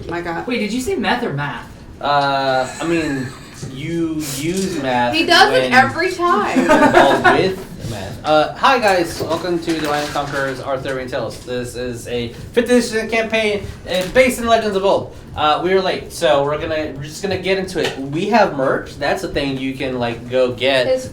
My God. Wait, did you say meth or math? I mean, you use math. He does it every time. Involved with math. Hi guys, welcome to the Lion Conqueror's Arthurian Tales. This is a 5th edition campaign based in Legends of Old. We were late, so we're just gonna get into it. We have merch. That's a thing you can go get.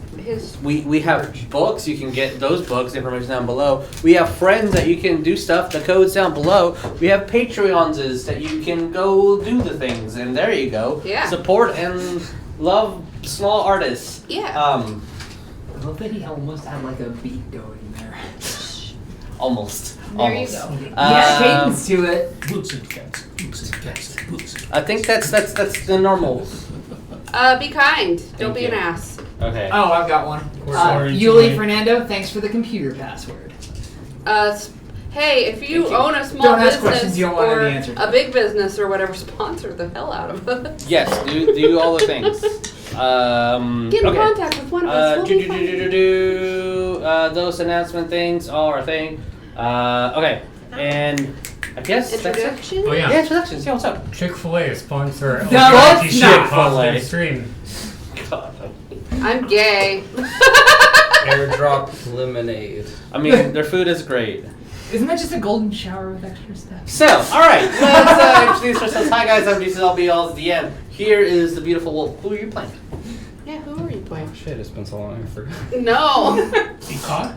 We have books. You can get those books. Information down below. We have friends that you can do stuff. The code's down below. We have Patreons that you can go do the things, and there you go. Yeah. Support and love small artists. Yeah. I love that he almost had a beat going there. Almost. There Almost. you go. Yeah, cadence to it. Boots and cats. Boots and cats. Boots and cats. I think that's the normal. Be kind. Don't Thank be you. an ass. Okay. Oh, I've got one. Sorry, Yuli too Fernando, thanks for the computer password. Hey, if you own a small Don't ask business questions you don't want or any answered. a big business or whatever, sponsor the hell out of us. Yes, do all the things. Get in contact with one of us. We'll be fine. Those announcement things are a thing. Okay, and I guess that's it. Introduction? Oh Yeah, yeah. introductions. Yeah, what's up? Chick-fil-A sponsor. No, that's not Chick-fil-A. Stream. God. I'm gay. Airdrop lemonade. I mean, their food is great. Isn't that just a golden shower with extra stuff? So, alright, let's introduce ourselves. Hi guys, I'm Jesus, I'll be y'all's DM. Here is the beautiful wolf. Who are you playing? Yeah, who are you playing? Shit, it's been so long, I forgot. No. He caught?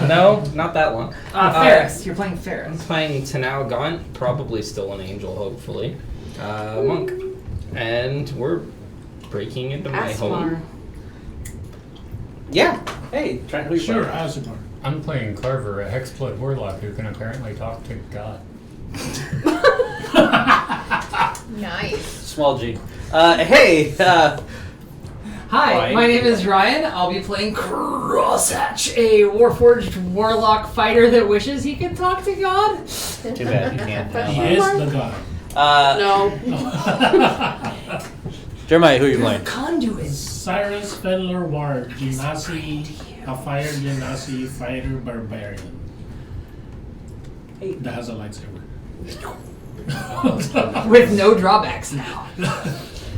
No, not that long. Ferris. You're playing I'm Ferris. playing Tenau Gaunt, probably still an angel, hopefully. Monk. And we're breaking into my Aasimar. home. Yeah. Hey, Trent, who are you Sure, playing? Aasimar. I'm playing Carver, a Hexblood Warlock who can apparently talk to God. Nice. Small G. Hey, Hi, Ryan. my name is Ryan. I'll be playing Crosshatch, a Warforged Warlock fighter that wishes he could talk to God. too bad you can't now. He is the God. No. Jeremiah, who are you playing? Conduit. Saerus Fenler Ward, Genasi, a fire Genasi fighter barbarian. Hey. That has a lightsaber. With no drawbacks now.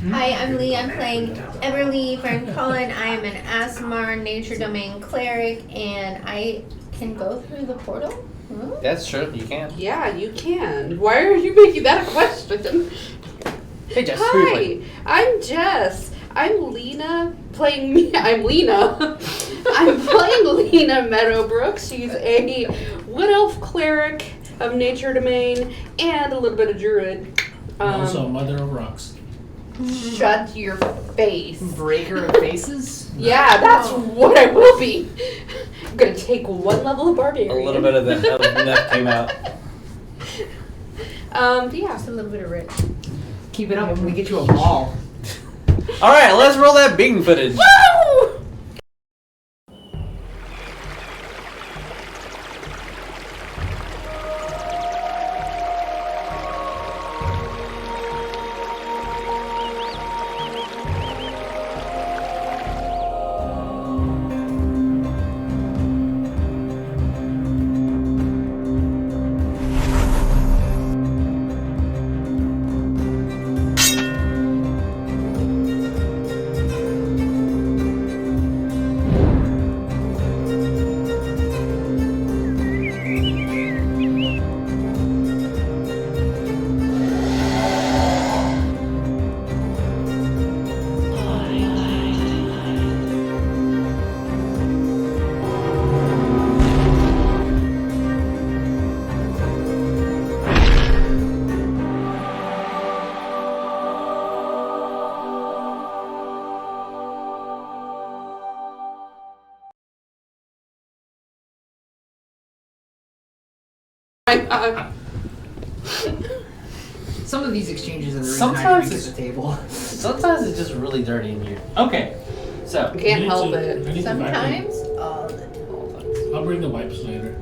Hi, I'm Lee. I'm playing Everlee, Farincala, and I am an Aasimar Nature Domain Cleric, and I can go through the portal. Hmm? That's true, you can. Yeah, you can. Why are you making that a question? Hey Jess, who are you Hi, playing? I'm Jess. I'm Lena playing me. I'm Lena. I'm playing Lena Meadowbrook. She's a wood elf cleric of nature domain and a little bit of druid. Also, Mother of Rocks. Shut your face. Breaker of faces? Yeah, that's what I will be. I'm gonna take one level of barbarian. A little bit of that came out. Yeah. Just a little bit of rich. Keep it up when we get you a ball. Alright, let's roll that beating footage. Woo! Some of these exchanges are the reason Sometimes I drink it's- at the table. Sometimes it's just really dirty in here. Okay, so. Can't I need help to- it. I need to Sometimes, vacuum. all the time. I'll bring the wipes later.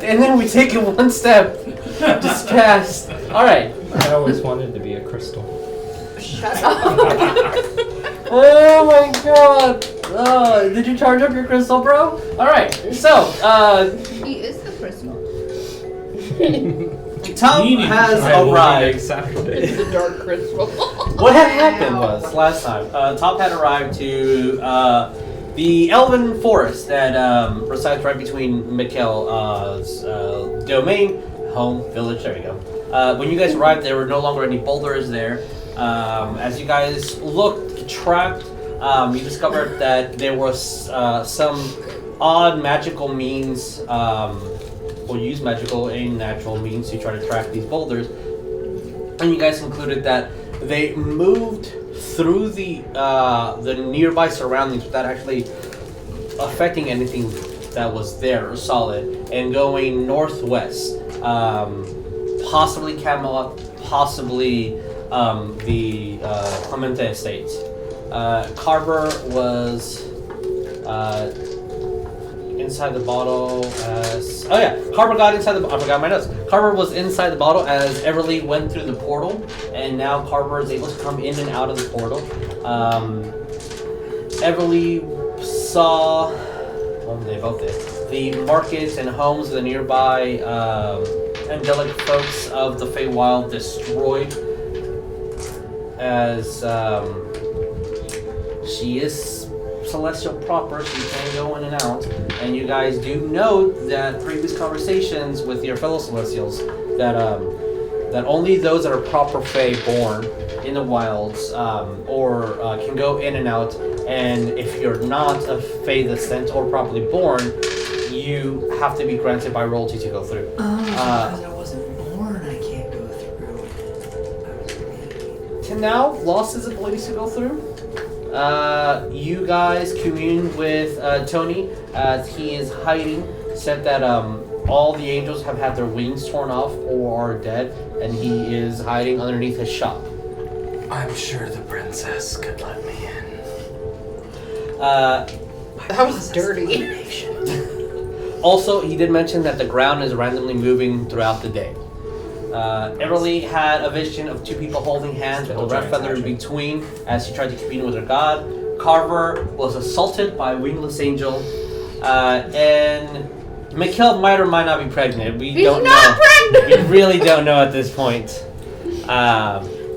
And then we take it one step just past. Alright. I always wanted to be a crystal. Shut up. Oh my god. Did you charge up your crystal, bro? Alright, so, He is the crystal. Tom has arrived. Saturday. The dark crystal. What had happened was, last time, Tom had arrived to the Elven Forest that resides right between Mikkel's domain, home, village, there you go. When you guys arrived, there were no longer any boulders there. As you guys looked, tracked, you discovered that there was some odd magical means, or use magical and natural means to try to track these boulders. And you guys concluded that they moved through the nearby surroundings without actually affecting anything that was there or solid, and going northwest, possibly Camelot, possibly the Clemente Estate. Carver was inside the bottle as... Oh yeah, Carver got inside the... I forgot my notes. Carver was inside the bottle as Everlee went through the portal, and now Carver is able to come in and out of the portal. Everlee saw... Well, they both did. The markets and homes of the nearby angelic folks of the Feywild destroyed, as she is celestial proper, she can go in and out. And you guys do note that previous conversations with your fellow celestials that that only those that are proper Fey born in the wilds or can go in and out. And if you're not a Fey descent or properly born, you have to be granted by royalty to go through. Because I wasn't born, I can't go through. Tenau lost his ability to go through. You guys commune with Tony as he is hiding. Said that all the angels have had their wings torn off or are dead, and he is hiding underneath his shop. I'm sure the princess could let me in. That was dirty. Also, he did mention that the ground is randomly moving throughout the day. Everlee had a vision of two people holding hands with a red feather in between as she tried to commune with her god. Carver was assaulted by a wingless angel. And Mikkel might or might not be pregnant. We don't know. Pregnant! We really don't know at this point.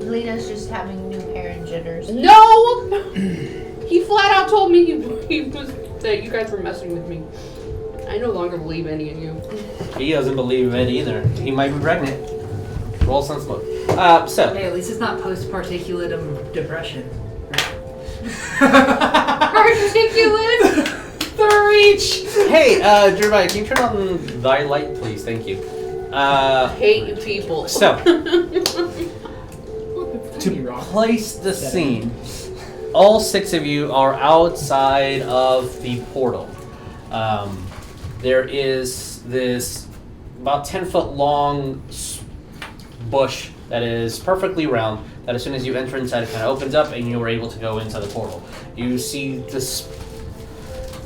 Lena's just having new hair and jitters. No! He flat out told me he was that you guys were messing with me. I no longer believe any of you. He doesn't believe it either. He might be pregnant. Roll sense mode. So. Hey, at least it's not post-particulate depression. Particulate? The reach! Hey, Jeremiah, can you turn on thy light, please? Thank you. Hate you people. So, to place the scene, all 6 of you are outside of the portal. There is this about 10-foot long bush that is perfectly round, that as soon as you enter inside, it kind of opens up and you are able to go into the portal. You see this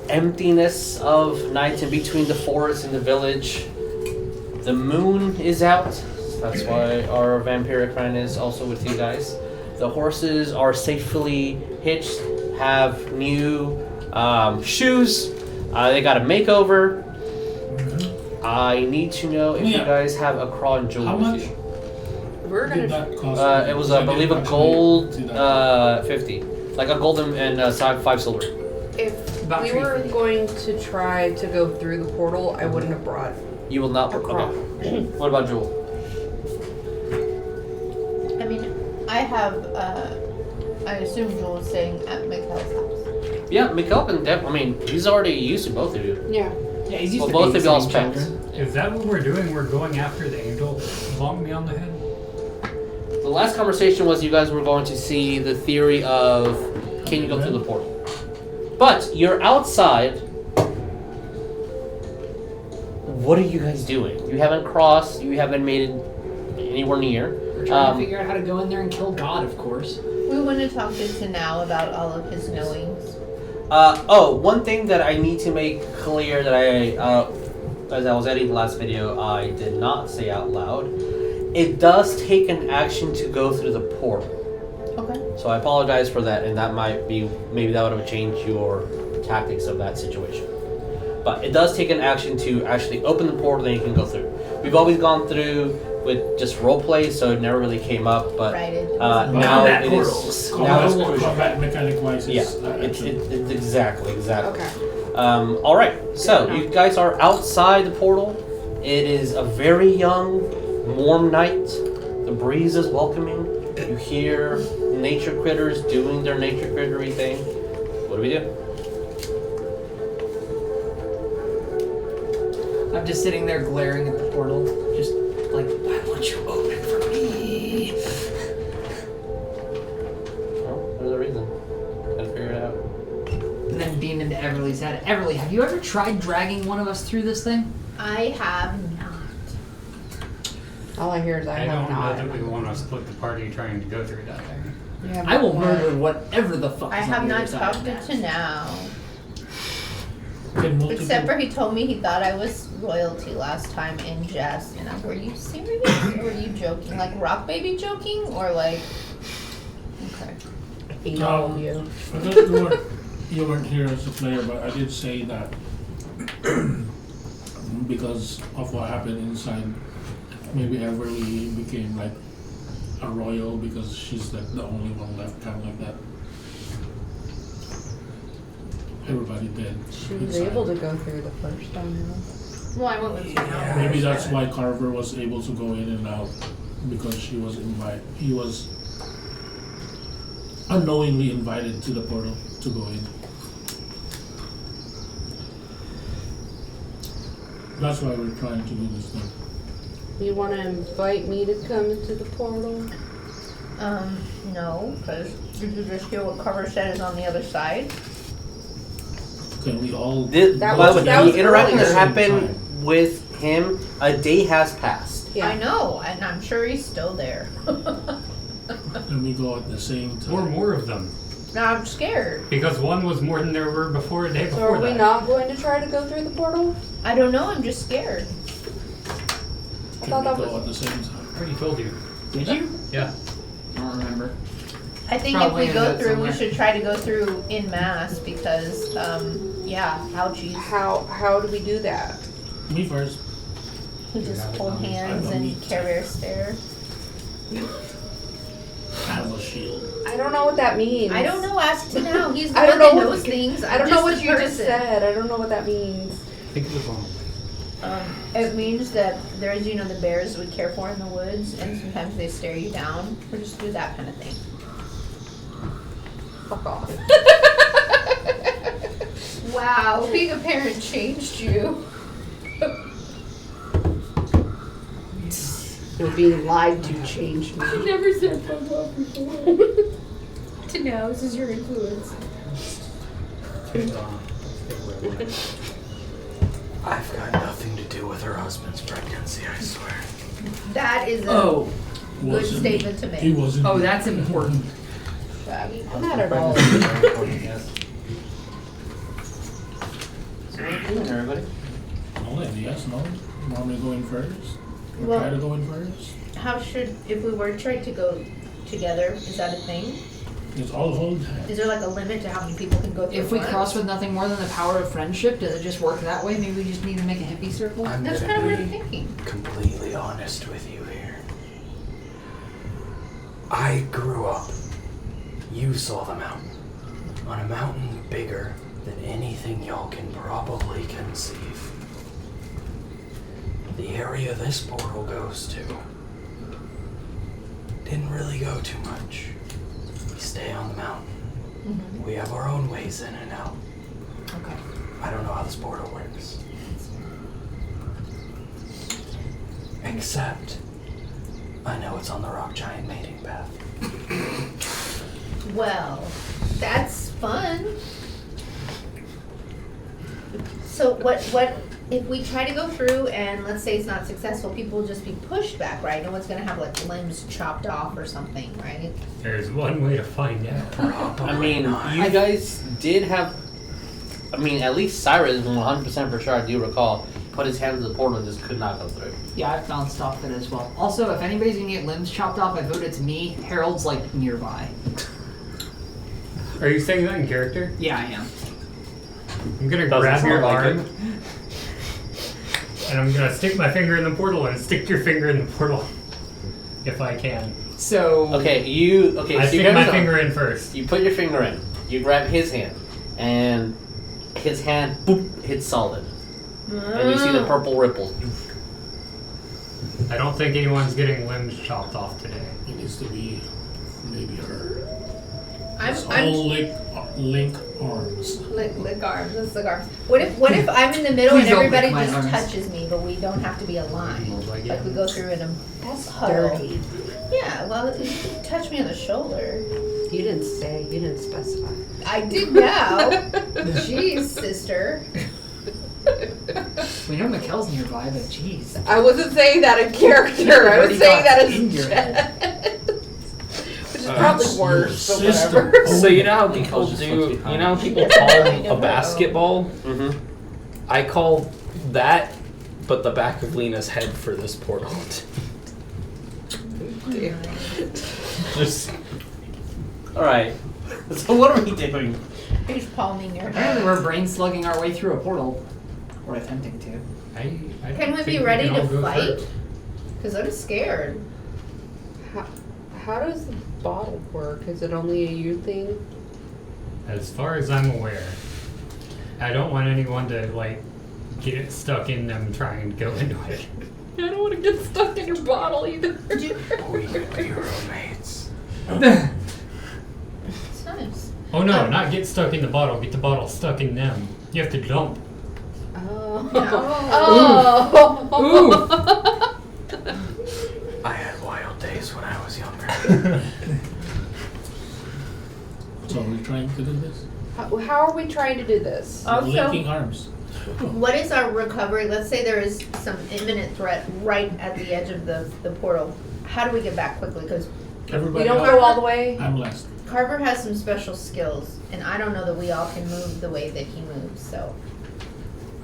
emptiness of night in between the forest and the village. The moon is out. That's why our vampiric friend is also with you guys. The horses are safely hitched, have new shoes. They got a makeover. I need to know if you guys have a crown jewel How with much? you. We're Did gonna. that cost? It was, I believe, a gold 50. Like a gold and 5 silver. If About we 350. were going to try to go through the portal, I wouldn't have brought. You will not. A crown. Okay. What about Jewel? I mean, I have, I assume Joel's staying at Mikkel's house. Yeah, Mikkel can I mean, he's already used to both of you. Yeah. Yeah, he's used Well, to both of y'all's babysitting pets. children. Is that what we're doing? We're going after the angel bonk me on the head? The last conversation was you guys were going to see the theory of can you go through the portal. But you're outside. What are you guys doing? You haven't crossed. You haven't made it anywhere near. We're trying to figure out how to go in there and kill God, of course. We want to talk to Tenau about all of his knowings. One thing that I need to make clear that as I was editing the last video, I did not say out loud. It does take an action to go through the portal. Okay. So I apologize for that, and that might be, maybe that would have changed your tactics of that situation. But it does take an action to actually open the portal and you can go through. We've always gone through with just roleplay, so it never really came up. But Right, it now Combat it portals. is. Now it's crucial. Combat mechanic wise, Yeah, it's it's exactly. Okay. All right, so you guys are outside the portal. It is a very young, warm night. The breeze is welcoming. You hear nature critters doing their nature crittery thing. What do we do? I'm just sitting there glaring at the portal, just like, why won't you open for me? Well, there's a reason. Gotta figure it out. And then beam into Everlee's head. Everlee, have you ever tried dragging one of us through this thing? I have not. All I hear is I I have don't not. know that we want to split the party trying to go through that thing. We have I will not. murder whatever the fuck I is have on the not other side talked of to that. Tenau. Can multiple, Except for he told me he thought I was royalty last time in Jess. And were you serious? Or were you joking? Like rock baby joking? Or like... Okay. I hate all of you. I thought you weren't here as a player, but I did say that because of what happened inside, maybe Everlee became like a royal because she's like the only one left, kind of like that. Everybody did. She was inside. able to go through the first time. Though. Well, I went with Tenau. Maybe that's why Carver was able to go in and out because she was he was unknowingly invited to the portal to go in. That's why we're trying to do this thing. You want to invite me to come into the portal? No, because did you just hear what Carver said is on the other side? Can we all? That By was- the way, that the was interaction that earlier. happened with him, a day has passed. I know, and I'm sure he's still there. Can we go at the same time? Or more of them. Now I'm scared. Because one was more than there were before a day So before are we that. not going to try to go through the portal? I don't know, I'm just scared. Can thought we that go was- at the same time? I already told you. Did you? Yeah. I don't remember. I think Probably if we in go that through, somewhere. we should try to go through in mass because, yeah, ouchies. How do we do that? Me first. We just hold hands I don't and need to. carrier stare. I have a shield. I don't know what that means. I don't know, ask Tenau. He's the I don't one that know knows things. I don't know what the you just person. said. I don't know what that means. I think it was on the way. It means that there's, the bears we care for in the woods, and sometimes they stare you down, or just do that kind of thing. Fuck off. Wow, being a parent changed you. Or being lied to changed me. Never said fuck off before. Tenau, this is your influence. I've got nothing to do with her husband's pregnancy, I swear. That is a Oh. good Wasn't- statement to He make. wasn't. Oh, that's important. Not at all. Yes. So what are you doing, everybody? I'll let yes, no. You want me to go in first? Or Well- try to go in first? How should, if we were trying to go together, is that a thing? It's all hold hands. Is there like a limit to how many people can go through? If we once? cross with nothing more than the power of friendship, does it just work that way? Maybe we just need to make a hippie circle? I'm That's gonna kind of what be I'm thinking. completely honest with you here. I grew up. You saw the mountain. On a mountain bigger than anything y'all can probably conceive. The area this portal goes to didn't really go too much. We stay on the mountain. We have our own ways in and out. Okay. I don't know how this portal works. Except, I know it's on the rock giant mating path. Well, that's fun. So what if we try to go through and let's say it's not successful, people will just be pushed back, right? No one's gonna have like limbs chopped off or something, right? There's one way to find out. Probably I mean, not. you guys did have. I mean, at least Saerus, 100% for sure, I do recall, put his hand in the portal and just could not go through. Yeah, I bounced off it as well. Also, if anybody's gonna get limbs chopped off, I vote it's me. Harold's like nearby. Are you saying that in character? Yeah, I am. I'm gonna Doesn't grab your sound like arm, and I'm gonna stick my finger in the portal and stick your finger in the portal, if I can. So Okay, I so you stick grab my his arm. finger in first. You put your finger in. You grab his hand, and his hand boop hits solid, and you see the purple ripples. I don't think anyone's getting limbs chopped off today. It needs to be maybe her. It's I'm all link arms. lick arms. Let's lick arms. What if I'm in the middle Please and don't everybody lick my just arms. touches me, but we don't have to be aligned? Like we go through in a That's huddle. dirty. Yeah, well, you can touch me on the shoulder. You didn't say. You didn't specify. I did now. Jeez, sister. we know Mikkel's nearby, but jeez. I wasn't saying that in character. I was Already saying got that in as your Jess. Which is probably That's worse, your but sister. whatever. So you know how Because people it's do. supposed to be You know how people Yeah, call I a know. basketball. Mm-hmm. I call that, but the back of Lena's head for this portal. Just All right. So what are we doing? He's palming your Apparently head. we're brain slugging our way through a portal. Or attempting to. I Can we think be ready can all to go fight? first. Because I'm scared. How does the bottle work? Is it only a you thing? As far as I'm aware, I don't want anyone to get stuck in them trying to go into it. I don't want to get stuck in your bottle either. We can be roommates. It's nice. Oh no, not get stuck in the bottle. Get the bottle stuck in them. You have to jump. Oh. I had wild days when I was younger. So we're trying to do this. How are we trying to do this? Also, Linking arms. what is our recovery? Let's say there is some imminent threat right at the edge of the portal. How do we get back quickly? Because Everybody We don't else- go all the way. I'm last. Carver has some special skills, and I don't know that we all can move the way that he moves. So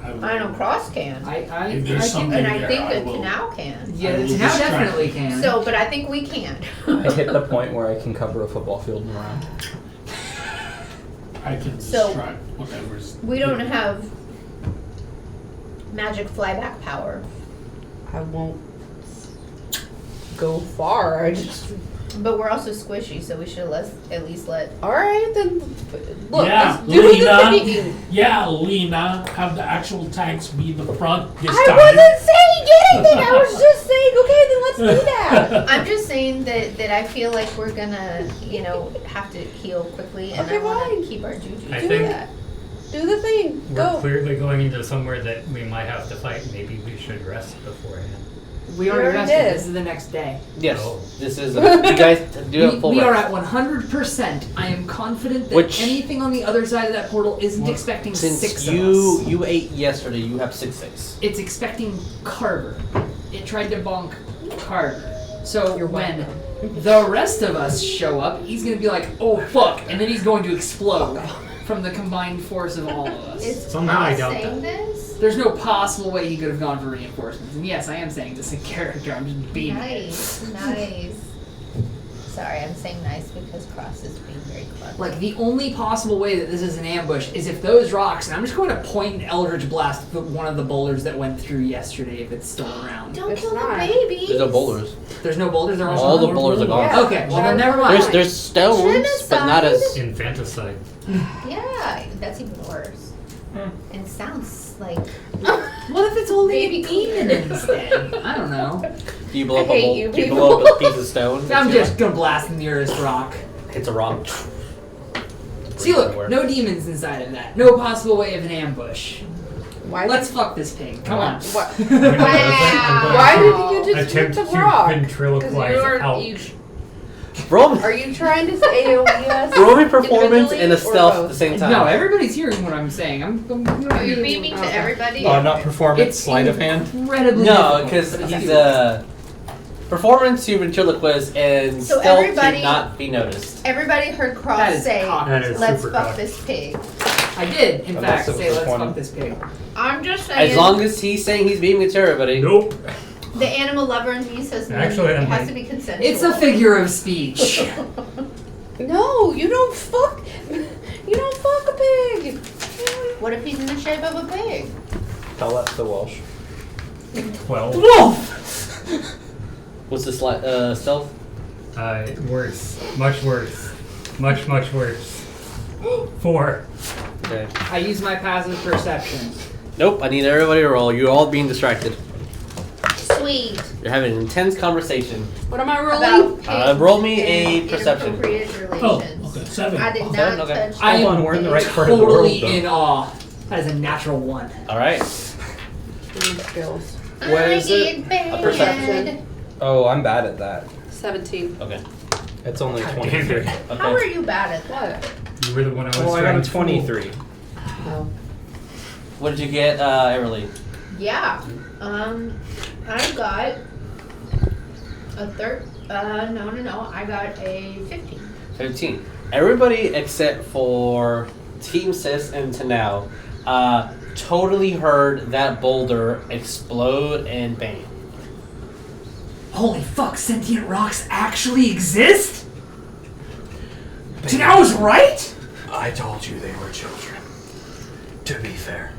I know Cross can, If I there's can. something and I there, think I that will- Tenau can. Yeah, I will now distract definitely you. can. So, but I think we can. I hit the point where I can cover a football field in a round. I can So- distract whatever's. We don't have magic flyback power, I won't go far. I just. but we're also squishy, so we should at least let. All right, then. Look, Yeah, let's do Lena. the thing. Yeah, Lena, have the actual tanks be the front this I time. wasn't saying anything. I was just saying, okay, then let's do that. I'm just saying that I feel like we're gonna, have to heal quickly, and Okay, I want fine. to keep our juju. I Do think- that. Do the thing. We're Go. clearly going into somewhere that we might have to fight. Maybe we should rest beforehand. We already already rested. did. This is the next day. Yes, Oh. this is. You guys do a full We are rest. at 100%. I am confident that Which- anything on the other side of that portal isn't Well, expecting Since 6 of you us. you ate yesterday, you have 6/6. It's expecting Carver. It tried to bonk Carver. So You're when the rest of us show up, he's going to be like, oh fuck, and then he's going to explode from the combined force of all of us. Is Somehow I Cross doubt saying that. this? There's no possible way he could have gone for reinforcements. And yes, I am saying this in character. I'm just being Nice. Sorry, I'm saying nice because Cross is being very clever. Like, the only possible way that this is an ambush is if those rocks, and I'm just going to point an Eldritch Blast at one of the boulders that went through yesterday if it's still around. Don't It's kill not. the babies. There's no boulders. There's no boulders? There are All the no boulders are gone. Yeah. Okay, well then never mind. There's stones, but not as. Infanticide. Yeah, that's even worse. And sounds like. What if it's only Baby a demon instead? I don't know. Do you blow up I a hate bowl? you Do you people. blow up a piece of stone? I'm just gonna blast the nearest rock. Hits a rock. See, look, no demons inside of that. No possible way of an ambush. Why? Let's fuck this pig. Come on. Why, Wow. why did you just Attempt hit to the rock? ventriloquize out. Roll, Are you trying to say AOE us? roll me performance and a individually, or stealth at both? the same time. No, everybody's hearing what I'm saying. I'm Are you beaming to Okay. everybody? Not performance, It's sleight of hand. incredibly No, difficult, because but he's it's performance to ventriloquize and So stealth everybody- to not be noticed. Everybody heard That Cross is say, cock. That is let's super fuck cock. this pig. I did, in Unless fact, it was say let's disappointing. fuck this pig. I'm just saying. As long as he's saying he's beaming it to everybody. Nope. the animal lover in me says no, Actually, it I'm has like- to be consensual. It's a figure of speech. No, you don't fuck. You don't fuck a pig. What if he's in the shape of a pig? Tell that to the Welsh. 12. Wolf! What's the stealth? Worse. Much worse. Much, much worse. 4. Okay. I use my passive perception. Nope, I need everybody to roll. You're all being distracted. Sweet. You're having an intense conversation. What am I rolling? About Roll me pigs a perception. and inappropriate Oh, relations. okay. 7. I did not Seven, okay. touch I Hold am on, we're in the right part of the totally world, in awe. That is a natural 1. All right. Skills. What is it? I get A perception? Oh, I'm bad at that. 17. Okay. It's only God 23. damn it. Okay. How are you bad at that? You were the one I was Well, I trying got a to fool. 23. Oh. What did you get, Everlee? Yeah. I got a no. I got a 15. 15. Everybody except for Team Sis and Tenau totally heard that boulder explode and bang. Holy fuck, sentient rocks actually exist? Tenau was right? I told you they were children. To be fair.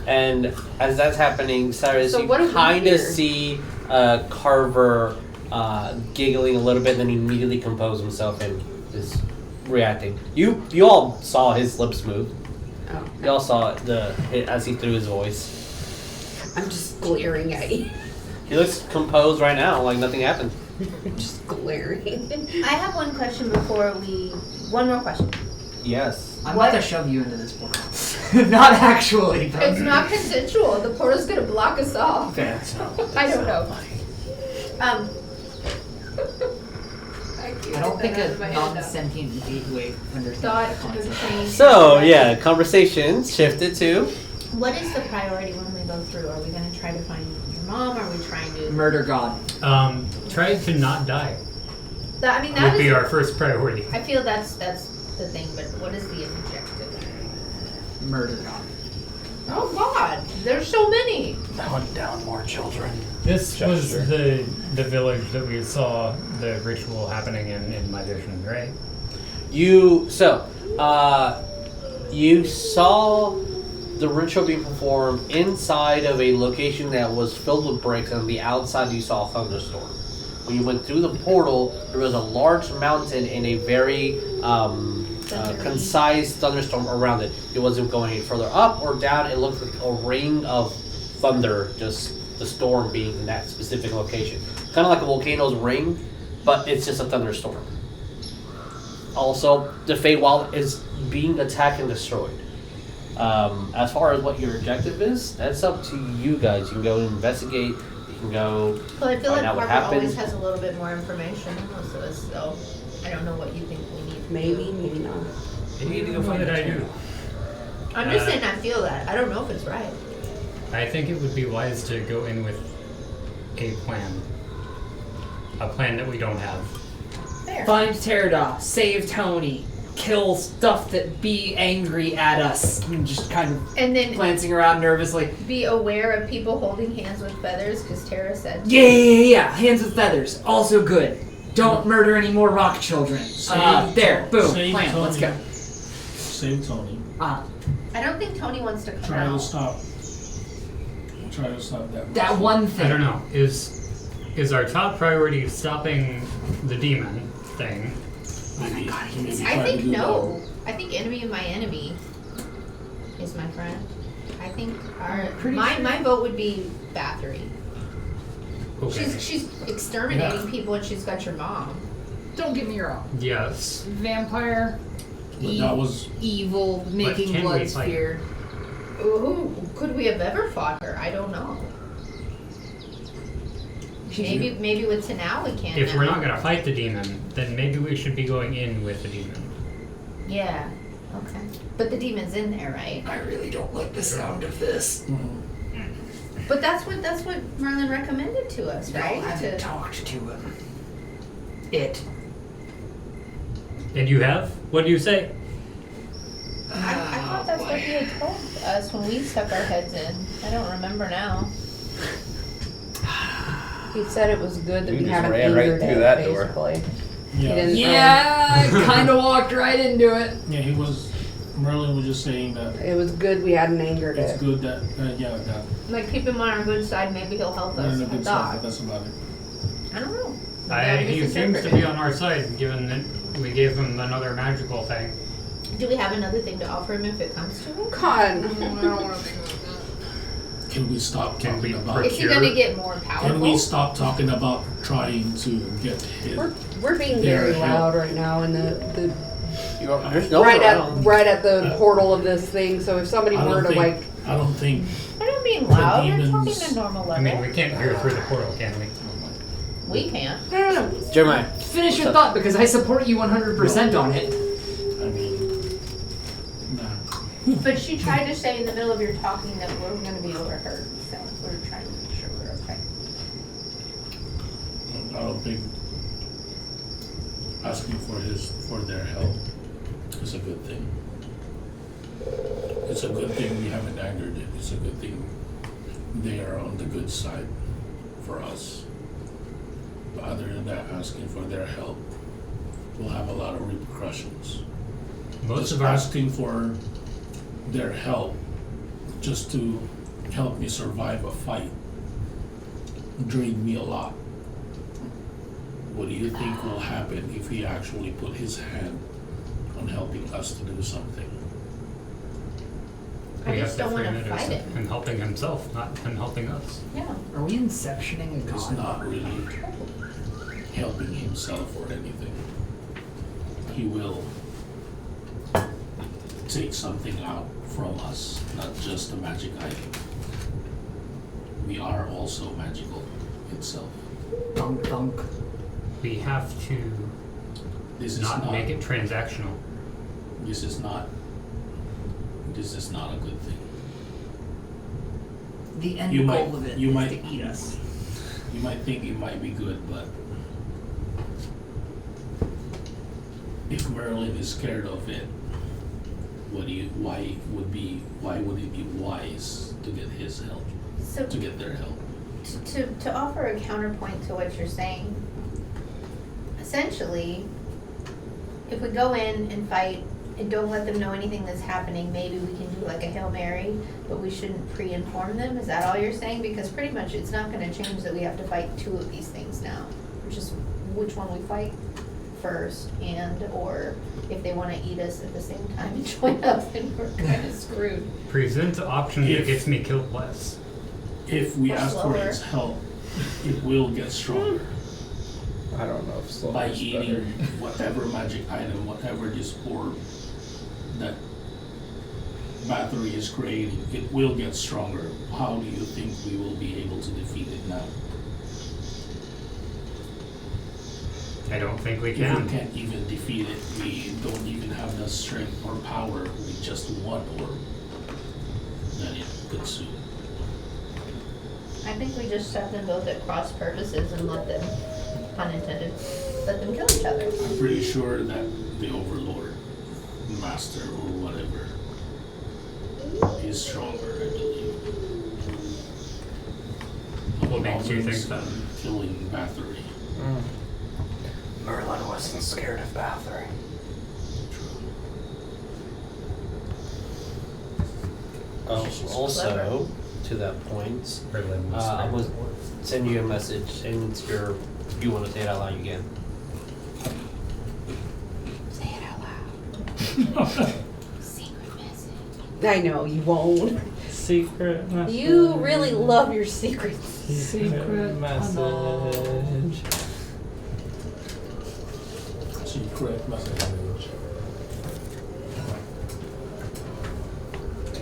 And as that's happening, Saerus, So what do you we kind of hear? see Carver giggling a little bit, then he immediately composed himself and is reacting. You all saw his lips move. Oh. You all saw as he threw his voice. I'm just glaring at you. He looks composed right now, like nothing happened. Just glaring. I have one question before one more question. Yes. I'm What? about to shove you into this portal. Not actually. But It's not consensual. The portal's gonna block us off. That's not what I they don't know. sound like. I don't think a non-sentient gateway understands Thought that concept. between. So yeah, conversation shifted to What is the priority when we go through? Are we gonna try to find your mom? Are we trying to? Murder God. Try to not die That would be is. our first priority. I feel that's the thing. But what is the objective? Murder God. Oh God, there's so many. Hunt down more children. This was Gesture. the village that we saw the ritual happening in my vision, right? you. So you saw the ritual being performed inside of a location that was filled with bricks, and on the outside you saw a thunderstorm. When you went through the portal, there was a large mountain and a very concise thunderstorm around it. It wasn't going any further up or down. It looked like a ring of thunder, just the storm being in that specific location. Kind of like a volcano's ring, but it's just a thunderstorm. Also, the Feywild is being attacked and destroyed. As far as what your objective is, that's up to you guys. You can go investigate. You can go Well, I feel like find out what Carver always happened. has a little bit more information than most of us, so I don't know what you think we need. Maybe, maybe not. You need to go What find did I do? I'm just saying I feel that. I don't know if it's right. I think it would be wise to go in with a plan. A plan that we don't have. Fair. Find Pterodah, save Tony, kill stuff that be angry at us. I'm just kind of And then glancing around nervously. be aware of people holding hands with feathers, because Tara said. Yeah. Hands with feathers. Also good. Don't murder any more rock children. There. Boom. Save Plan. Tony. Let's go. Save Tony. I don't think Tony wants to come Try to out. stop. Try to stop that. That one thing. I don't know. Is our top priority stopping the demon thing? Maybe. I think no. I think enemy of my enemy is my friend. I think my vote would be Bathory. Okay. She's exterminating people and she's got your mom. Don't get me wrong. Yes. Vampire, But that was evil, making can blood we fight? spear. Who could we have ever fought her? I don't know. Maybe with Tenau we can. If now. we're not gonna fight the demon, then maybe we should be going in with the demon. Yeah. Okay. But the demon's in there, right? I really don't like the sound of this. But that's what Merlin recommended to us, No, right? I haven't talked to him. It. And you have? What do you say? I thought that's what he had told us when we stuck our heads in. I don't remember now. He said it was good that You we just haven't ran right angered through it, that door. basically. yeah. didn't- Yeah, I kind of walked right into it. Yeah, he was Merlin was just saying that It was good we hadn't angered it's it. good that, that Like, keep him on our good side, maybe he'll help we're us. in a good side, but Dog. that's about it. I don't know. He seems to be on our side, given that we gave him another magical thing. Do we have another thing to offer him if it comes to it? Con. Can we stop Can talking we about Is he gonna get more powerful? Can we stop talking about trying to get his We're being Their very help. loud right now in the There's no right one around. at the portal of this thing. So if somebody I were don't to think I don't think We're not being loud. We're talking demons- to normal level. I mean, we can't hear through the portal, can we? We can't. no. Jeremiah. Finish your thought because I support you 100% on it. I mean nah. But she tried to say in the middle of your talking that we're going to be overheard, so we're trying to make sure we're okay. I don't think asking for their help is a good thing. It's a good thing we haven't angered it. It's a good thing they are on the good side for us. But other than that, asking for their help will have a lot of repercussions. Most Just of our asking for their help just to help me survive a fight drained me a lot. What do you think will happen if he actually put his hand on helping us to do something? I we just have to don't want frame to it fight as it. him helping himself, not him helping us. Yeah. Are we inceptioning a It's god? not really helping himself or anything. He will take something out from us, not just a magic item. We are also magical itself. Dunk, dunk. We have to This is not not make it transactional. This is not a good thing. The end You goal might- of it you is might- to eat us. You might think it might be good, but if Merlin is scared of it, why would it be wise to get his help? So To get their help? to offer a counterpoint to what you're saying, essentially, if we go in and fight and don't let them know anything that's happening, maybe we can do like a Hail Mary, but we shouldn't pre-inform them? Is that all you're saying? Because pretty much it's not gonna change that we have to fight two of these things now. Just which one we fight first, and or if they wanna eat us at the same time and join us, then we're kinda screwed. Present the option that If- gets me killed less. If we Or ask for slower. its help, it will get stronger I don't know if slow by is eating better. whatever magic item, whatever this orb that battery is creating. It will get stronger. How do you think we will be able to defeat it now? I don't think we If can. we can't even defeat it, we don't even have the strength or power with just one orb, then it could soon. I think we just set them both at cross purposes and let them, pun intended, let them kill each other. I'm pretty sure that the Overlord, Master or whatever, is stronger, I believe. What makes you think that? Killing Bathory. Merlin wasn't scared of Bathory. Also, to that point, Riven was I'm right. gonna send you a message, and if you want to say it out loud, you can. Say it out loud. Secret message. I know you won't. Secret message. You really love your secrets. Secret message. Secret message.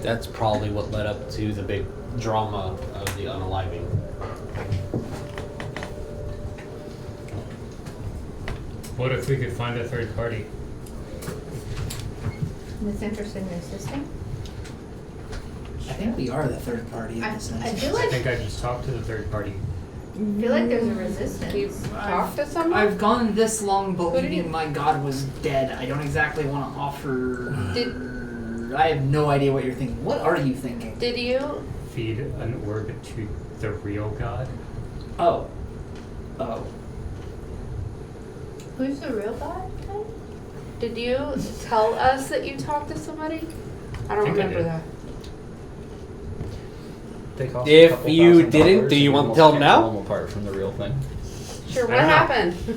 That's probably what led up to the big drama of the unaliving. What if we could find a third party? That's interested in assisting. I think we are the third party in I this sense. feel I like think I just talked to the third party. there's a Do you resistance. talk to someone? I've gone this long Who did believing you- my god was dead. I don't exactly want to offer. Did- I have no idea what you're thinking. What are you thinking? Did you? Feed an orb to the real god. Oh. Oh. Who's the real god? Did you tell us that you talked to somebody? I don't think I remember did. that. They cost If a couple you $1,000 didn't, do you and want to almost tell them can't now? tell them apart from the real thing. Sure, what I don't know.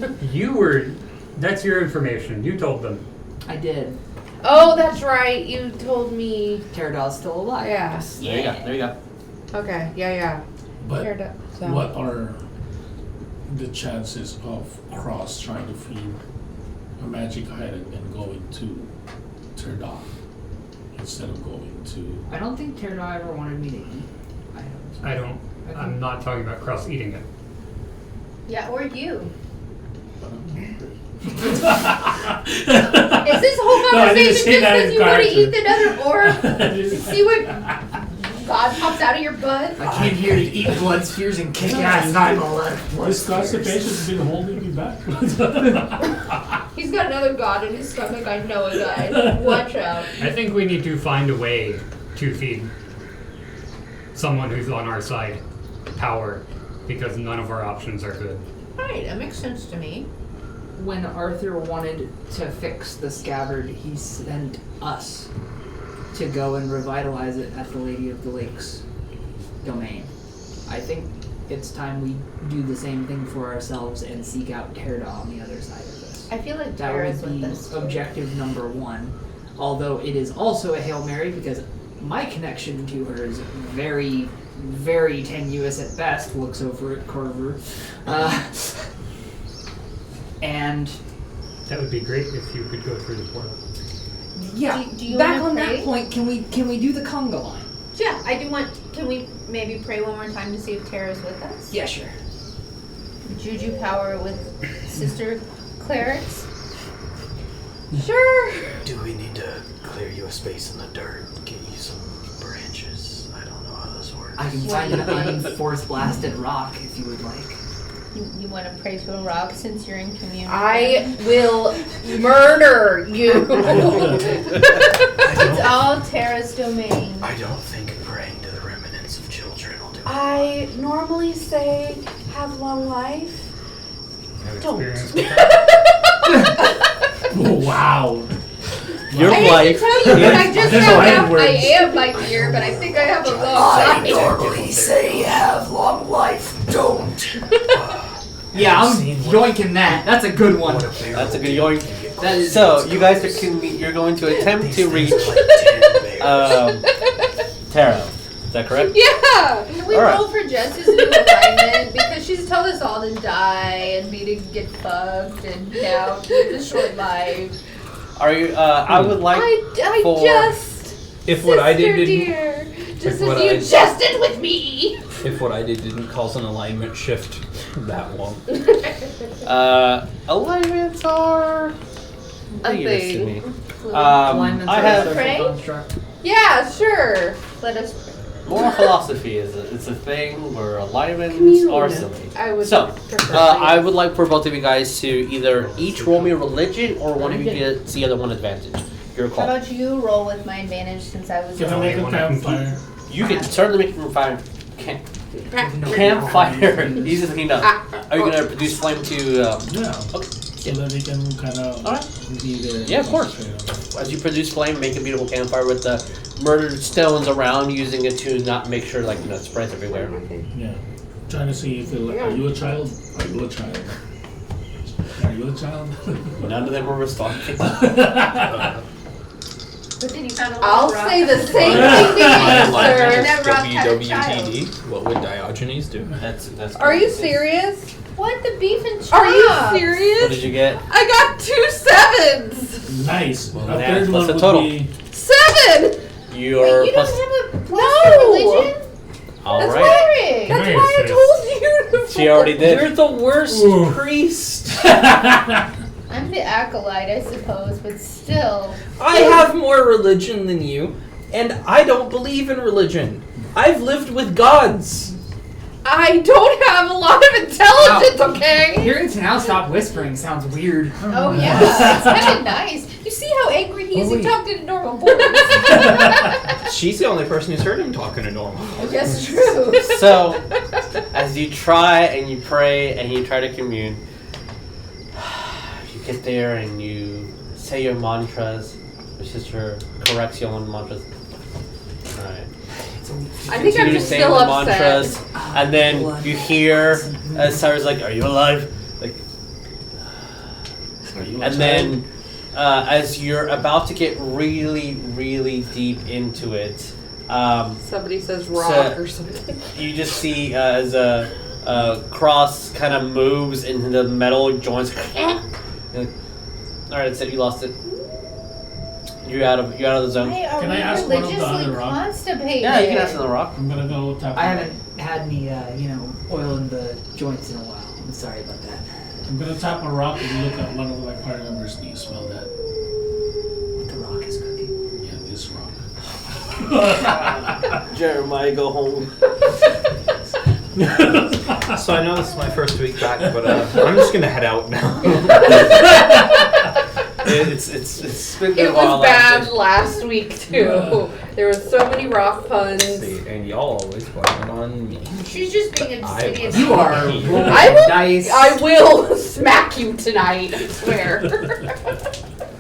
happened? You were. That's your information. You told them. I did. Oh, that's right. You told me. Pterodon's still alive. Yeah. There you go. There you go. Okay. Yeah. But Here, so. what are the chances of Cross trying to feed a magic item and going to Terdon instead of going to... I don't think Pterodon ever wanted me to eat items. I don't. I'm not talking about Cross eating it. Yeah, or you. No, Is this whole I didn't conversation say just that because in you want to character. eat another orb? See what God pops out of your butt? I came here to eat blood spheres and kick ass, not a lot of blood This constipation's been holding me back. He's got another God in his stomach. I know it, guys. Watch out. I think we need to find a way to feed someone who's on our side power, because none of our options are good. Right, that makes sense to me. When Arthur wanted to fix the scabbard, he sent us to go and revitalize it at the Lady of the Lakes domain. I think it's time we do the same thing for ourselves and seek out Terda on the other side of this. I feel like That Tara's would with be us. objective number one. Although it is also a Hail Mary because my connection to her is very, very tenuous at best. Looks over at Carver. And That would be great if you could go through the portal. yeah, Do you back wanna on pray? that point, can we do the conga line? Yeah, I do want. Can we maybe pray one more time to see if Tara's with us? Yeah, sure. Juju power with Sister Clerics. Sure. Do we need to clear you a space in the dirt? Get you some branches? I don't know how this works. I can What find do you an think? force blasted rock if you would like. You want to pray to a rock since you're in communion? I will murder you. It's all Tara's domain. I don't think praying to the remnants of children will do it. I normally say have long life. Have Don't. experience with that? Wow. Your I hate life. to tell you, but I just There's found out language. I am my year, but I think I have a long life. normally say have long life. Don't. Yeah, I'm seen what- yoinking that. That's a good one. What a bear That's a will good do yoink. when you get That is- So, you guys are you're going to attempt These to things reach are like 10 bears. Tarot. Is that correct? Yeah. Can we All right. roll for Jess's new alignment? Because she's told us all to die and me to get fucked and live a short life. Are you? I would like I for just. If what I did Sister didn't, dear, just if as what you I- just did with me. if what I did didn't cause an alignment shift that long. alignments are ambiguous to me. Alignments I are a have social Pray? construct. Yeah, sure. Let us pray. moral philosophy is it's a thing where alignments Commune. are silly. I would So, prefer. I would like for both of you guys to either each roll me a religion or one of you gets the other one advantage. Your How call. about you roll with my advantage since I was Can I the make a Only one I can campfire? You can certainly make from fire. Campfire. Easy to clean up. Are you gonna produce flame to? Yeah. Okay. So that they can kind of Alright. be there. Yeah, of course. As you produce flame, make a beautiful campfire with the murdered stones around, using it to not make sure like it spreads everywhere. Yeah. Trying to see if they're are you a child? Are you a child? Are you a child? None of them were responding. But then you found a I'll little rock. say the same thing to you, And sir. that rock had a child. WWTD. What would Diogenes do? That's. Are you serious? What, the beef and chops? Are you What serious? did you get? I got 2 7s. Nice. Well, A that's- third what's one the would total? be 7. Your Wait, you plus. don't have a plus No. for religion? All That's right. Cleric. That's Nice. why I told you. She already did. You're the worst Ooh. priest. I'm the acolyte, I suppose, but still. I have more religion than you, and I don't believe in religion. I've lived with gods. I don't have a lot of intelligence, okay? Hearing Tenau stop whispering sounds weird. Oh yeah, it's kind of nice. You see how angry he is? He wait. talked in a normal voice. She's the only person who's heard him talk in a normal. That's true. So, as you try and you pray and you try to commune, you get there and you say your mantras. Your sister corrects you on mantras. Alright. I think I'm Continue just saying still the upset. mantras, and then you hear Saerus like, "Are you alive?" Like, Are you and then as you're about to get really, really deep into it, Somebody says rock So- or something. you just see as a cross kind of moves into the metal joints. All right, that's it. You lost it. You're out of the zone. Why are Can we I ask one of the religiously other rock? constipated? Yeah, you can ask on the rock. I'm gonna go tap. I haven't had any, oil in the joints in a while. I'm sorry about that. I'm gonna tap a rock and look at one of my party members. Do you smell that? The rock is cooking. Yeah, this rock. Jeremiah, go home. So I know this is my first week back, but I'm just gonna head out now. It's been It a while. was bad lasting. last week too. There was so many rock puns. See, and y'all always blame it on me. She's just being a I idiot. was- You are I rolling will- dice. I will smack you tonight, I swear.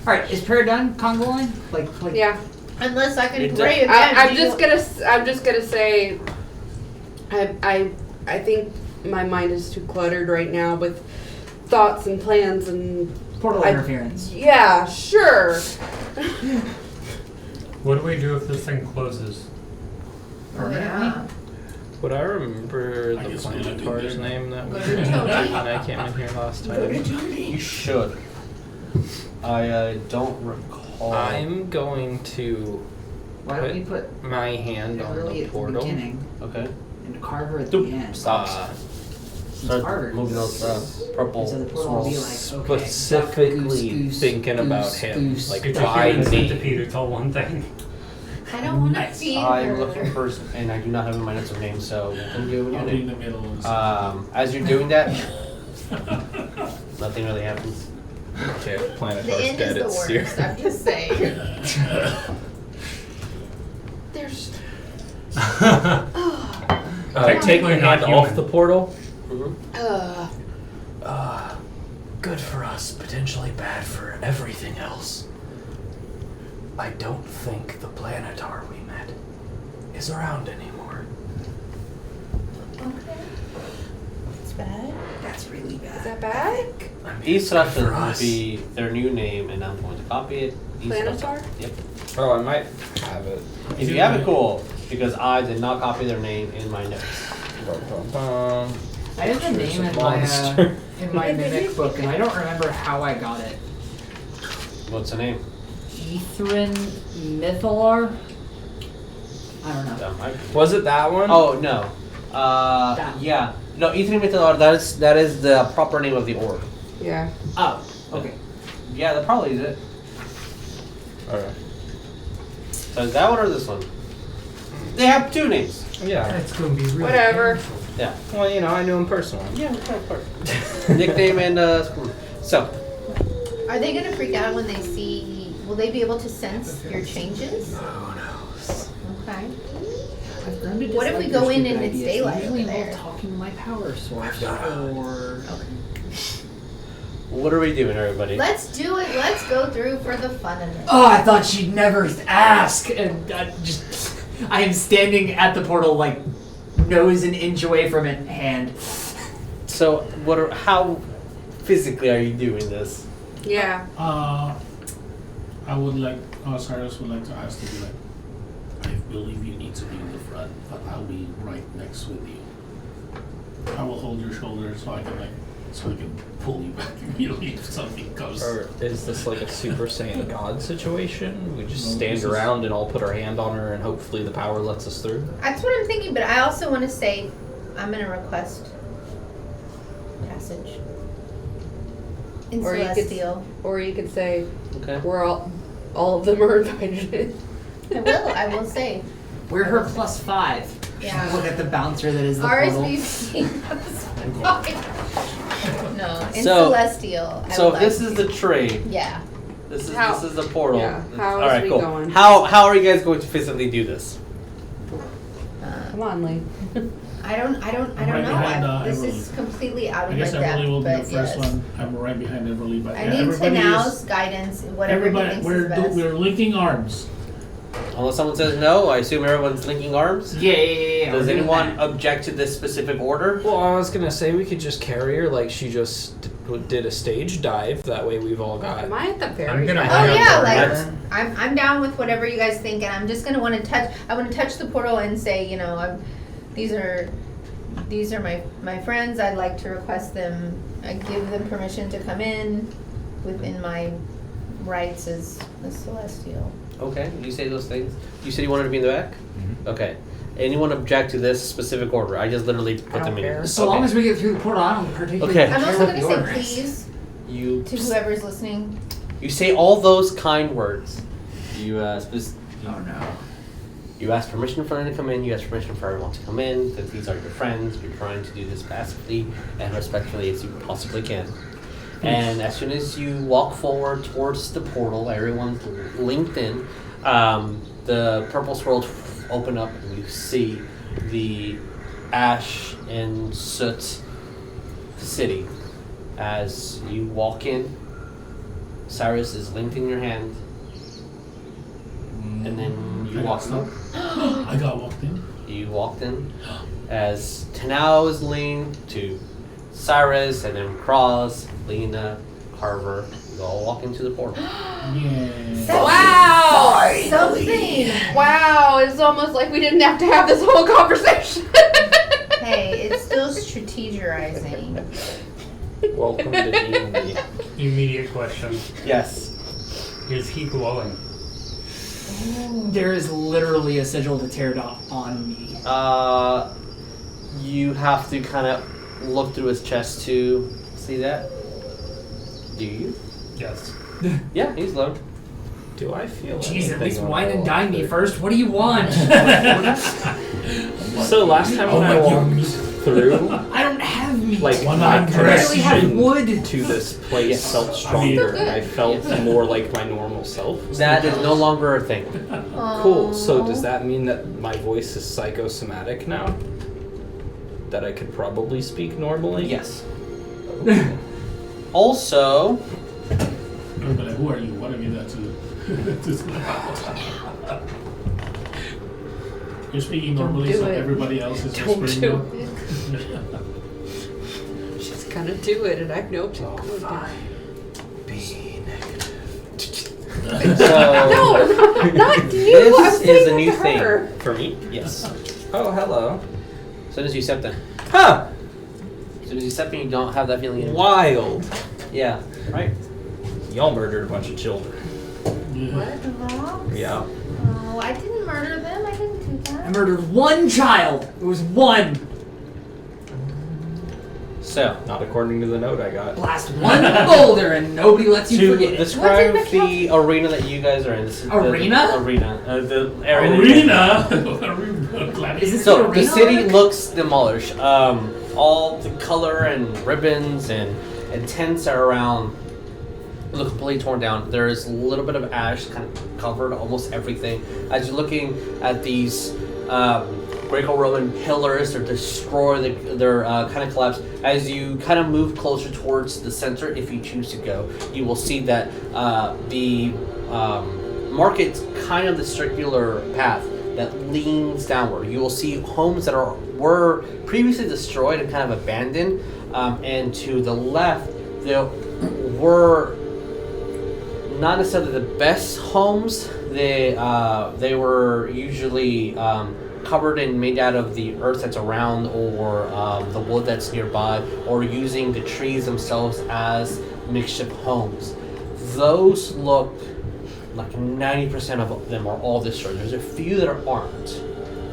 Alright, is prayer done, Congo line? Like, Yeah. Unless I can You're pray again. I'm do you- just gonna say I think my mind is too cluttered right now with thoughts and plans and Portal I- interference. yeah, sure. What do we do if this thing closes? Yeah. Would I remember I the guess we'll do planetar's that. name that we Go to Tony. when I came in here last time? You should. I don't recall. I'm going to Why don't we put my hand on Everlee the at the portal. beginning Okay. and Carver at Doop. the end? Stops. Carver Start moving those purple So the portal will be swirls. like, okay, Specifically duck, goose, thinking about goose, him, goose, like It's a by human me. centipede, it's all one thing. I don't want to Nice. feed I'm her. looking first, and I do not have in my notes of names, so you can do your I'll be in name. the middle. Of As you're doing that, nothing really happens. Okay, if The planetar's end dead, is it's the worst. here. I'm just saying. There's Take Technically your not hand human. off the portal. Good for us, potentially bad for everything else. I don't think the planetar we met is around anymore. Okay. It's bad. That's really is bad. that bad? I mean, East good Russian for would us. be their new name, and I'm going to copy it. East Planetar? Russian. Yep. Oh, I might have it. If you have it, cool, because I did not copy their name in my notes. Bum-bum-bum. I have the name in Monster. my mimic book, and I don't remember how I got it. What's the name? Ethrin Mythalar? I don't know. Was it that one? Oh no. That. Yeah. No, Ethan Mythalar, that is the proper name of the orb. Yeah. Oh, okay. Yeah, that probably is it. Alright. So is that one or this one? They have two names. Yeah. It's gonna be really Whatever. painful. Yeah. Well, you know, I knew him personally. Yeah, of course. Nickname and school. So, Are they gonna freak out when they see? Will they be able to sense your changes? Who knows? Okay. I've grown to What if we dislike go your in stupid and it's ideas. daylight They usually over there? involve talking my power source or what are we doing, everybody? Let's do it. Let's go through for the fun of it. Oh, I thought she'd never ask, and I am standing at the portal, like nose an inch away from it, hand. So, how physically are you doing this? Yeah. I would like, Saerus would like to ask to be like, I believe you need to be in the front, but I'll be right next with you. I will hold your shoulder so I can pull you back immediately if something comes. Or is this like a Super Saiyan God situation? We just No, stand this is- around and all put our hand on her and hopefully the power lets us through? That's what I'm thinking, but I also want to say, I'm gonna request passage. In Or you could- Celestial. Or you could say Okay. we're all of them are invited. I will say. We're her +5. Yeah. Look at the bouncer that is the portal. RSVP. No, in So- Celestial. I So would if this like is to. the tree, Yeah. this is How- the portal. yeah, how All is right, we cool. going? How are you guys going to physically do this? Come on, Lee. I don't right know. behind, This Everlee. is completely out I of guess my depth, Everlee will be the but first yes. one. I'm right behind Everlee, but I yeah, need everybody Tenau's is. guidance, whatever he Everybody, thinks is best. we're linking arms. Unless someone says no, I assume everyone's linking arms. Yeah. Does we're doing anyone that. object to this specific order? Well, I was gonna say we could just carry her like she just did a stage dive. That way we've all got. Am I at the very I'm gonna end? Oh hang yeah, on like That's- I'm down with whatever you guys think, and I'm just gonna want to touch. I want to touch the portal and say, you know, these are my friends. I'd like to request them. I give them permission to come in within my rights as a celestial. Okay, you say those things. You said you wanted to be in the back? Okay. Anyone object to this specific order? I just literally put don't them in. care. So long as we get through the portal, I don't particularly Okay. I'm care also what the gonna order say is. please You to whoever's listening. you say all those kind words. You Oh no. you ask permission for them to come in. You ask permission for everyone to come in. Because these are your friends. You're trying to do this passively and respectfully as you possibly can. And as soon as you walk forward towards the portal, everyone's linked in. The purple swirls open up, and you see the ash and soot city. As you walk in, Saerus is linked in your hand, and then you walk in. I got walked in. You walked in as Tenau is linked to Saerus, and then Cross, Lena, Carver. You all walk into the portal. Yeah. Wow! Something. Wow, it's almost like we didn't have to have this whole conversation. Hey, it's still strategizing. Welcome to D&D. Immediate question. Yes. Is he glowing? There is literally a sigil to tear off on me. You have to kind of look through his chest to see that. Do you? Yes. Yeah, he's low. Do I feel? Jeez, at anything least on wine the and dine me wall? first. What do you want? So last time when I walked through, I don't have meat. like One my arm I barely have connection wood. to this place Yes. felt stronger. Still good. I felt more like my normal self. That is no longer a thing. Cool. So does that mean that my voice is psychosomatic now? That I could probably speak normally? Yes. Also, Everybody, who are you? What have you done to You're speaking normally, do so it. everybody else is Don't whispering. do now? it. She's gonna do it, and I know to Oh, do it. fine. Be negative. so No, not you. This I'm is saying a that new to thing. her. For me? yes. Oh, hello. As soon as you step in, Huh. as soon as you step in, you don't have that feeling anymore. Wild. Yeah. Right. Y'all murdered a bunch of children. Yeah. What? Wrong? Yeah. Oh, I didn't murder them. I didn't do I that. murdered one child. It was one. So Not according to the note I got. Blast one boulder and nobody lets you to forget it. describe What's in the arena that you guys are in. This is Arena? The arena. The area. that you guys are in. Arena. Is this So the the arena? city looks demolished. All the color and ribbons and tents are around look completely torn down. There is a little bit of ash kind of covered almost everything. As you're looking at these Greco-Roman pillars, they're destroyed. They're kind of collapsed. As you kind of move closer towards the center, if you choose to go, you will see that the market's kind of the circular path that leans downward. You will see homes that were previously destroyed and kind of abandoned, and to the left there were not necessarily the best homes. They were usually covered and made out of the earth that's around, or the wood that's nearby, or using the trees themselves as makeshift homes. Those look like 90% of them are all destroyed. There's a few that aren't.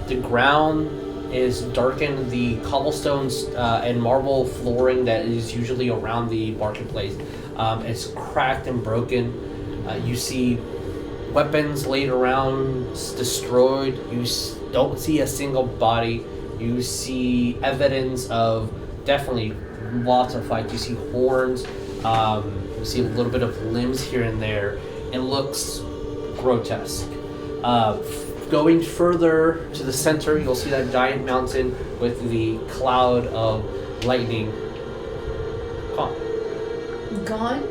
The ground is darkened. The cobblestones and marble flooring that is usually around the marketplace is cracked and broken. You see weapons laid around, destroyed. You don't see a single body. You see evidence of definitely lots of fights. You see horns. You see a little bit of limbs here and there. It looks grotesque. going further to the center, you'll see that giant mountain with the cloud of lightning. Gone?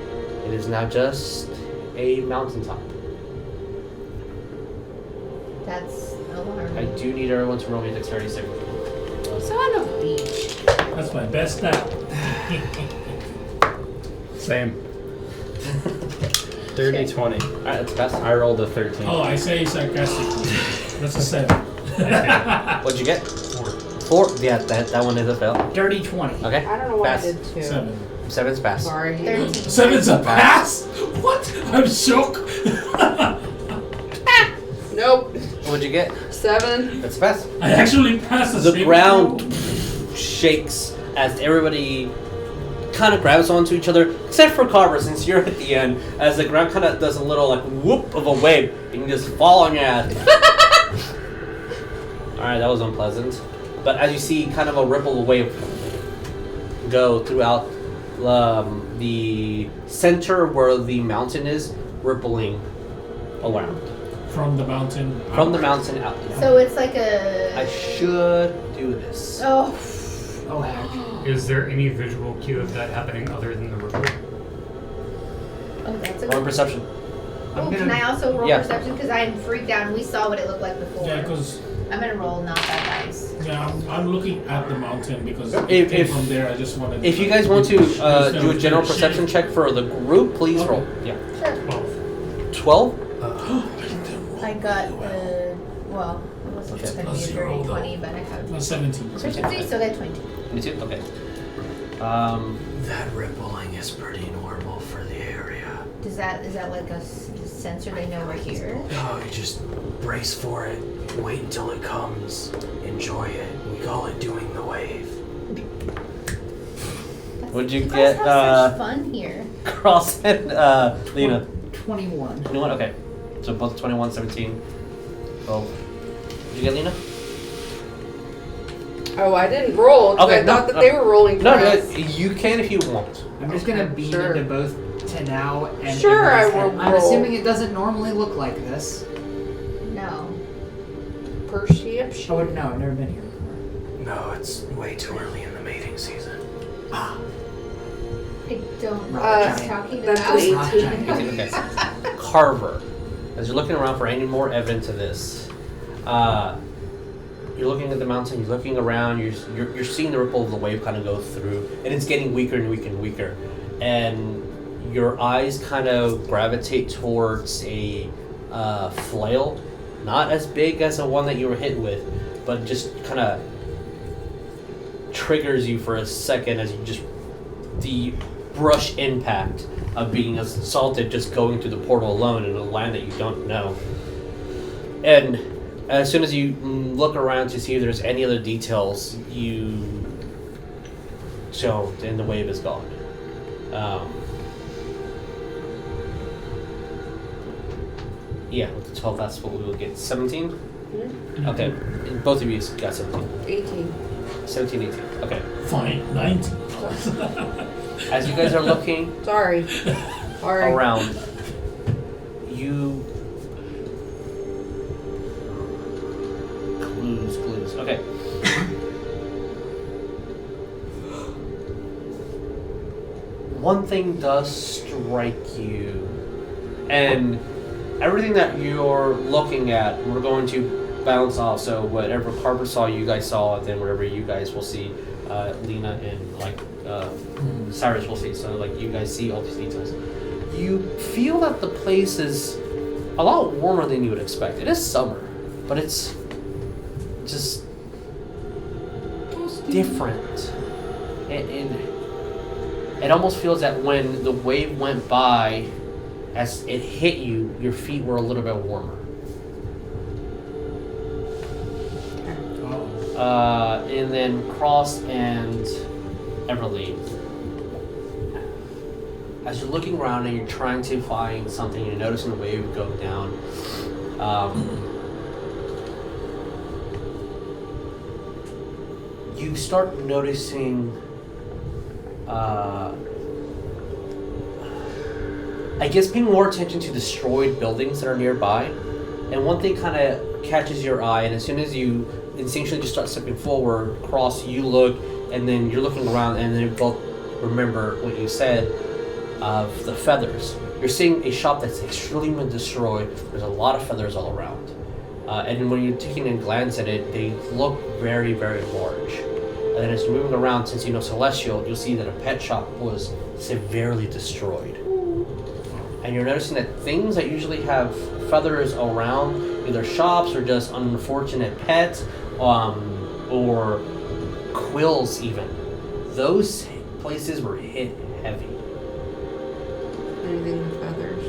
It is now just a mountaintop. That's I alarming. do need everyone to roll me a dexterity saving throw. Son of beach. That's my best stat. Same. Dirty 20. Alright, that's the best. I rolled a 13. Oh, I say sarcastically. That's a 7. What'd you get? 4. Yeah, that one is a fail. Dirty 20. Okay. I don't know why pass. I did 2. 7. 7's pass. Sorry. 13. 7's a pass? What? I'm shocked. Nope. What'd you get? 7. That's the pass. I actually passed the The saving ground throw. shakes as everybody kind of grabs onto each other, except for Carver, since you're at the end, as the ground kind of does a little like whoop of a wave, and you just fall on your ass. Alright, that was unpleasant. But as you see kind of a ripple of wave go throughout the center where the mountain is, rippling around. From the mountain. From the mountain out. So it's like a. I should do this. Oh. Oh, heck. Is there any visual cue of that happening other than the ripple? Oh, that's a Roll good. perception. Oh, can I also roll Yeah. perception? Because I'm freaked out and we saw what it looked like before. Yeah, because I'm gonna roll not that dice. I'm looking at the mountain because If- from there I just wanted. If you guys want to do a general perception check for the group, please Okay. roll. Yeah. Sure. 12? I got well, it wasn't Okay. gonna be a Zero, dirty though. 20, but I have 17. proficiency, so I got 20. Me too? Okay. That rippling is pretty normal for the area. Is that like a sensor they know we're here? Oh, you just brace for it. Wait until it comes. Enjoy it. We call it doing the wave. Would you You guys get have such fun here. Cross and Lena? 21. 21? Okay. So both 21, 17, 12. Did you get Lena? Oh, I didn't roll. 'Cause Okay, I thought no, that they were rolling for No, us. you can if you want. I'm just gonna beam Sure. into both Tenau and Sure, I Everlee's will head. I'm roll. assuming it doesn't normally look like this. No. Perception. Oh, no, I've never been here before. No, it's way too early in the mating season. Ah, I don't know Rock what giant. you're talking That's about. an Rock 18. giant. Okay. Carver. As you're looking around for any more evidence of this, you're looking at the mountain, you're looking around, you're seeing the ripple of the wave kind of go through, and it's getting weaker and weaker and weaker. And your eyes kind of gravitate towards a flail, not as big as the one that you were hit with, but just kind of triggers you for a second as you just the brush impact of being assaulted just going through the portal alone in a land that you don't know. And as soon as you look around to see if there's any other details, you don't, and the wave is gone. Yeah, with the 12, that's what we will get. 17? Hmm? Okay, both of you got 17. 18. 17, 18. Okay. Fine, 19. As you guys are looking Sorry. Sorry. around, you... Clues. Okay. One thing does strike you, and everything that you're looking at, we're going to bounce off. So whatever Carver saw, you guys saw, and then whatever you guys will see, Lena and Saerus will see. So like you guys see all these details. You feel that the place is a lot warmer than you would expect. It is summer, but it's just different. It almost feels that when the wave went by, as it hit you, your feet were a little bit warmer. And then Cross and Everlee. As you're looking around and you're trying to find something, you're noticing the wave go down. You start noticing, I guess, paying more attention to destroyed buildings that are nearby. And one thing kind of catches your eye, and as soon as you instinctually just start stepping forward, Cross, you look, and then you're looking around, and then you both remember what you said of the feathers. You're seeing a shop that's extremely destroyed. There's a lot of feathers all around. And when you're taking a glance at it, they look very, very large. And then as you're moving around, since you know Celestial, you'll see that a pet shop was severely destroyed. And you're noticing that things that usually have feathers around, either shops or just unfortunate pets, or quills even, those places were hit heavy. Anything with feathers.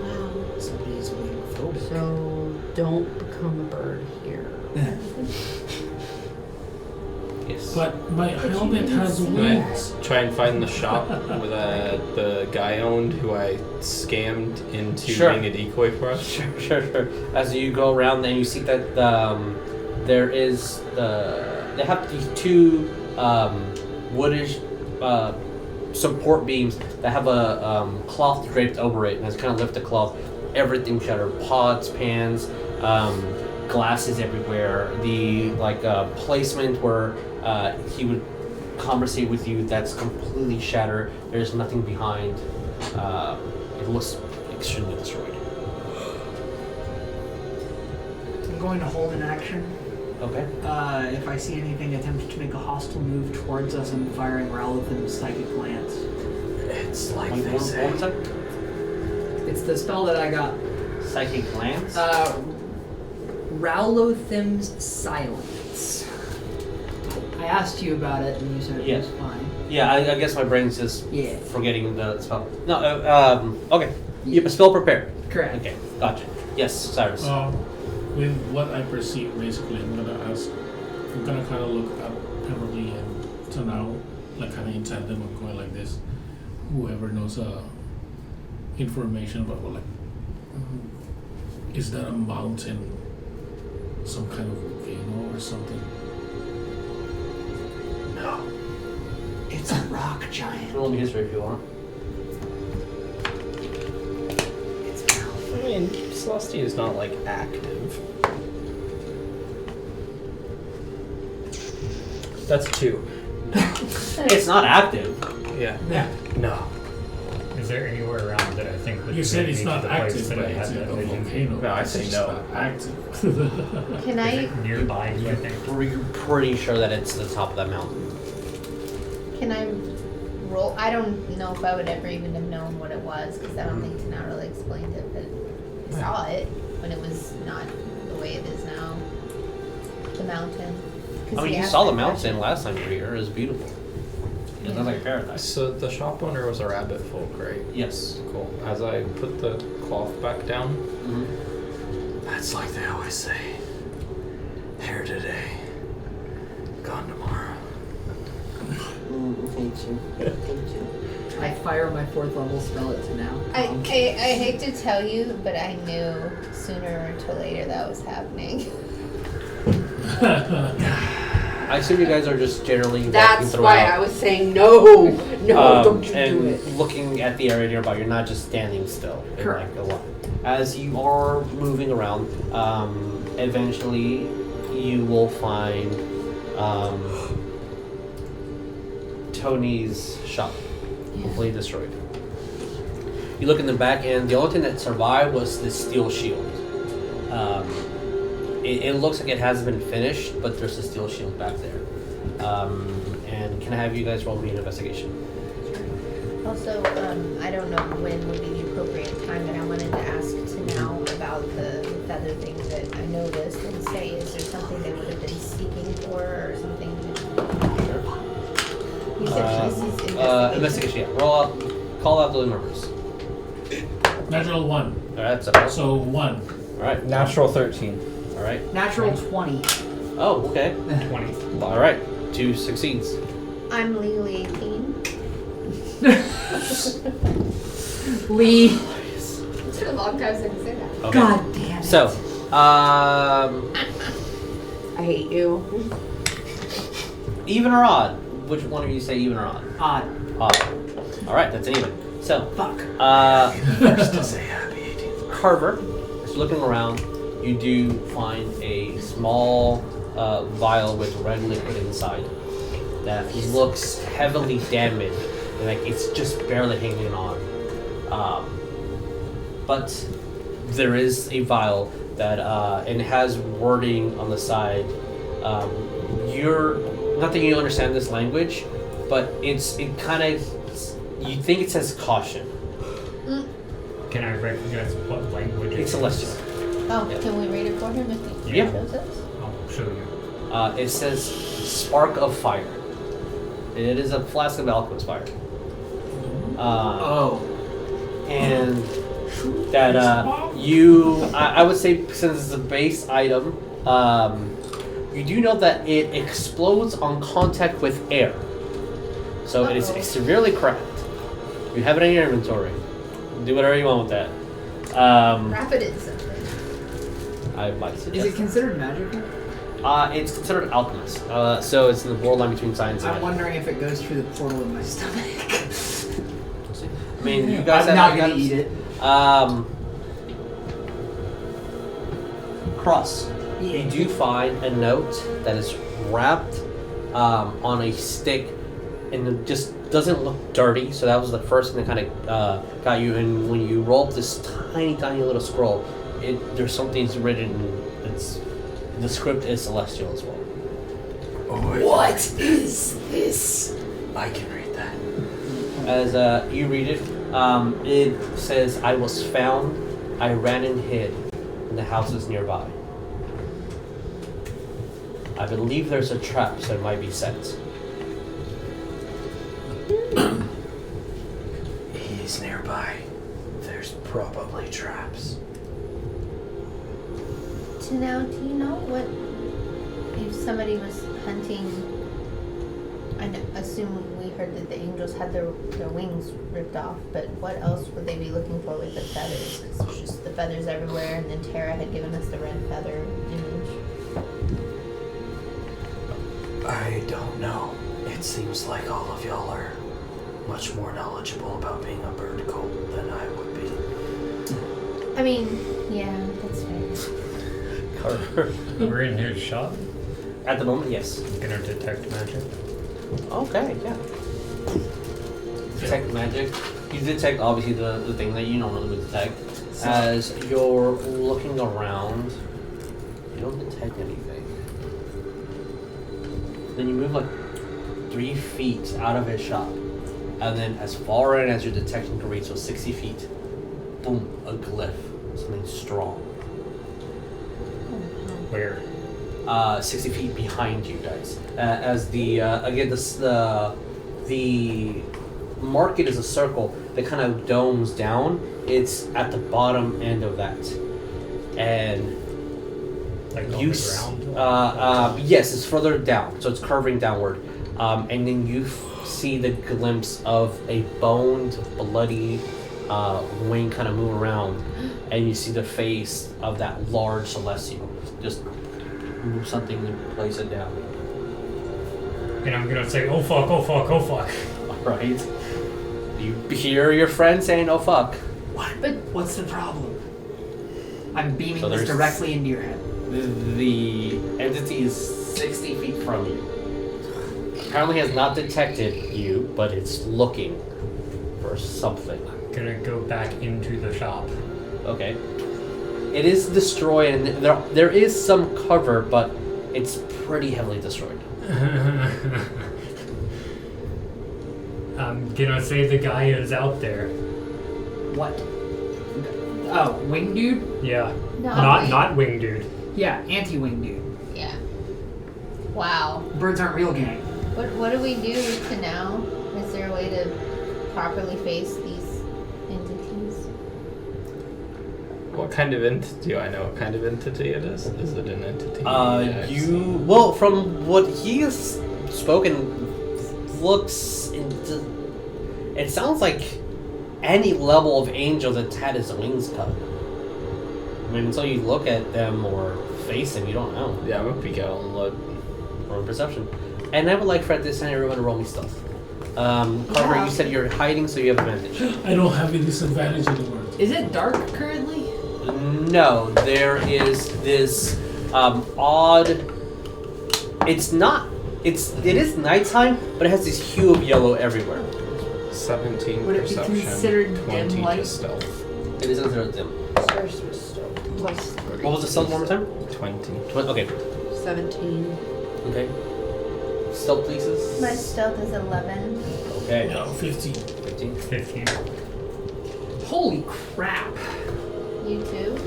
Wow. Somebody's being phobic. So don't become a bird here. Yes. But my helmet has wings. Try and find the shop with the guy owned who I scammed into Sure. being a decoy for us. Sure. As you go around, then you see that there is they have these two woodish support beams that have a cloth draped over it, and as kind of lift the cloth, everything shattered. Pots, pans, glasses everywhere. The placement where he would conversate with you, that's completely shattered. There's nothing behind. It looks extremely destroyed. I'm going to hold an action. Okay. If I see anything attempt to make a hostile move towards us, I'm firing Rowlitham's Psychic Glance. It's like One they say. second. It's the spell that I got. Psychic glance. Rowlitham's Silence. I asked you about it, and you said it was fine. Yeah, I guess my brain's just Yeah. forgetting the spell. No, okay. You have a spell prepared. Correct. Okay, gotcha. Yes, Cyrus. With what I perceive, basically, I'm gonna kind of look at Everlee and Tenau, like kind of inside them. I'm going like this. Whoever knows information about is that a mountain, some kind of volcano or something? No. It's a rock giant. Roll me history if you want. I mean, Celestia is not like active. That's 2. It's not active. Yeah. No. Is there anywhere around that I think would You said bring it's me to not the place active, that but I it's had a that vision? volcano. No, I say It's no. not active. Can Is I it nearby you, I think? You're pretty sure that it's the top of that mountain. roll? I don't know if I would ever even have known what it was because I don't think Tenau really explained it, but I saw it when it was not the way it is now. The mountain. 'Cause I mean, he you asked saw the that mountain question. last time you were here. It was beautiful. It looked like a paradise. So the shop owner was a rabbit folk, right? Yes. Cool. As I put the cloth back down, That's like they always say. Here today, gone tomorrow. I fire my 4th level spell at Tenau. I hate to tell you, but I knew sooner or later that was happening. I assume you guys are just generally walking That's throughout. why I was saying no, don't you and do it. looking at the area nearby, you're not just standing still. You're Correct. like a lot. As you are moving around, eventually you will find Tony's shop, completely destroyed. You look in the back, and the only thing that survived was this steel shield. It looks like it hasn't been finished, but there's a steel shield back there. And can I have you guys roll me an investigation? Also, I don't know when would be the appropriate time, but I wanted to ask Tenau about the feather thing that I noticed and say, is there something they would have been seeking for or something? You said this is Investigation, yeah. Roll out, call out the numbers. Natural 1. Alright, so. So 1. Alright. natural 13. Alright. Natural 20. Oh, okay. 20. Alright. 2 succeeds. I'm legally 18. Lee. It's been a long time since I said that. Okay. God damn it. So, I hate you. even or odd? Which one of you say even or odd? Odd. Odd. Alright, that's an even. So, Fuck. First to say happy 18th. Carver is looking around. you do find a small vial with red liquid inside that looks heavily damaged, and like it's just barely hanging on. But there is a vial that and it has wording on the side. Not that you understand this language, but it kind of, you think it says caution. Can I recognize what language It's celestial. Oh, Yeah. can we read it for him if he Yeah. shows us? I'll show you. It says spark of fire. It is a flask of alchemist fire. And that I would say, since it's a base item, you do know that it explodes on contact with air. So it is severely cracked. You have it in your inventory. Do whatever you want with that. Wrap it in something. I might Is suggest. it considered magical? It's considered alchemist. So it's the borderline between science and I'm magic. wondering if it goes through the portal in my stomach. I mean, you guys I'm have not gonna eat it. Cross. You do find a note that is wrapped on a stick, and it just doesn't look dirty. So that was the first thing that kind of got you. And when you roll up this tiny, tiny little scroll, there's something written. The script is celestial as well. What is this? I can read that. As you read it, it says, "I was found. I ran and hid in the houses nearby. I believe there's a trap that might be set." He's nearby. There's probably traps. Tenau, do you know what if somebody was hunting? I assume we heard that the angels had their wings ripped off, but what else would they be looking for with the feathers? 'Cause there's just the feathers everywhere, and then Tara had given us the red feather image. I don't know. It seems like all of y'all are much more knowledgeable about being a bird cult than I would be. I mean, yeah, that's fair. Carver. We're in his shop. At the moment, yes. I'm gonna detect magic. Okay, yeah. Detect magic. You detect, obviously, the thing that you normally would detect. As you're looking around, you don't detect anything. Then you move like 3 feet out of his shop. And then as far in as your detection can reach, so 60 feet, boom, a glyph. Something strong. Where? 60 feet behind you guys. As the market is a circle that kind of domes down. It's at the bottom end of that, and Like on you the ground? yes, it's further down, so it's curving downward, and then you see the glimpse of a boned, bloody wing kind of move around, and you see the face of that large celestial. Just move something and place it down. And I'm gonna say, oh fuck, oh fuck, oh fuck. Right? You hear your friend saying, "Oh fuck." But what's the problem? I'm beaming So this there's- directly into your head. The entity is 60 feet from you. Apparently has not detected you, but it's looking for something. Gonna go back into the shop. Okay. It is destroyed, and there is some cover, but it's pretty heavily destroyed. I'm gonna say the guy is out there. What? Oh, wing dude? Yeah. No, Not wing dude. Yeah, anti-wing dude. Yeah. Wow. Birds aren't real gang. What do we do to now? Is there a way to properly face these entities? What kind of entity? Do I know what kind of entity it is? Is it an entity? I've seen? Well, from what he has spoken, it sounds like any level of angel that's had his wings cut. I mean, until you look at them or face them, you don't know. Yeah, I'm gonna peek out and look. Roll perception. And I would like Fred this time everyone to roll me stealth. Carver, Yeah. you said you're hiding, so you have advantage. I don't have any disadvantage anymore. Is it dark currently? No, there is this odd. It is nighttime, but it has this hue of yellow everywhere. 17 Would it be perception, considered 20 dim to light? stealth. It is considered dim. What was the stealth one more time? 20. Okay. 17. Okay. Stealth, please. My stealth is 11. Okay. No, 15. 15. 15. Holy crap. You too?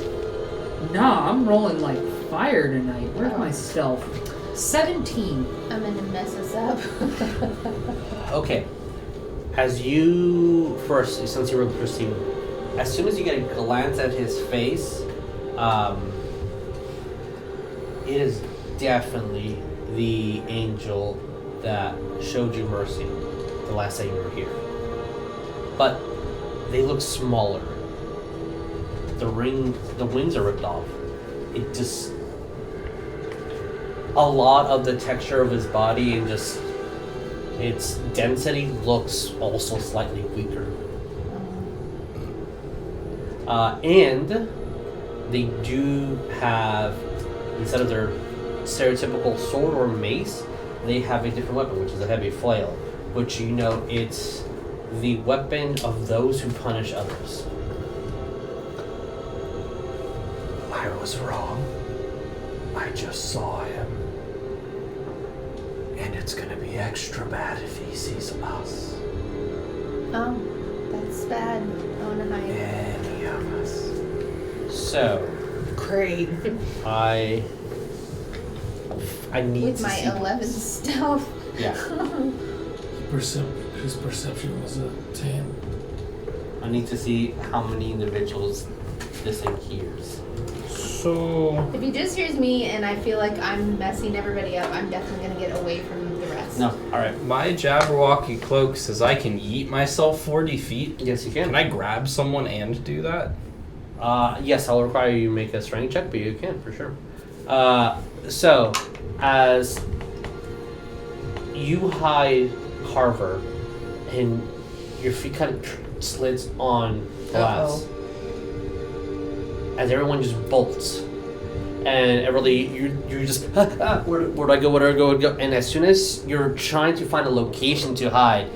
Nah, I'm rolling like fire tonight. Where's Oh. my stealth? 17. I'm gonna mess us up. Okay. As you first, since you were the first team, as soon as you get a glance at his face, it is definitely the angel that showed you mercy the last time you were here. But they look smaller. The wings are ripped off. It just, a lot of the texture of his body and just its density looks also slightly weaker. And they do have, instead of their stereotypical sword or mace, they have a different weapon, which is a heavy flail, which you know it's the weapon of those who punish others. I was wrong. I just saw him. And it's gonna be extra bad if he sees us. Oh, that's bad. I wanna hide. Any of us. So, Great. I need With to my see 11 stealth. Yeah, His perception was a 10. I need to see how many individuals this thing hears. So, If he just hears me and I feel like I'm messing everybody up, I'm definitely gonna get away from the rest. No, all right. my Jabberwocky cloak says I can yeet myself 40 feet. Yes, you can. Can I grab someone and do that? Yes, I'll require you to make a strength check, but you can for sure. So, as you hide Carver, and your feet kind of slids on glass, as everyone just bolts, and Everlee, you just where do I go? Where do I go? And as soon as you're trying to find a location to hide,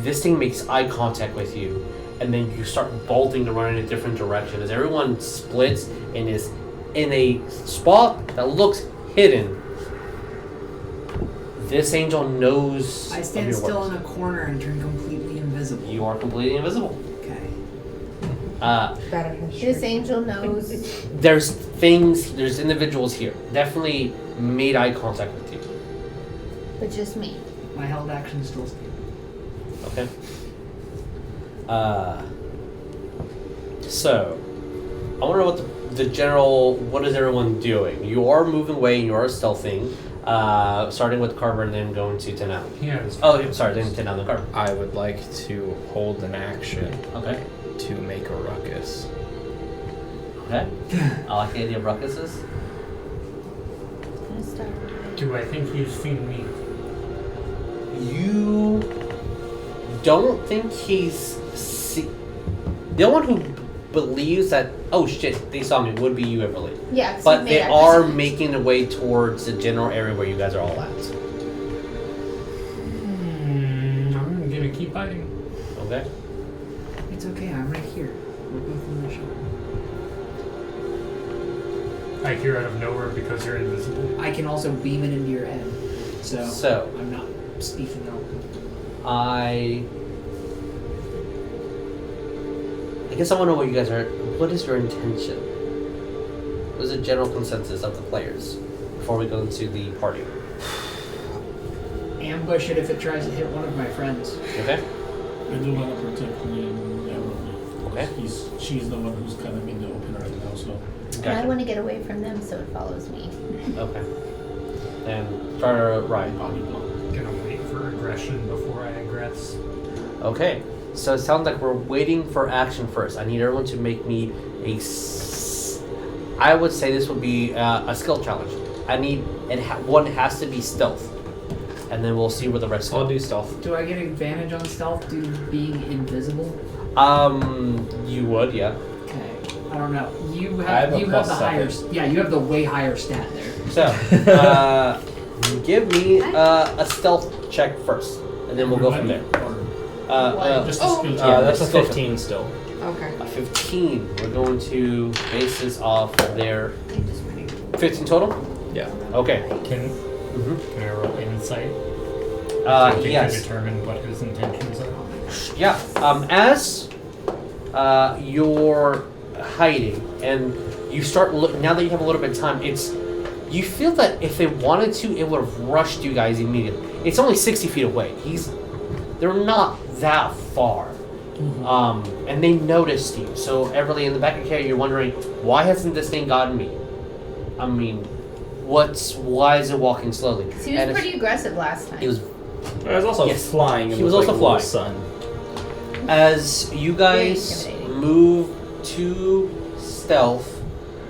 this thing makes eye contact with you. And then you start bolting to run in a different direction as everyone splits and is in a spot that looks hidden. This angel knows. I of stand your still works. in a corner and turn completely invisible. You are completely invisible. Okay. This angel knows. There's individuals here. Definitely made eye contact with you. But just me. My held action still stands. Okay. So, I wonder what the general, what is everyone doing? You are moving away and you are stealthing, starting with Carver and then going to Tenau. Yeah. Oh, sorry, then Tenau, then Carver. I would like to hold an action Okay. to make a ruckus. Okay. I like the idea of ruckuses. I'm gonna start. Do I think he's seen me? You don't think he's the one who believes that, oh shit, they saw me, would be you, Everlee. Yeah, it's But made they eye are contact. making their way towards the general area where you guys are all at. I'm gonna keep hiding. Okay. It's okay, I'm right here. We're both in the shop. I hear out of nowhere because you're invisible. I can also beam it into your head. So I'm not speaking out. I guess I want to know what you guys are. What is your intention? What is the general consensus of the players before we go into the party? Ambush it if it tries to hit one of my friends. Okay. I do want to protect me and Everlee. Okay. She's the one who's kind of in the open right now, so. And I Gotcha. want to get away from them so it follows me. Okay. And try to ride. Body block. Gonna wait for aggression before I aggress. Okay. So it sounds like we're waiting for action first. I need everyone to make me I would say this would be a skill challenge. I need one has to be stealth, and then we'll see where the rest I'll go. do stealth. Do I get advantage on stealth due to being invisible? You would, yeah. Okay. I don't know. You I have have a you plus have the higher. seven. Yeah, you have the way higher stat there. So, give me a stealth check first, and then we'll go from there. Just a Oh. skill check. That's a Let's go for 15 still. Okay. A 15. We're going to base this off their I'm just ready. 15 total. Yeah. Okay. Can Mm-hmm. I roll insight? To Yes. determine what his intentions are. Yeah. As you're hiding and you start now that you have a little bit of time, you feel that if they wanted to, it would have rushed you guys immediately. It's only 60 feet away. They're not that far. And they noticed you. So Everlee, in the back of your head, you're wondering, why hasn't this thing gotten me? I mean, why is it walking slowly? Because he was pretty aggressive last time. It was. I was also Yes. flying. And He was looked also like a flying. little sun. As you guys intimidating. move to stealth,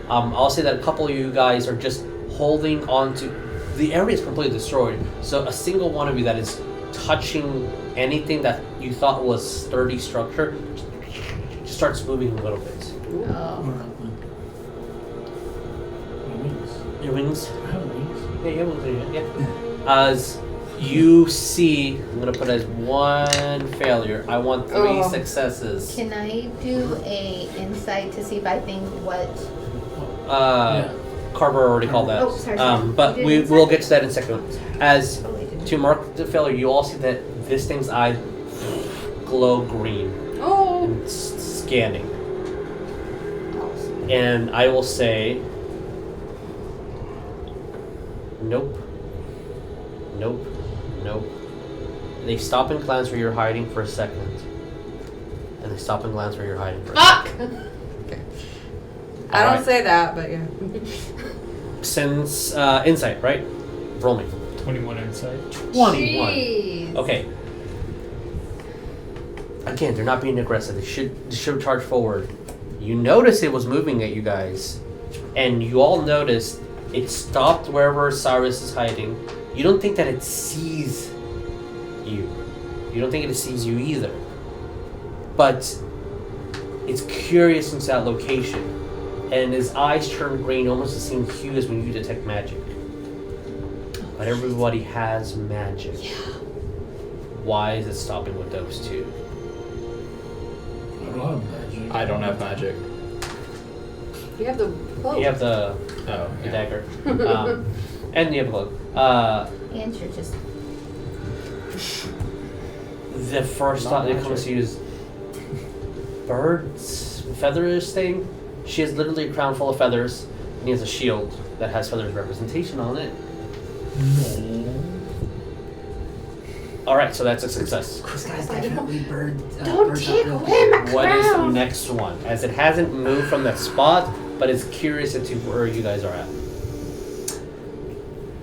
I'll say that a couple of you guys are just holding on to. The area is completely destroyed, so a single one of you that is touching anything that you thought was sturdy structure just starts moving a little bit. Oh. Your wings? I have wings. Yeah, you have wings. Yeah. As you see, I'm gonna put as one failure. I want 3 successes. Can I do a insight to see if I think what? Carver already called that. Oh, sorry. But You did we insight? will get to that in a second. As Oh, I didn't. to mark the failure, you all see that this thing's eyes glow green Oh. and scanning. And I will say, nope, nope, nope. They stop and glance where you're hiding for a second, and they stop and glance where you're hiding for a Fuck! second. Okay. I don't Alright. say that, but yeah. Since insight, right? Roll me. 21 insight. 21. Jeez. Okay. Again, they're not being aggressive. They should charge forward. You notice it was moving at you guys, and you all noticed it stopped wherever Saerus is hiding. You don't think that it sees you. You don't think it sees you either. But it's curious into that location, and his eyes turn green, almost the same hue as when you detect magic. But everybody has magic. Yeah. Why is it stopping with those two? I don't have magic. I don't have magic. You have the cloak. You have the Oh, yeah. dagger, and you have a cloak. And you're just. The first thought that comes to you is birds, feathers thing. She has literally a crown full of feathers, and he has a shield that has feathers representation on it. No. All right, so that's a success. This guy's definitely bird. Don't bird take real away my What is the crown. next one? As it hasn't moved from that spot, but it's curious as to where you guys are at.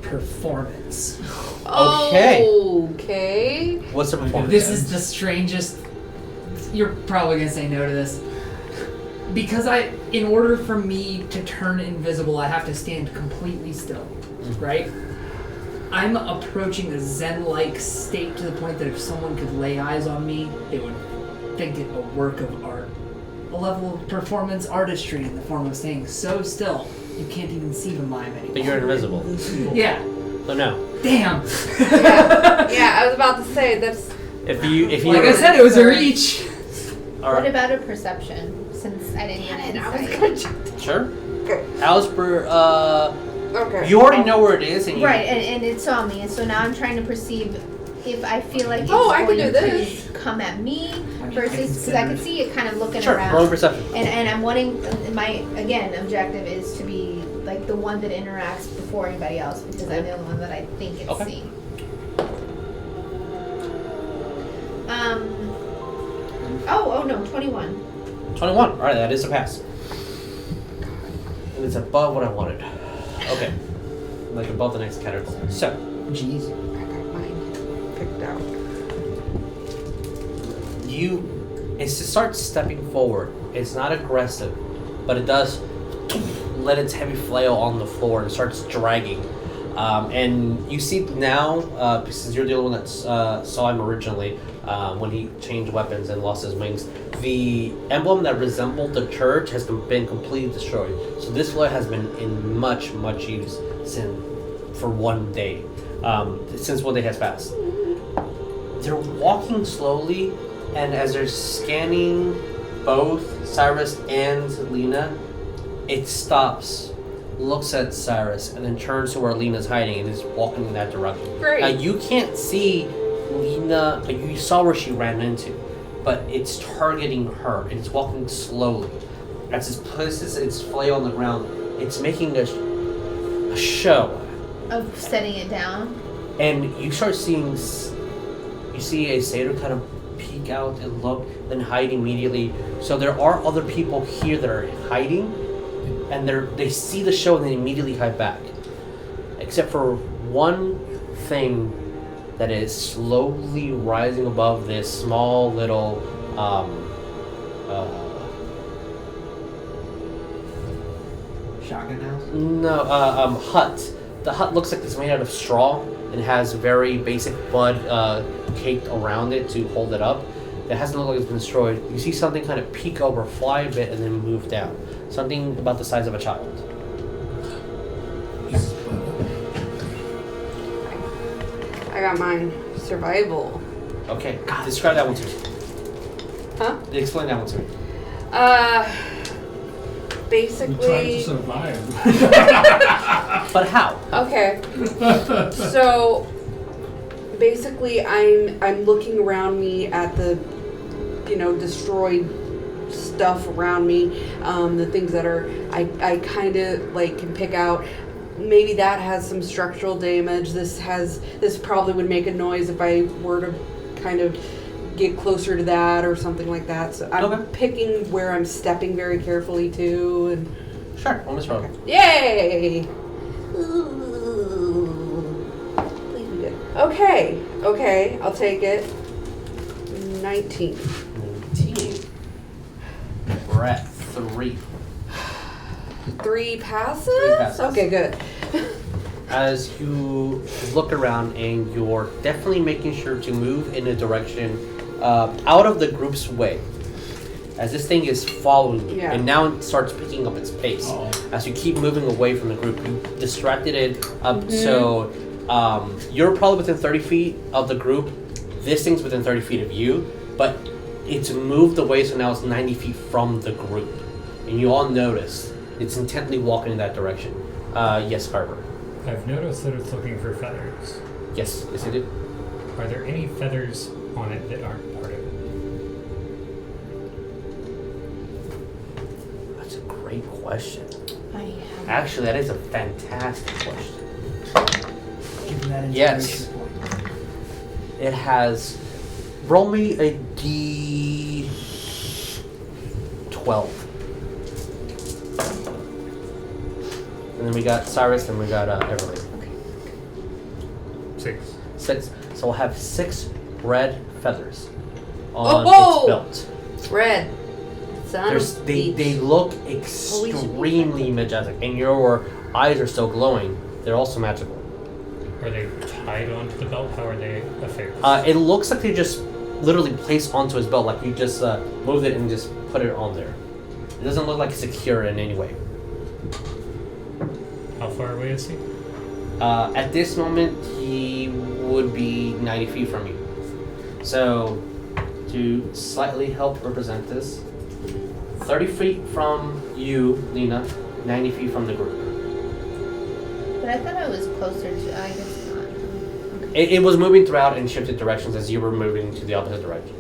Performance. Okay. Okay. What's the performance? This is the strangest. You're probably gonna say no to this. Because in order for me to turn invisible, I have to stand completely still, right? I'm approaching a zen-like state to the point that if someone could lay eyes on me, they would think it a work of art. A level of performance artistry in the form of staying so still, you can't even see the mime anymore. But you're invisible. Yeah. So no. Damn. Yeah, I was about to say that's. If you Like I said, it was a reach. all What right. about a perception? Since I didn't get an I was insight. gonna check. Sure. Okay. As per Okay. you already know where it is, and you Right, and it saw me, and so now I'm trying to perceive if I feel like it's Oh, I can going do this. to come at me I versus because I can see it kind of looking sure. around. Roll perception. And I'm wanting my objective is to be like the one that interacts before anybody else because I'm the only one that I think it's Okay. seeing. Oh no, 21. 21. All right, that is a pass. And it's above what I wanted. Okay. Like above the next category. So, Jeez. I got mine picked out. it starts stepping forward. It's not aggressive, but it does let its heavy flail on the floor and starts dragging. And you see now, because you're the only one that saw him originally, when he changed weapons and lost his wings, the emblem that resembled the church has been completely destroyed. So this floor has been in much use for one day, since one day has passed. They're walking slowly, and as they're scanning both Saerus and Lena, it stops, looks at Saerus, and then turns to where Lena's hiding and is walking in that direction. Great. Now you can't see Lena, you saw where she ran into, but it's targeting her, and it's walking slowly. As it places its flail on the ground, it's making a show. Of setting it down. And you start seeing, you see a satyr kind of peek out and look, then hide immediately. So there are other people here that are hiding, and they see the show and they immediately hide back. Except for one thing that is slowly rising above this small little Shotgun house? no hut. The hut looks like it's made out of straw and has very basic mud caked around it to hold it up. It hasn't looked like it's been destroyed. You see something kind of peek over, fly a bit, and then move down. Something about the size of a child. I got mine. Survival. Okay, describe that one to me. Huh? Explain that one to me. I'm trying to Basically. survive. But how? Okay. So basically, I'm looking around me at the, destroyed stuff around me, the things that are I kind of like can pick out. Maybe that has some structural damage. This probably would make a noise if I were to kind of get closer to that or something like that. So I'm Okay. picking where I'm stepping very carefully too. And Sure, almost wrong. yay! Ooh. Please be good. Okay, I'll take it. 19. 19. We're at 3. 3 passes? 3 passes. Okay, good. As you look around, and you're definitely making sure to move in a direction out of the group's way. As this thing is following you, Yeah. and now it starts picking up its pace. Oh. As you keep moving away from the group, you distracted it up. So you're probably within 30 feet of the group. This thing's within 30 feet of you, but it's moved away, so now it's 90 feet from the group. And you all notice it's intently walking in that direction. Yes, Carver. I've noticed that it's looking for feathers. Yes, I do. Are there any feathers on it that aren't part of it? That's a great question. I have. Actually, that is a fantastic question. Give him that inspiration Yes. point. It has. Roll me a D12. And then we got Saerus, and we got Everlee. 6. 6. So we'll have 6 red feathers on Oh! its belt. Red. Son of They beach. look we should be extremely majestic, and your eyes are still glowing. They're also magical. Are they tied onto the belt? How are they affixed? It looks like they just literally placed onto his belt, like you just moved it and just put it on there. It doesn't look like it's secure in any way. How far away is he? At this moment, he would be 90 feet from you. So, to slightly help represent this, 30 feet from you, Lena, 90 feet from the group. But I thought I was closer to. I guess not. It was moving throughout and shifted directions as you were moving to the opposite direction.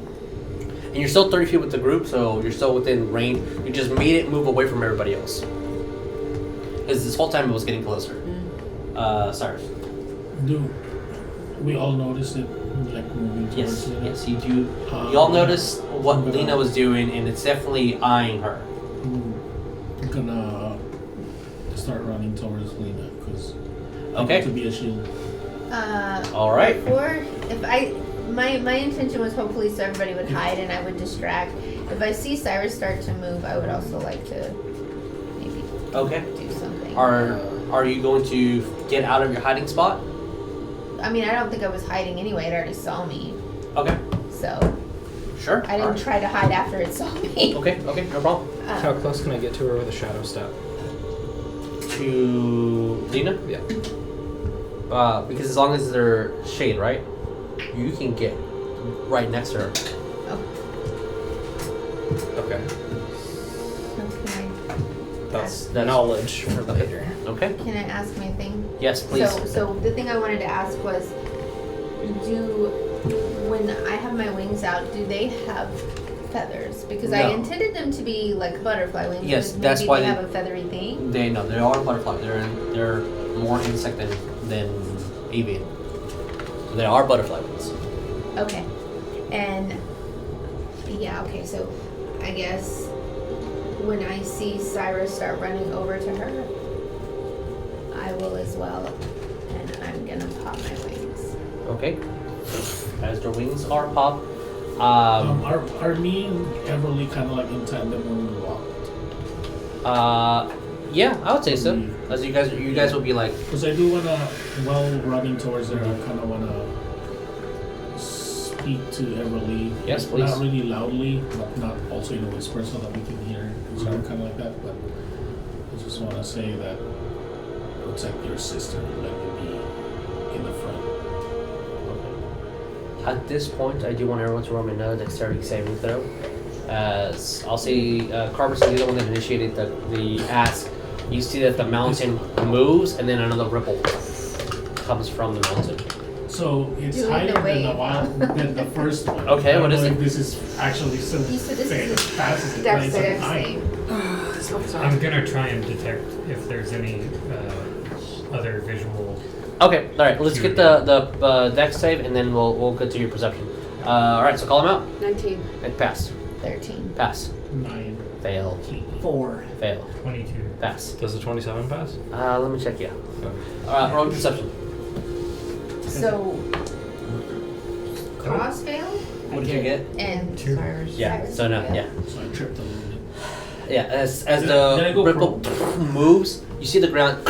And you're still 30 feet with the group, so you're still within range. You just made it move away from everybody else. Because this whole time it was getting closer. Cyrus. Do we all notice it, like moving towards Yes, it? yes, you do. You all noticed what Lena was doing, and it's definitely eyeing her. I'm gonna start running towards Lena because Okay. to be a shield. All right. Or if my intention was hopefully so everybody would hide and I would distract. If I see Saerus start to move, I would also like to maybe Okay. do something. Are are you going to get out of your hiding spot? I mean, I don't think I was hiding anyway. It already saw me. Okay, So sure. I didn't Alright. try to hide after it saw me. Okay, no problem. How close can I get to her with a shadow step? To Lena? Yeah. Because as long as they're shade, right? You can get right next to her. Okay. Okay. That's Knowledge for later. okay. Can I ask my thing? Yes, please. So the thing I wanted to ask was, when I have my wings out, do they have feathers? Because I No. intended them to be like butterfly wings. Yes, but that's maybe why they they- have a feathery thing. They are butterfly. They're more insect than avian. So they are butterfly ones. Okay. And yeah, okay, so I guess when I see Saerus start running over to her, I will as well. And I'm gonna pop my wings. Okay. As their wings are popped. Are me and Everlee kind of like in tandem when we walk? Yeah, I would say so. As you guys will be like, Because I do wanna, while running towards her, I kind of wanna speak to Everlee. Yes, please. Not really loudly, but not also in a whisper so that we can hear. So I'm kind of like that, but I just wanna say that protect your sister, let me be in the front. at this point, I do want everyone to roll me another dexterity saving throw. As I'll say, Carver's the one that initiated the ask. You see that the mountain moves, and then another ripple comes from the mountain. So it's Doing higher the than wave. the wild than the first one. Okay, I don't what is know it? if this is actually so You said this is a fast as it plays at Dexterity night. save. I'm gonna try and detect if there's any other visual. Okay, all right. Let's get the dex save, and then we'll get to your perception. All right, so call him out. 19. And pass. 13. Pass. 9. Fail. 4. Fail. 22. Pass. Does the 27 pass? Let me check. Yeah. Roll perception. So, Cross failed? What did you get? And Two. Cyrus. Yeah. So no. Yeah. So I tripped a little bit. Yeah. As Did I the go ripple moves, you see the ground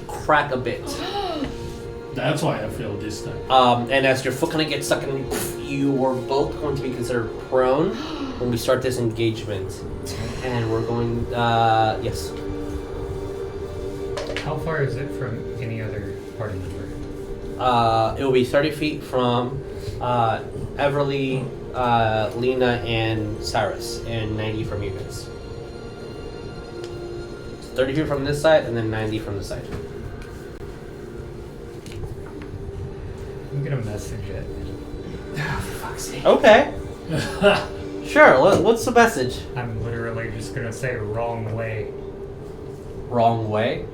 crack a bit. That's why I failed this time. And as your foot kind of gets stuck in, you are both going to be considered prone when we start this engagement. And we're going, yes. How far is it from any other party member? It will be 30 feet from Everlee, Lena, and Saerus, and 90 from you guys. 30 feet from this side, and then 90 from this side. I'm gonna message it. Okay. Sure, what's the message? I'm literally just gonna say wrong way. Wrong way?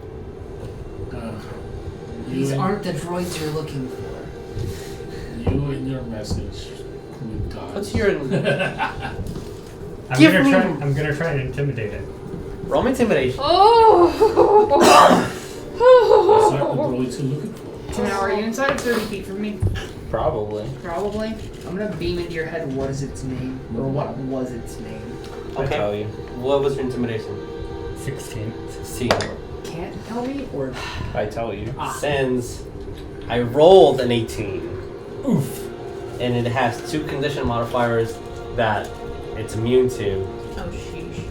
These You aren't the droids you're looking for. You and your message with God. What's your... I'm Give gonna me- try. I'm gonna try and intimidate it. Roll me intimidation. Oh! What's that the droids you're looking for? Tenau, are you inside of 30 feet from me? Probably. Probably. I'm gonna beam into your head what is its name? Or what was its name? I tell you. What was your intimidation? 16. 16. Can't tell me? Or I tell you. Since I rolled an 18. Oof. And it has 2 condition modifiers that it's immune to. Oh, sheesh.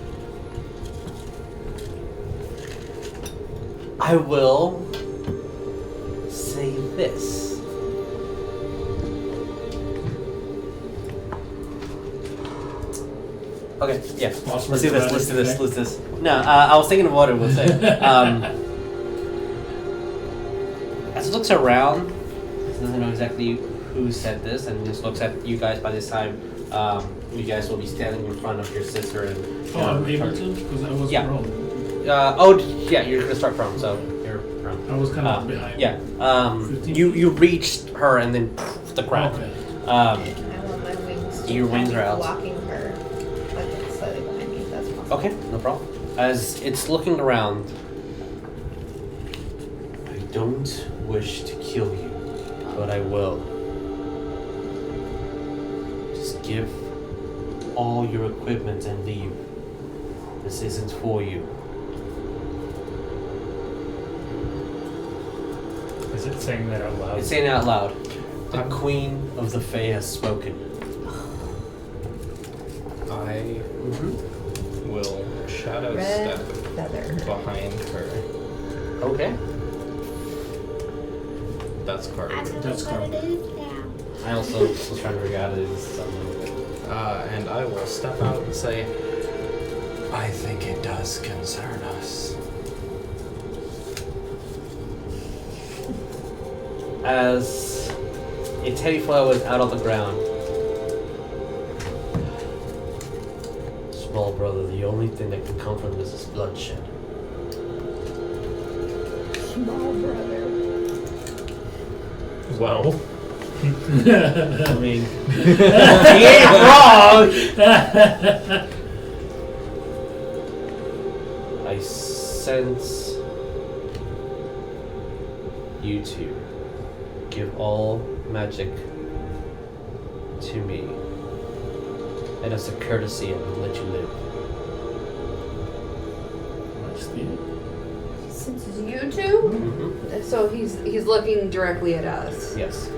I will say this. Okay, yeah. Let's do this. No, I was thinking of what it would say. As it looks around, it doesn't know exactly who said this, and just looks at you guys by this time. You guys will be standing in front of your sister and. Oh, I'm able to? Because I was Yeah. wrong. Yeah, you're gonna start from, so you're from. I was kind of behind. Yeah. 15? You reached her and then the crack. Okay. I want my wings to Your wings be are out. blocking her, like slightly behind me, if that's possible. Okay, no problem. As it's looking around, I don't wish to kill you, but I will. Just give all your equipment and leave. This isn't for you. it saying that out loud? It's saying it out loud. The Queen of the Fae has spoken. I will shadow Red step feather. behind her. Okay. That's Carver. That's Carver. I also was trying to figure out it is something. And I will step out and say, I think it does concern us. As a teddy flower is out on the ground. Small brother, the only thing that can come from this is bloodshed. Small brother. Well, I mean, he ain't wrong! I sense you two give all magic to me. And as a courtesy, I will let you live. Nice deal. Since it's you two, so he's looking directly at us. Yes.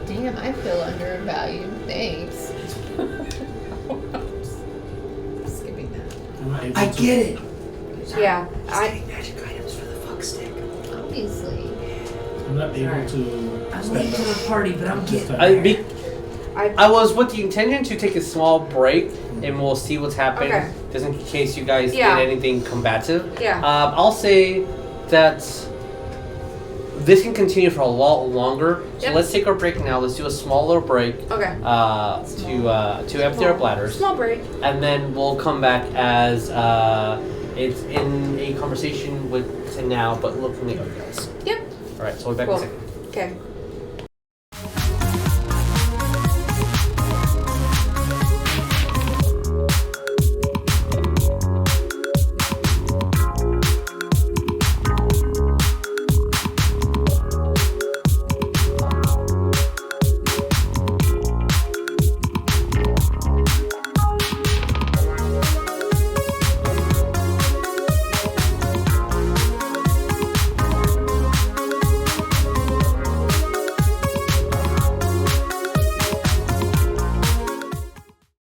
Damn, I feel undervalued. Thanks. Skipping that. Am I able I to- get it. Yeah, Magic items for the fuck stick. Obviously. I'm not able to I'm stand late to up the party, but I'm this getting time. I was with the intention to take a small break and we'll see what's happening. Okay. Just in case you guys Yeah. did anything combative. Yeah. I'll say that this can continue for a lot longer. So Yep. let's take our break now. Let's do a small little break Okay. to empty our bladders. Small break. And then we'll come back as it's in a conversation with Tenau, but looking at you guys. Yep. Alright, so we'll be back Cool. in a second. Okay.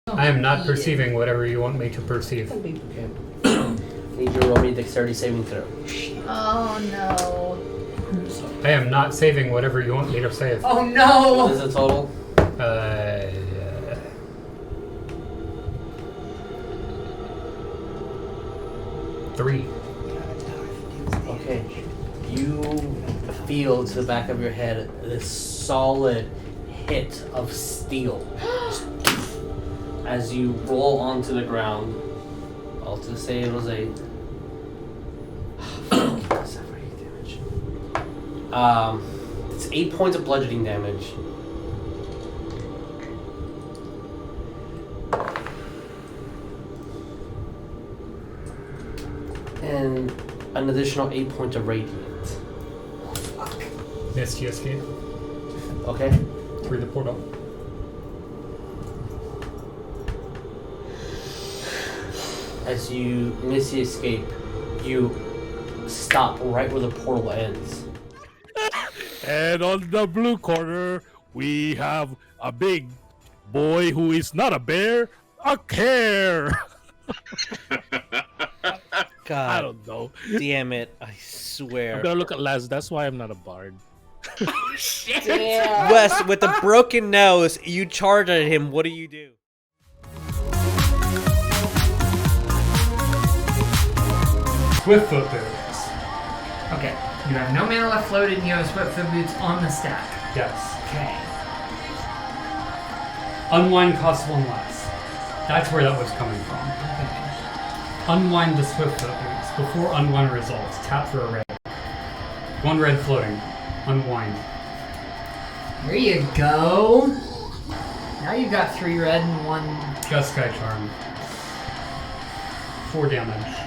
I am not perceiving whatever you want me to perceive. Okay. Need you to roll me a dexterity saving throw. Oh no. I am not saving whatever you want me to save. Oh What no! is the total? Uh, 3. Okay. You feel to the back of your head this solid hit of steel as you roll onto the ground. I'll just say it was a 8 damage. It's 8 points of bludgeoning damage. And an additional 8 points of radiant. Misty escape Okay? through the portal. As you miss the escape, you stop right where the portal ends. And on the blue corner, we have a big boy who is not a bear, a care. I God don't know. damn it, I I'm swear. gonna look at Les. That's why I'm not a bard. Damn. Wes, with the broken nose, you charge at him, what do you do? Swiftfoot boots. Okay, you have no mana left floated and you have Swiftfoot boots on the stack. Yes. Okay. Unwind costs 1 less. That's where that was coming from. Unwind the Swiftfoot boots. Before unwind results, tap for a red. 1 red floating. Unwind. There you go. Now you've got 3 red and 1. Just Sky Charm. 4 damage.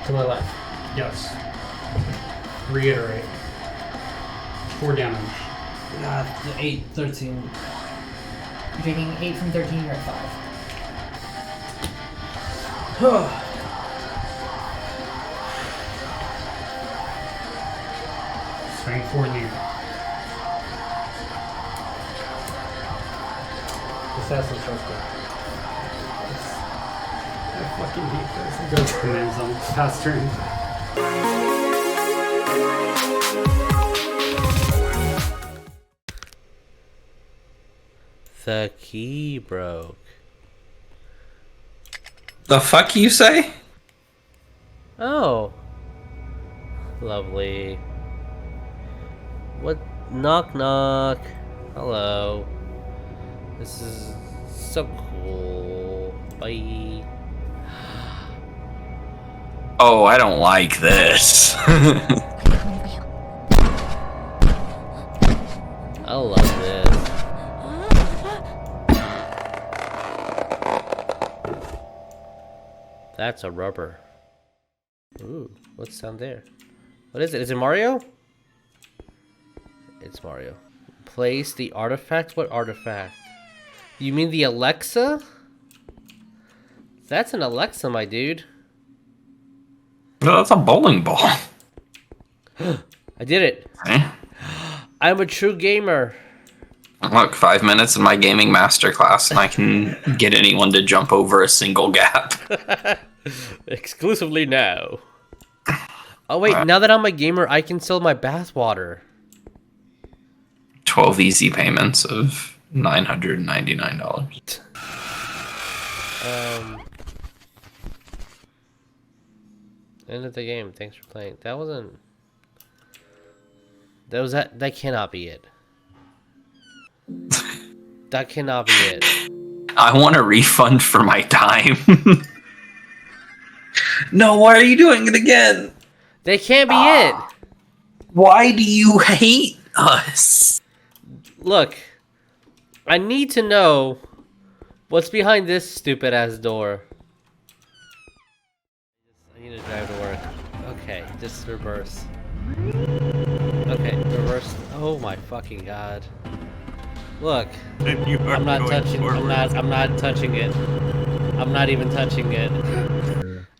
To my left. Yes. Reiterate. 4 damage. 8, 13. You're taking 8 from 13, you're at 5. Strength 4 needed. Assassin's trusted. I fucking hate this. Go to the names on past turn. The key broke. The fuck you say? Oh. Lovely. What? Knock knock. Hello. This is so cool. Bye. Oh, I don't like this. I love this. That's a rubber. Ooh, what's down there? What is it? Is it Mario? It's Mario. Place the artifact? What artifact? You mean the Alexa? That's an Alexa, my dude. No, that's a bowling ball. I did it. Eh? I'm a true gamer. Look, 5 minutes in my gaming masterclass, and I can get anyone to jump over a single gap. Exclusively now. Oh wait, now that I'm a gamer, I can sell my bathwater. 12 easy payments of $999. End of the game. Thanks for playing. That wasn't. That was that. That cannot be it. That cannot be it. I want a refund for my time. No, why are you doing it again? That can't be it. Why do you hate us? Look, I need to know what's behind this stupid ass door. I need to drive to work. Okay, just reverse. Okay, reverse. Oh my fucking god. Look, I'm not touching. I'm not touching it. I'm not even touching it.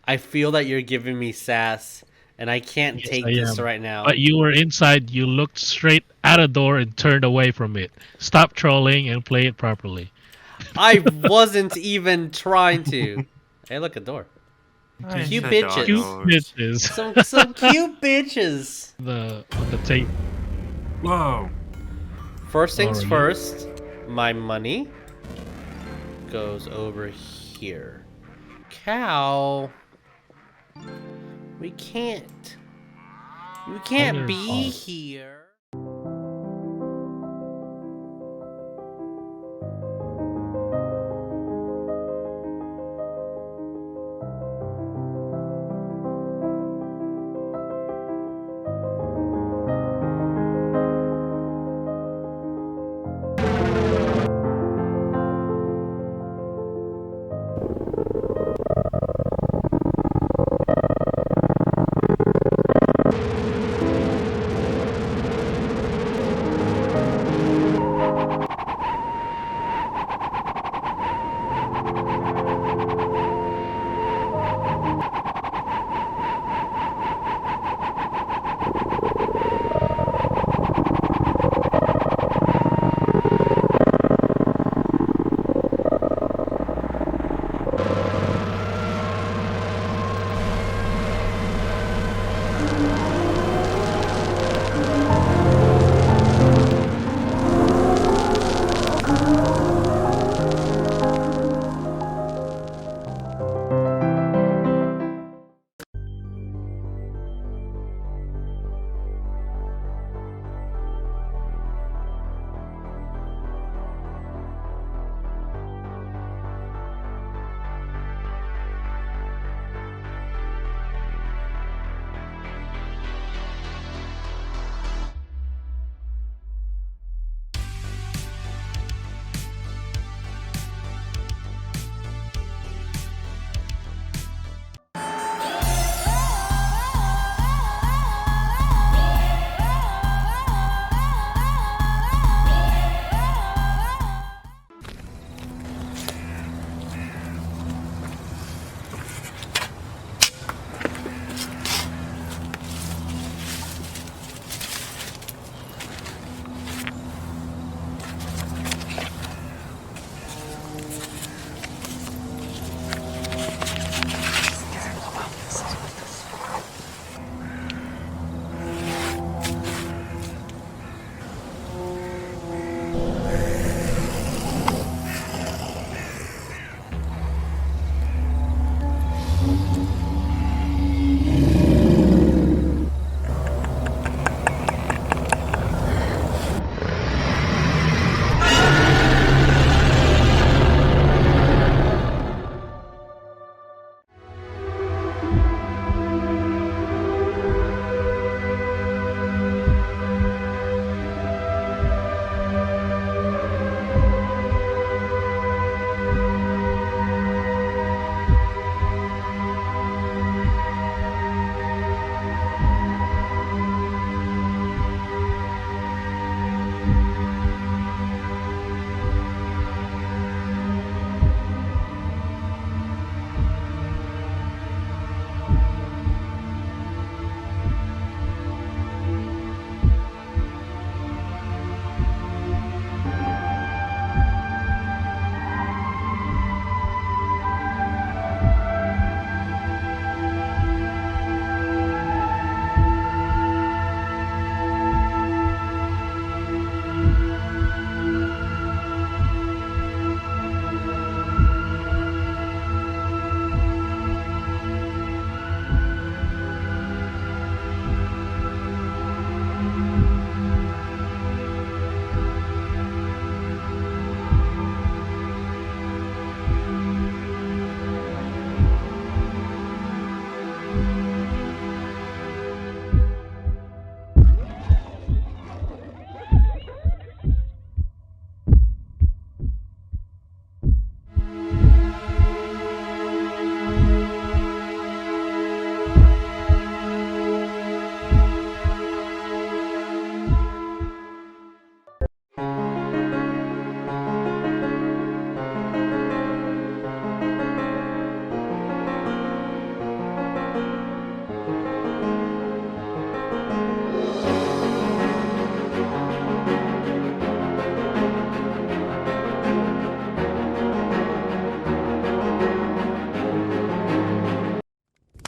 I feel that you're giving me sass, and I can't take this right now. But you were inside, you looked straight at a door and turned away from it. Stop trolling and play it properly. I wasn't even trying to. Hey, look, a door. Cute bitches. Cute bitches. Some cute bitches. On the tape. Whoa. First things Alright. first, my money goes over here. Cow. We can't. You can't be here.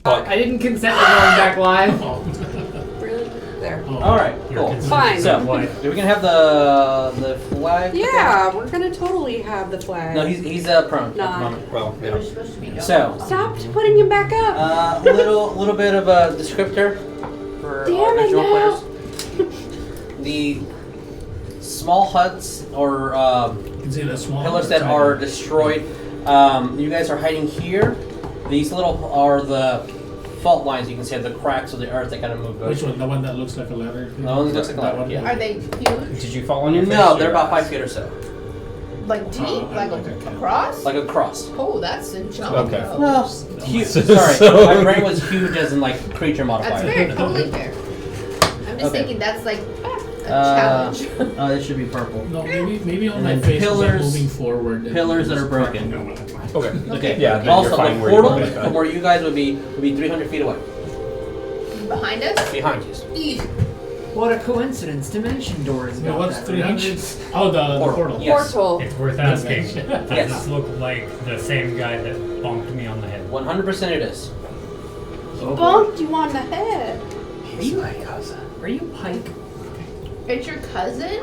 I didn't consent to going back live. Really? There. Alright, cool. Fine. So, are we gonna have the flag? Yeah, we're gonna totally have the flag. No, he's prone at the Nah. moment. Well, It was supposed to be done. So, Stop putting him back up. little bit of a descriptor for Damn our it, visual no. players. The small huts or You can see that small pillars that are destroyed. You guys are hiding here. These little are the fault lines. You can see the cracks of the earth that kind of move. Which one? The one that looks like a letter? The one that looks like a That letter, one? yeah. Are they huge? Did you fall on your face? No, or they're about eyes? 5 feet or so, Like deep? Like like a- across? like a cross. Oh, that's a jump. Okay. though. No, huge. So- Sorry, my brain was huge as in like creature modifier. That's fair, totally fair. I'm just Okay. thinking that's like a challenge. It should be purple. No, maybe on And my then face 'cause I'm pillars- moving forward. and Pillars that are just broken. cracking down. Okay. Okay. Yeah, then Also, you're fine the where you portal are. from where you guys would be 300 feet away, Behind us? behind you. Eek. What a coincidence. Dimension door is No, about what's that 300? range. Oh, the Portal. portal. Yes. Portal. It's worth asking. Does Yes. this look like the same guy that bonked me on the head? 100% it is. Bonked you on the head. He's my cousin. Are you Pike? It's your cousin?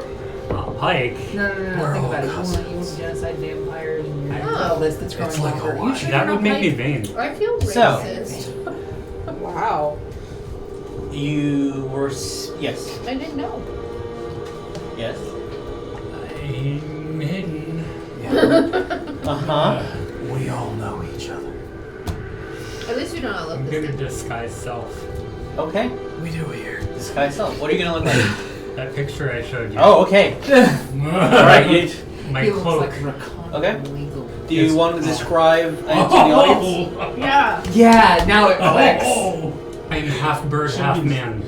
Pike. No. We're Think all about it. cousins. You want to genocide vampires and you're Oh. a list that's growing It's like a longer. wine. You sure That you're would not make me Pike? vain. I feel So. racist. Wow. You were yes, I didn't know. yes. I'm hidden. Uh huh. We all know each other. At least you don't all look I'm the good at same. disguise self. Okay. We do here. This guy's up. What are you gonna look like? That picture I showed you. Oh, okay. All right. You, My He looks cloak. like Rakan Okay. illegal. do you want to describe to the audience? Yeah. Yeah, now it clicks. I'm half bird, half man.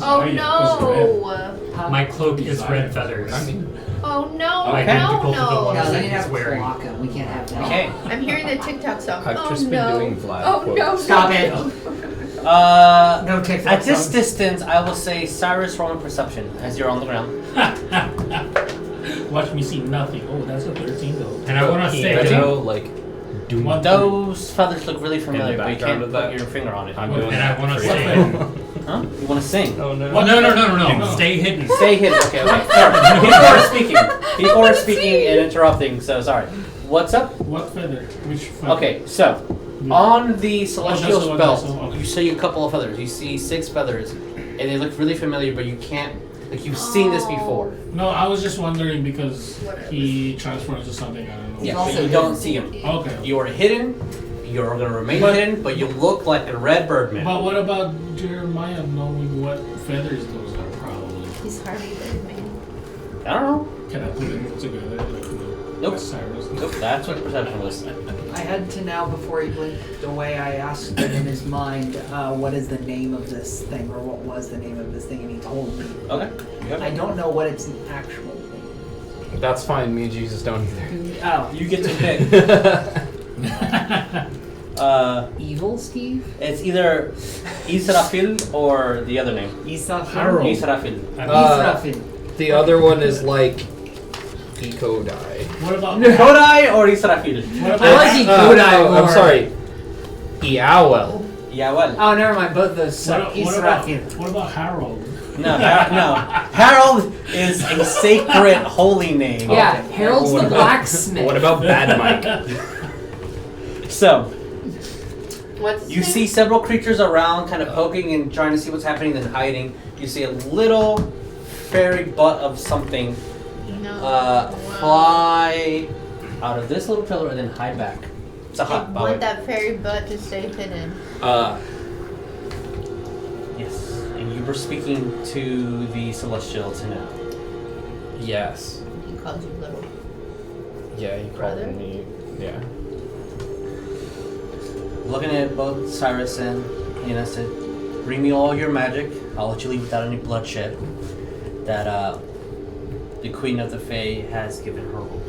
Oh no. My cloak is red feathers. Oh no. Okay. Identical to the No. one No, they he's have wearing. Flocka. We can't have that. Okay. I'm hearing the TikTok song. I've Oh just been no. doing Vlad Oh no. quotes. Stop it. No TikTok At this songs. distance, I will say Saerus rolling perception as you're on the ground. Watch me see nothing. Oh, that's a 13 though. And I want to say, You know, like, do One- Those feathers look really familiar, but you background can't of put that, your finger on it. I'm doing and I that want to for say, you. Huh? You want to sing? Oh no. Well, no. Stay hidden. Stay hidden. Okay. Sorry. People are speaking and interrupting. So sorry. What's up? What feather? Which feather? Okay. So on the celestial that's the one belt, I saw. Okay. you see a couple of feathers. You see 6 feathers, and they look really familiar, but you can't. Like you've seen this before. No, I was just wondering because Whatever. he transforms to something. I don't know. Yeah. also But you don't see them. Okay. You are hidden. You're gonna remain But- hidden, but you look like a red birdman. But what about Jeremiah knowing what feathers those are? Probably. He's hardly there, man. I don't know. Can I put it together? Like, Nope. Cyrus. Nope. That's what perception was. I had Tenau before he blinked away. I asked him in his mind, what is the name of this thing, or what was the name of this thing, and he told me. Okay. I don't know what its actual name That's fine. Me and Jesus don't either. is. Oh, You get to pick. Evil Steve? It's either Israfil or the other name. Isafil? Harold. Israfil. Israfil. The other one is like Eco-Die. What about Kodai or Israfil? What I about like Eco-Die more. I'm sorry. Eowel. Yeah, well. Oh, never mind. Both those suck. what Israfil. about Harold? No. Harold is a sacred holy name. Yeah, Harold's the blacksmith. What about Bad Mike? So, What's you see several creatures around, kind of poking and trying to see what's happening, then hiding. You see a little fairy butt of something fly out of this little pillar and then hide back. It's a I hut, by the want way. that fairy butt to stay hidden. Yes. And you were speaking to the celestial Tenau. Yes. He called you little. Yeah, he Brother? called me. Yeah. Looking at both Saerus and Lena said, bring me all your magic. I'll let you leave without any bloodshed. That the Queen of the Fae has given her rule.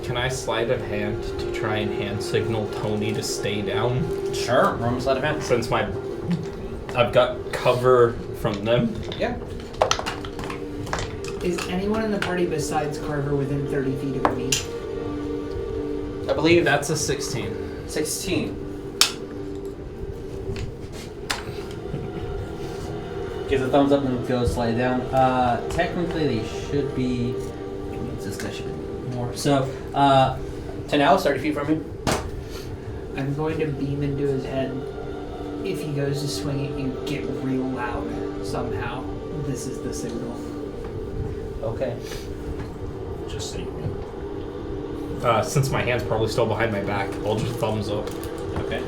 Can I sleight of hand to try and hand signal Tony to stay down? Sure, room sleight of hand. Since I've got cover from them. Yeah. Is anyone in the party besides Carver within 30 feet of me? I believe That's a 16. 16. Gives a thumbs up and goes slightly down. Technically, they should be. This guy should be more. So, Tenau, 30 feet from you. I'm going to beam into his head. If he goes to swing at you, get real loud somehow. This is the signal. Okay. Just say Since my hand's probably still behind my back, I'll just thumbs up. Okay.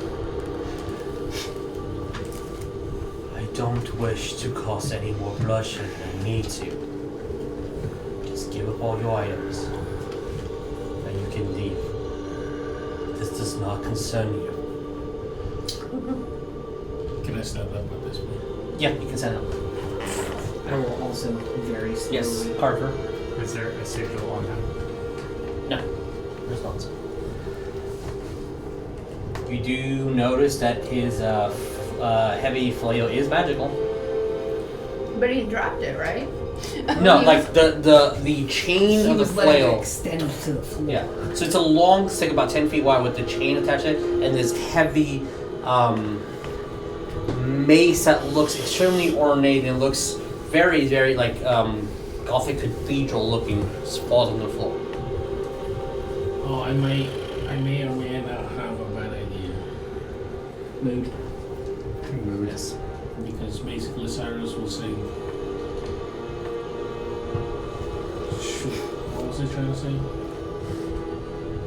I don't wish to cause any more bloodshed than I need to. Just give up all your items, and you can leave. This does not concern you. Can I stand up at this point? Yeah, you can send it. I will also very slowly. Yes, Carver. Is there a sigil on him? No, there's not. You do notice that his heavy flail is magical. But he dropped it, right? No, like the chain He of the was letting it flail. extend to the floor. Yeah. So it's a long stick about 10 feet wide with the chain attached to it and this heavy mace that looks extremely ornate and looks very, very like Gothic cathedral looking, falls on the floor. Oh, I may or may not have a bad idea. Mood. Yes. Because basically Cyrus will say, shoot, what was he trying to say?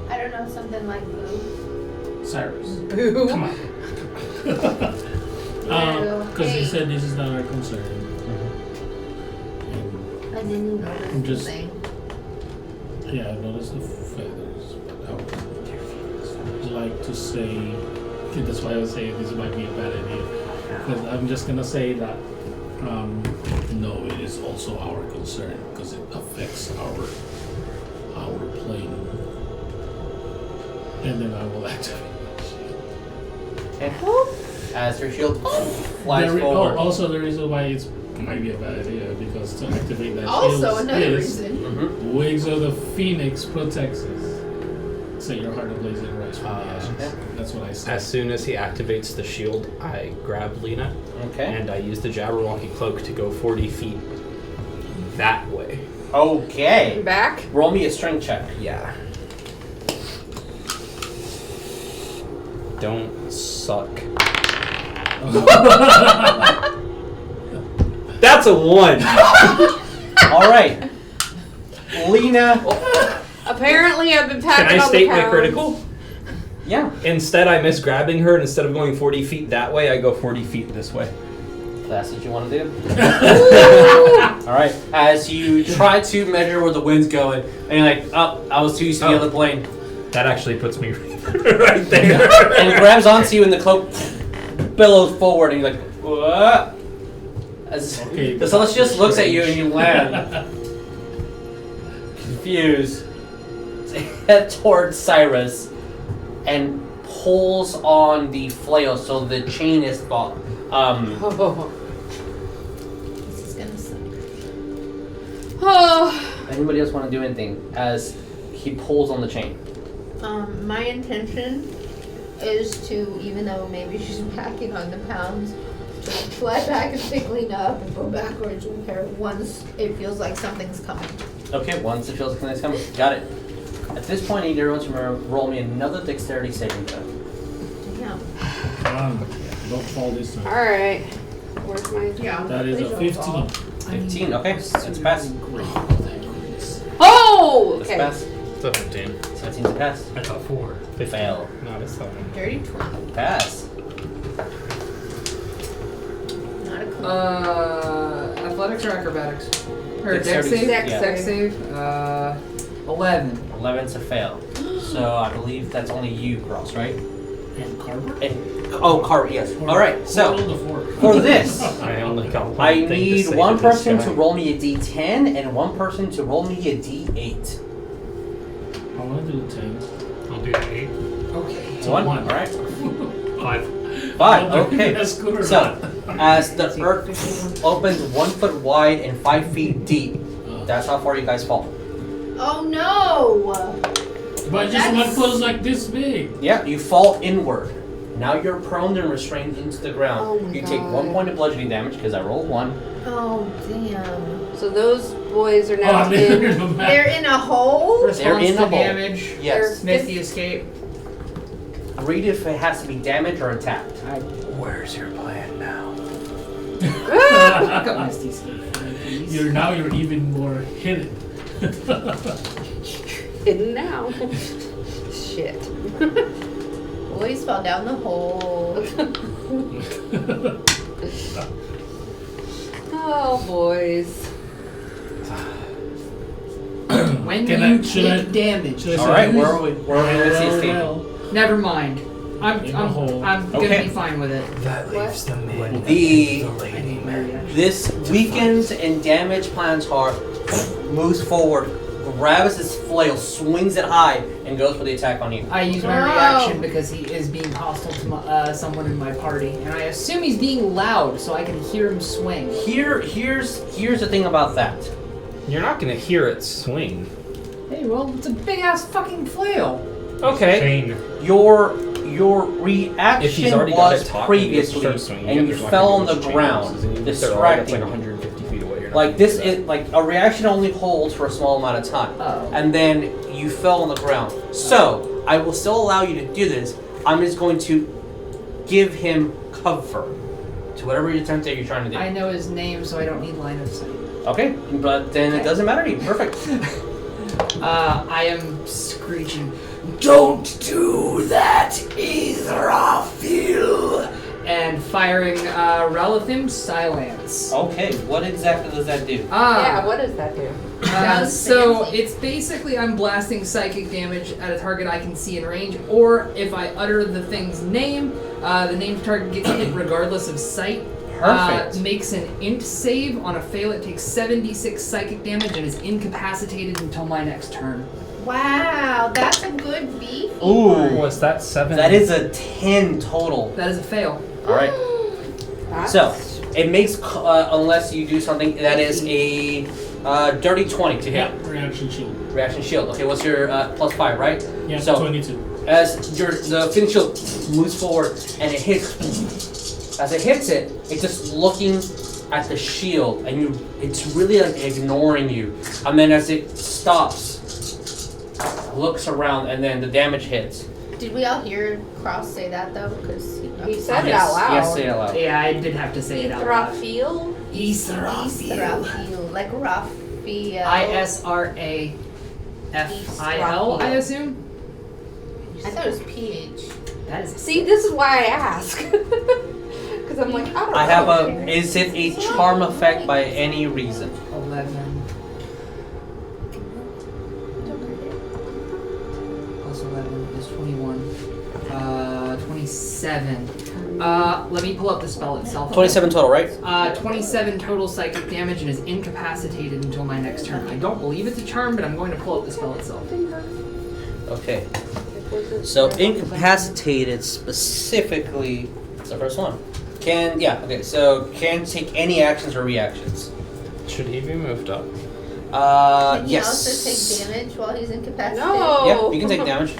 I don't know, something like boo. Cyrus. Boo. Come on. Because he said this is not our concern. I didn't notice I'm just- anything. Yeah, I noticed the feathers, but I would like to say, that's why I was saying this might be a bad idea. Because I'm just gonna say that, no, it is also our concern because it affects our plane. And then I will activate my shield. Okay. As your shield flies forward. Also, the reason why it might be a bad idea because to activate that Also, shield another is reason. Mm-hmm. Wings of the Phoenix protects us. Say your heart ablazing rise from the ashes. That's what I said. As soon as he activates the shield, I grab Lena, Okay. and I use the Jabberwocky cloak to go 40 feet that way. Okay. Back? Roll me a strength check. Yeah. Don't suck. That's a 1. All right. Lena. Apparently, I've been Can packing I all state the my pounds. critical? Yeah. Instead, I miss grabbing her, and instead of going 40 feet that way, I go 40 feet this way. That's what you want to do. All right. As you try to measure where the wind's going, and you're like, oh, I was too used to the other plane. That actually puts me right there. And it grabs onto you, and the cloak billows forward, and you're like, what? As the Celestius looks at you, and you land. Confused. Head towards Saerus, and pulls on the flail, so the chain is thought. This is gonna suck. Oh. Anybody else want to do anything as he pulls on the chain? My intention is to, even though maybe she's packing on the pounds, to fly back and pick Lena up and go backwards with her once it feels like something's coming. Okay, once it feels like something's coming. Got it. At this point, I need everyone to roll me another dexterity saving throw. Yeah. Don't fall this time. Alright. Where's my... Yeah. That is a 15. 15, okay. That's a pass. Oh! That's a Okay. pass. It's a 15. 17's a pass. I thought 4. Fail. No, it's 7. Dirty 20. Pass. Not a clue. Athletics or acrobatics? Or dex Dexterity. save? Dex Yeah. Dex save. 11. 11's a fail. So I believe that's only you, Cross, right? And Carver? Carver, yes. Alright, so Roll the 4. for this, I only got one I thing to need say one to this person guy. to roll me a d10 and one person to roll me a d8. I want to do the 10. I'll do the 8. Okay. One? One. Alright. 5. 5, okay. That's good or So, not? as the earth opens 1 foot wide and 5 feet deep, that's how far you guys fall. Oh no! But just one foot is like this big. Yeah, you fall inward. Now you're prone and restrained into the ground. Oh my you take God. 1 point of bludgeoning damage because I rolled 1. Oh damn. So those boys are Oh, now I didn't in... remember. They're in a hole? They're in Response a to hole. damage. Yes. Miss the escape. Read if it has to be damaged or attacked. Where's your plan now? I got Miss the escape. You're even more hidden. Hidden now. Shit. Boys fell down the hole. Oh, boys. When Can you I- should I- take damage. should I Alright, say where are we? Where are we with the escape? Never mind. I'm In a hole. I'm gonna Okay. be fine with it. That leaves the men The- and the lady men. This weakens and damaged Plantar moves forward, grabs his flail, swings it high, and goes for the attack on you. I use my Oh. reaction because he is being hostile to someone in my party, and I assume he's being loud so I can hear him swing. Here's the thing about that. You're not gonna hear it swing. Hey, well, it's a big ass fucking flail. Okay. Chain. Your If he's reaction already got was it talking, previously, start swinging, and you there's not fell gonna on be the much ground, changes. They're all that's distracting. like 150 feet away. You're not Like gonna this do that. is like a reaction only holds for a small amount of time, Oh. and then you fell on the ground. So I will still allow you to do this. I'm just going to give him cover to whatever attempt that you're trying to do. I know his name, so I don't need line of sight. Okay, but then it doesn't matter to you. Perfect. I am screeching, Don't do that, either of you. and firing Relithim Silence. Okay, what exactly does that do? Yeah, what does that do? Sounds So fancy. it's basically I'm blasting psychic damage at a target I can see in range, or if I utter the thing's name, the named target gets hit regardless of sight. Perfect. Makes an int save. On a fail, it takes 76 psychic damage and is incapacitated until my next turn. Wow, that's a good beef. Ooh, Was that 7? that is a 10 total. That is a fail. All right. That's- So it makes unless you do something that is a Dirty 20 to hit. Yeah, reaction shield. Reaction shield. Okay, what's your +5, right? Yeah, So 22. as the Phoenix shield moves forward and it hits, as it hits it, it's just looking at the shield, and it's really like ignoring you. And then as it stops, looks around, and then the damage hits. Did we all hear Cross say that though? Because He said it out loud. Yes, say it out loud. Yeah, I did have to say it out loud. Raphael? Israfil, like Raphael. ISRAFIL, I assume? I thought it was PH. That is See, this is why I ask. Because I'm like, I don't know. I have is it a charm effect by any reason? 11 plus 11 is 21. 27. Let me pull up the spell itself. 27 total, right? 27 total psychic damage and is incapacitated until my next turn. I don't believe it's a charm, but I'm going to pull up the spell itself. Okay. So incapacitated specifically. That's the first one. Can't take any actions or reactions. Should he be moved up? Can he Yes. also take damage while he's incapacitated? No. Yeah, you can take damage.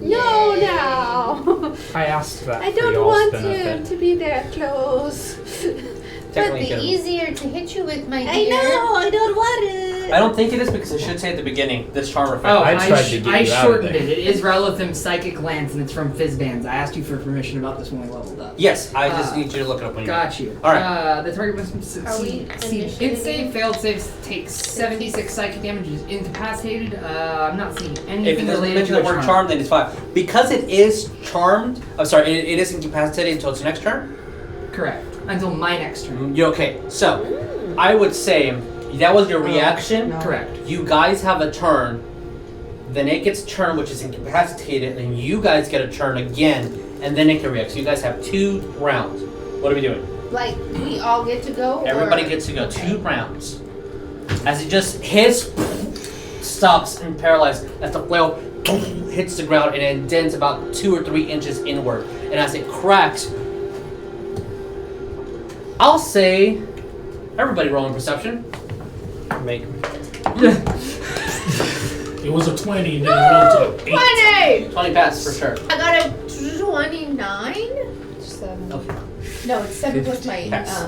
No, Yay. no. I asked that I for don't y'all's want benefit. him to be that close. Would Technically, be you can. easier to hit you with, my dear. I know, I don't want it. I don't think it is because it should say at the beginning this charm effect. Oh, I tried to get I you out of shortened there. it. It is Relithim Psychic Lance, and it's from Fizzbands. I asked you for permission about this when we leveled up. Yes, I just need you to look it up when you. Got you. Alright. The target must Are we succeed. initiating? Its save failed saves takes 76 psychic damage and is incapacitated. I'm not seeing If it anything doesn't related mention to the a word charm. charm, then it's fine. Because it is charmed, it is incapacitated until its next turn. Correct. Until my next turn. You're okay. So, I would say that was your reaction. Correct. You guys have a turn. Then it gets turn, which is incapacitated, and you guys get a turn again, and then it can react. So you guys have 2 rounds. What are we doing? Like, we all get to go? Everybody or? gets to go 2 rounds. As it just hits, stops, and paralyzed. As the flail hits the ground and it dents about 2 or 3 inches inward. And as it cracks, I'll say, everybody roll in perception. Make me. It was a 20 and then it rolled to an 8. 20! 20 pass for sure. I got a 29? 7. Okay. No, it's 7 plus my, Pass.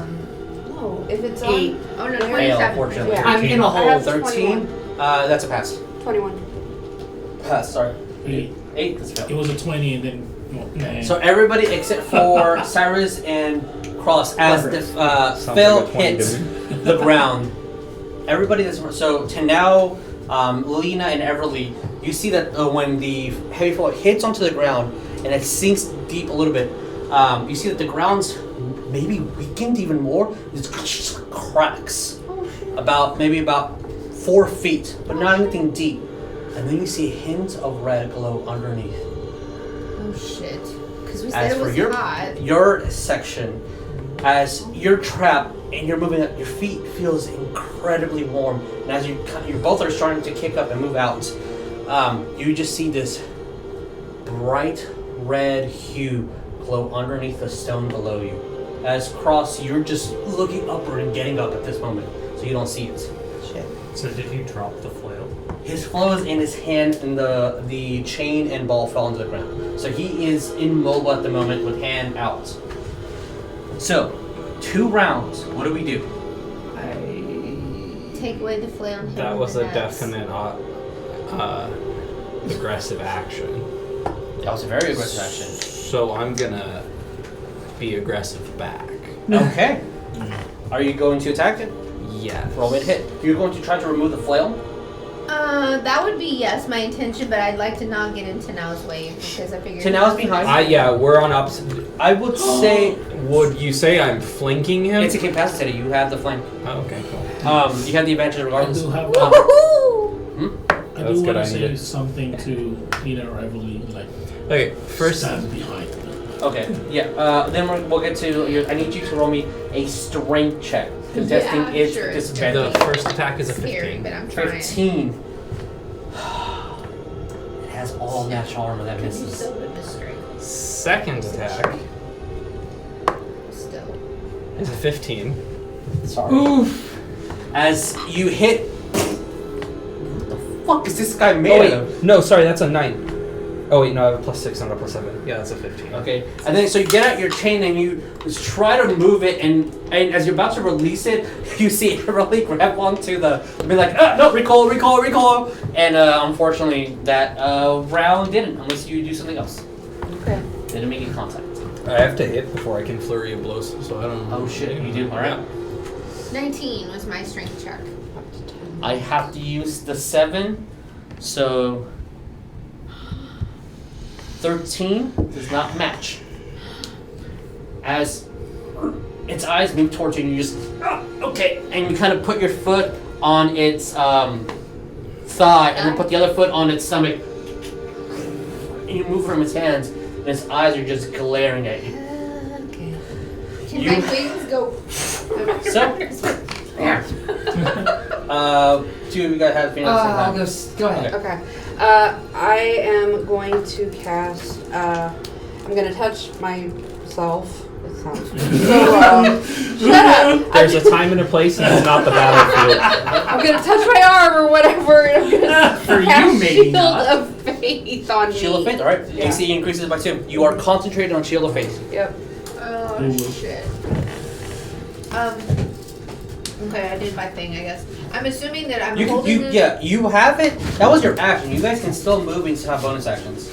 No, if it's 8. Oh, no, Fail, 27. unfortunately. Yeah. I'm in a I hole. have 13. That's a pass. 21. Pass, sorry. 8. 8 is fail. It was a 20 and then, nah. So everybody except for Saerus and Cross, as the Sounds Phil like a 20 hits to me. the ground, everybody that's so Tenau, Lena, and Everlee, you see that when the heavy fall hits onto the ground and it sinks deep a little bit, you see that the ground's maybe weakened even more. It just cracks about 4 feet, but not anything deep. And then you see hints of red glow underneath. Oh, shit. Because we As said it for was hot. your section, as you're trapped and you're moving up, your feet feels incredibly warm. And as you both are starting to kick up and move out, you just see this bright red hue glow underneath the stone below you. As Cross, you're just looking upward and getting up at this moment, so you don't see it. So did he drop the flail? His flail is in his hand, and the chain and ball fell into the ground. So he is immobile at the moment with hand out. So, 2 rounds. What do we do? Take away the flail and hit That him was in a the nuts. definite aggressive action. That was a very aggressive action. So I'm gonna be aggressive back. Okay. Are you going to attack it? Yeah. Roll me to hit. You're going to try to remove the flail? That would be, yes, my intention, but I'd like to not get in Tenau's way because I figured... Tenau's behind. Yeah, we're on opposite. I would say Would you say I'm flanking him? it's incapacitated. You have the flank. Oh, okay, cool. You have the advantage I regardless. do have Woohoo! I That's do good, want I to say needed. something to Lena or Everlee, like, Okay, first. stand behind. Okay. Yeah. Then we'll get to your. I need you to roll me a strength check, contesting Yeah, its sure, it's disadvantage. The first attack is a Scary, 15. but I'm trying. 15. It has all natural armor that You're misses. so good with strength. Second attack Still. is a 15. Sorry. Oof. As you hit fuck is this guy made Oh wait, of? no, sorry, that's a 9. Oh wait, no, I have a +6, not a +7. Yeah, that's a 15. Okay, and then so you get out your chain and you just try to move it, and as you're about to release it, you see Everlee grab onto the, be like, no, recall, and unfortunately that round didn't, unless you do something else. Okay. Didn't make any contact. I have to hit before I can flurry of blows, so I don't know. Oh shit, you do. All right. 19 was my strength check. I have to use the 7, so 13 does not match. As its eyes move towards you, and you just okay, and you kind of put your foot on its thigh, and then put the other foot on its stomach, and you move from its hands, and its eyes are just glaring at you. Okay. Can my wings go? So, two of you guys have Phoenix. I'll go ahead. Okay. I am going to cast. I'm going to touch myself. It sounds so. Shut up! There's a time and a place, and it's not the battlefield. I'm going to touch my arm or whatever. And I'm going to For you, cast maybe Shield not. of Faith on me. Shield of Faith, alright. Yeah. AC increases by 2. You are concentrated on Shield of Faith. Yep. Oh shit. Okay, I did my thing, I guess. I'm assuming that I'm holding this. You have it. That was your action. You guys can still move and still have bonus actions.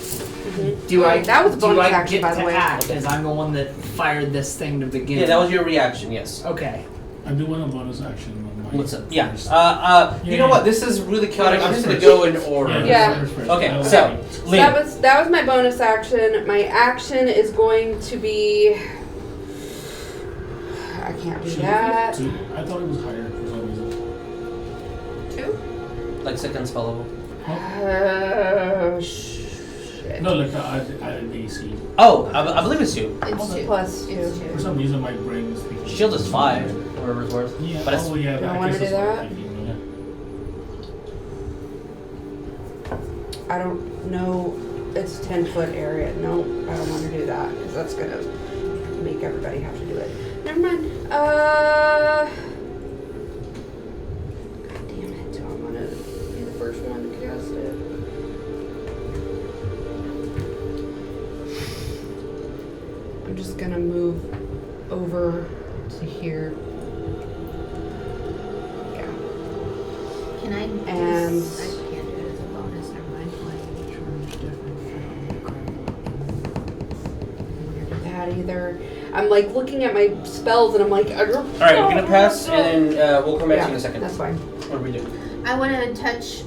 Do I? That was a do bonus I action, get by the to way. act? Because I'm the one that fired this thing to begin. Yeah, that was your reaction. Yes. Okay. I do want a bonus action on my What's up? Yeah. first. You know what? This is really chaotic. I'm just gonna go in order. Yeah. Okay. So, Lena. That was my bonus action. My action is going to be. I can't do that. 2? I thought it was higher for some reason. 2? Like second spell level. Shit. No, like I added AC. Oh, I believe it's 2. It's 2. Plus It's 2. two. For some reason, my brain is thinking. Shield is 5. Whatever it's worth. Yeah, But it's. oh yeah. You I wanna guess do that's what that? I'm thinking, yeah. I don't know. It's 10-foot area. No, I don't want to do that because that's gonna make everybody have to do it. Never mind. God damn it! Do I want to be the first one to cast it? I'm just gonna move over to here. Yeah. Can I? And- I can't do it as a bonus. Never mind. That either. I'm like looking at my spells and I'm like. All right, we're gonna pass, and then we'll come back to you in a second. That's fine. What do we do? I want to touch,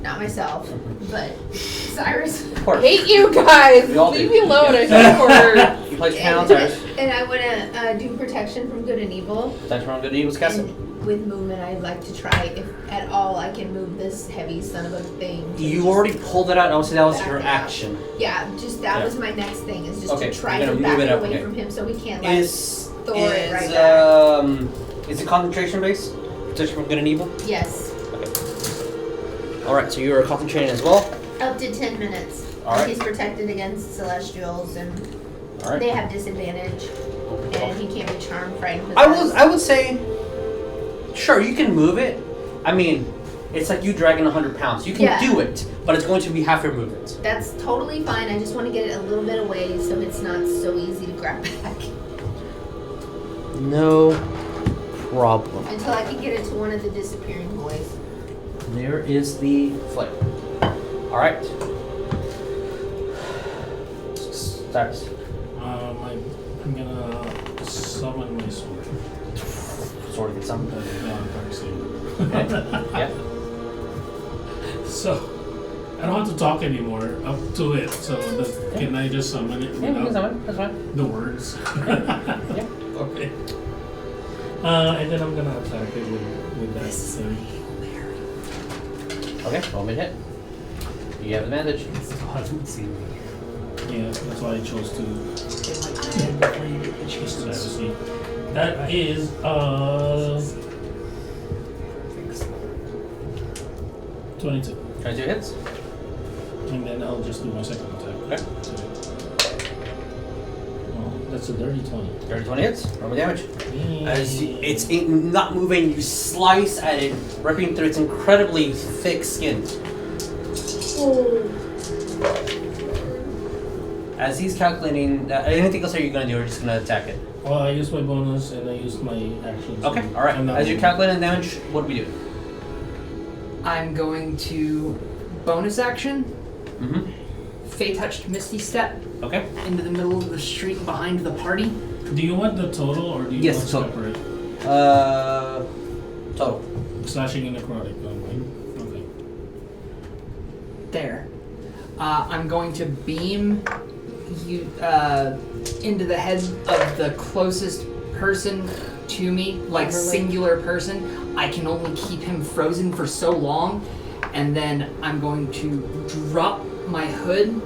not myself, but Saerus. Of course. Hate you guys. We all Leave do. me alone. I swear. You place your hand on Saerus. And I want to do protection from good and evil. That's wrong. Good evil's cast it. And with movement, I'd like to try, if at all, I can move this heavy son of a thing. to You just already pulled it out. Obviously, that was back your out. action. Yeah, just that Yeah. was my next thing, is just Okay, to try you're to gonna back move it up, away okay. from him so he can't like Is throw it right back. is it concentration based? Protection from good and evil. Yes, All right, so you are concentrating as well. up to 10 minutes. All right. He's protected against celestials, and All right. they have disadvantage, and he can't be charmed, frightened. I would say, sure, you can move it. I mean, it's like you dragging 100 pounds. You can Yeah. do it, but it's going to be half your movement. That's totally fine. I just want to get it a little bit away so it's not so easy to grab back No problem. until I can get it to one of the disappearing boys. There is the flame. All right. Starts. I'm gonna summon my sword. Sword of the sun. Dark Saber. Okay. Yeah. So, I don't have to talk anymore up to it. So, can I just summon it Yeah, you can without summon it. That's fine. the words? Yeah. Okay. And then I'm gonna attack it with that thing. Okay. Roll me to hit. You have advantage. Still hasn't seen me. Yeah, that's why I chose to. See. That is 22. 22 hits. And then I'll just do my second attack. Okay. Well, That's a dirty 20. Dirty 20 hits. Roll me damage. As it's not moving, you slice at it, ripping through its incredibly thick skin. As he's calculating, anything else are you going to do, or just going to attack it? Well, I used my bonus and I used my actions. Okay, alright. As you're calculating damage, what do we do? I'm going to bonus action. Mm-hmm. Fey touched Misty Step Okay. into the middle of the street behind the party. Do you want the total or do you Yes, want total. separate? Total. Slashing and necrotic. Okay. There. I'm going to beam you into the head of the closest person to me, like Everlee. singular person. I can only keep him frozen for so long, and then I'm going to drop my hood,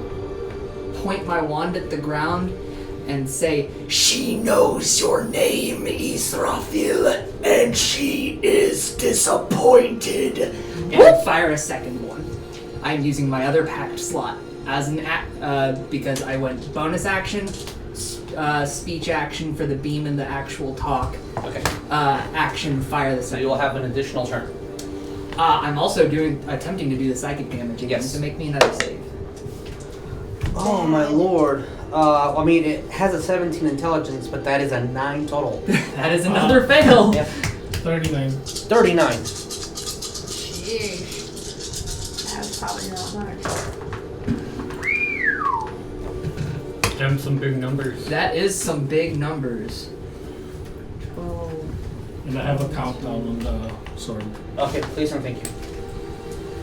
point my wand at the ground, and say, "She knows your name, Israfil, and she is disappointed." And fire a second one. I'm using my other packed slot as an because I went bonus action, speech action for the beam and the actual talk. Okay. Action, fire the So second. you will have an additional turn. I'm also attempting to do the psychic damage again, Yes. so make me another save. Oh my lord. I mean, it has a 17 intelligence, but that is a 9 total. That is another fail. Yep. 39. 39. Sheesh. That's probably not much. Them some big numbers. That is some big numbers. And I have a countdown on the sword. Okay, please and thank you.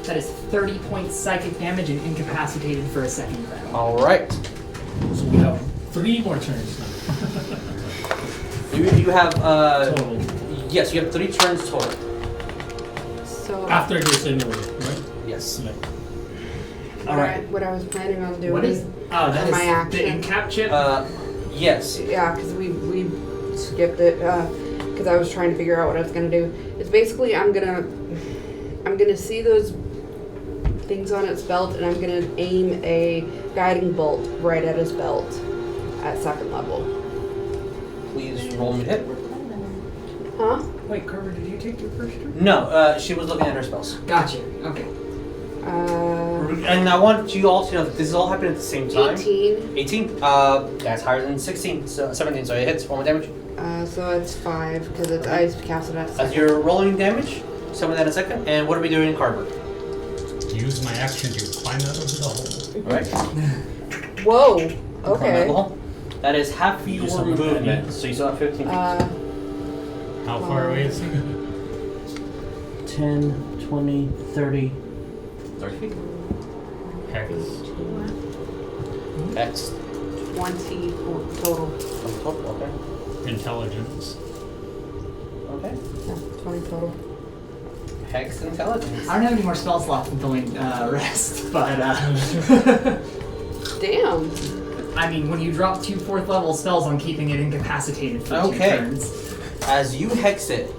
That is 30 points psychic damage and incapacitated for a second round. Alright. So we have 3 more turns now. You have, Total. yes, you have 3 turns total. So After this anyway, right? Yes. Yeah. what I was planning on doing. What is? Oh, that is My the action. incap chip. Yes. Yeah, because we skipped it because I was trying to figure out what I was gonna do. It's basically I'm gonna see those things on its belt and I'm gonna aim a guiding bolt right at his belt at 2nd level. Please roll me to hit. Huh? Wait, Carver, did you take your first turn? No, she was looking at her spells. Gotcha. Okay. And I want you all to know that this is all happening at the same time. 18. 18? That's higher than 16, so 17, so it hits 4 more damage. So it's 5 because I cast it at As 2nd. you're rolling damage, summon that in a second. And what are we doing in Carver? Use my action to climb out of the hole. Alright. Whoa. Climb out Okay. the hole. That is half your summon movement, that, yeah. so you still have 15 feet. How far away is he? 10, 20, 30, 30 feet. Hex. X. 20 total. Total, okay. Intelligence. Okay. Yeah, 20 total. Hex intelligence. I don't have any more spell slots until we rest, but Damn. I mean, when you drop 2 4th level spells on keeping it incapacitated for 2 Okay. turns. As you hex it,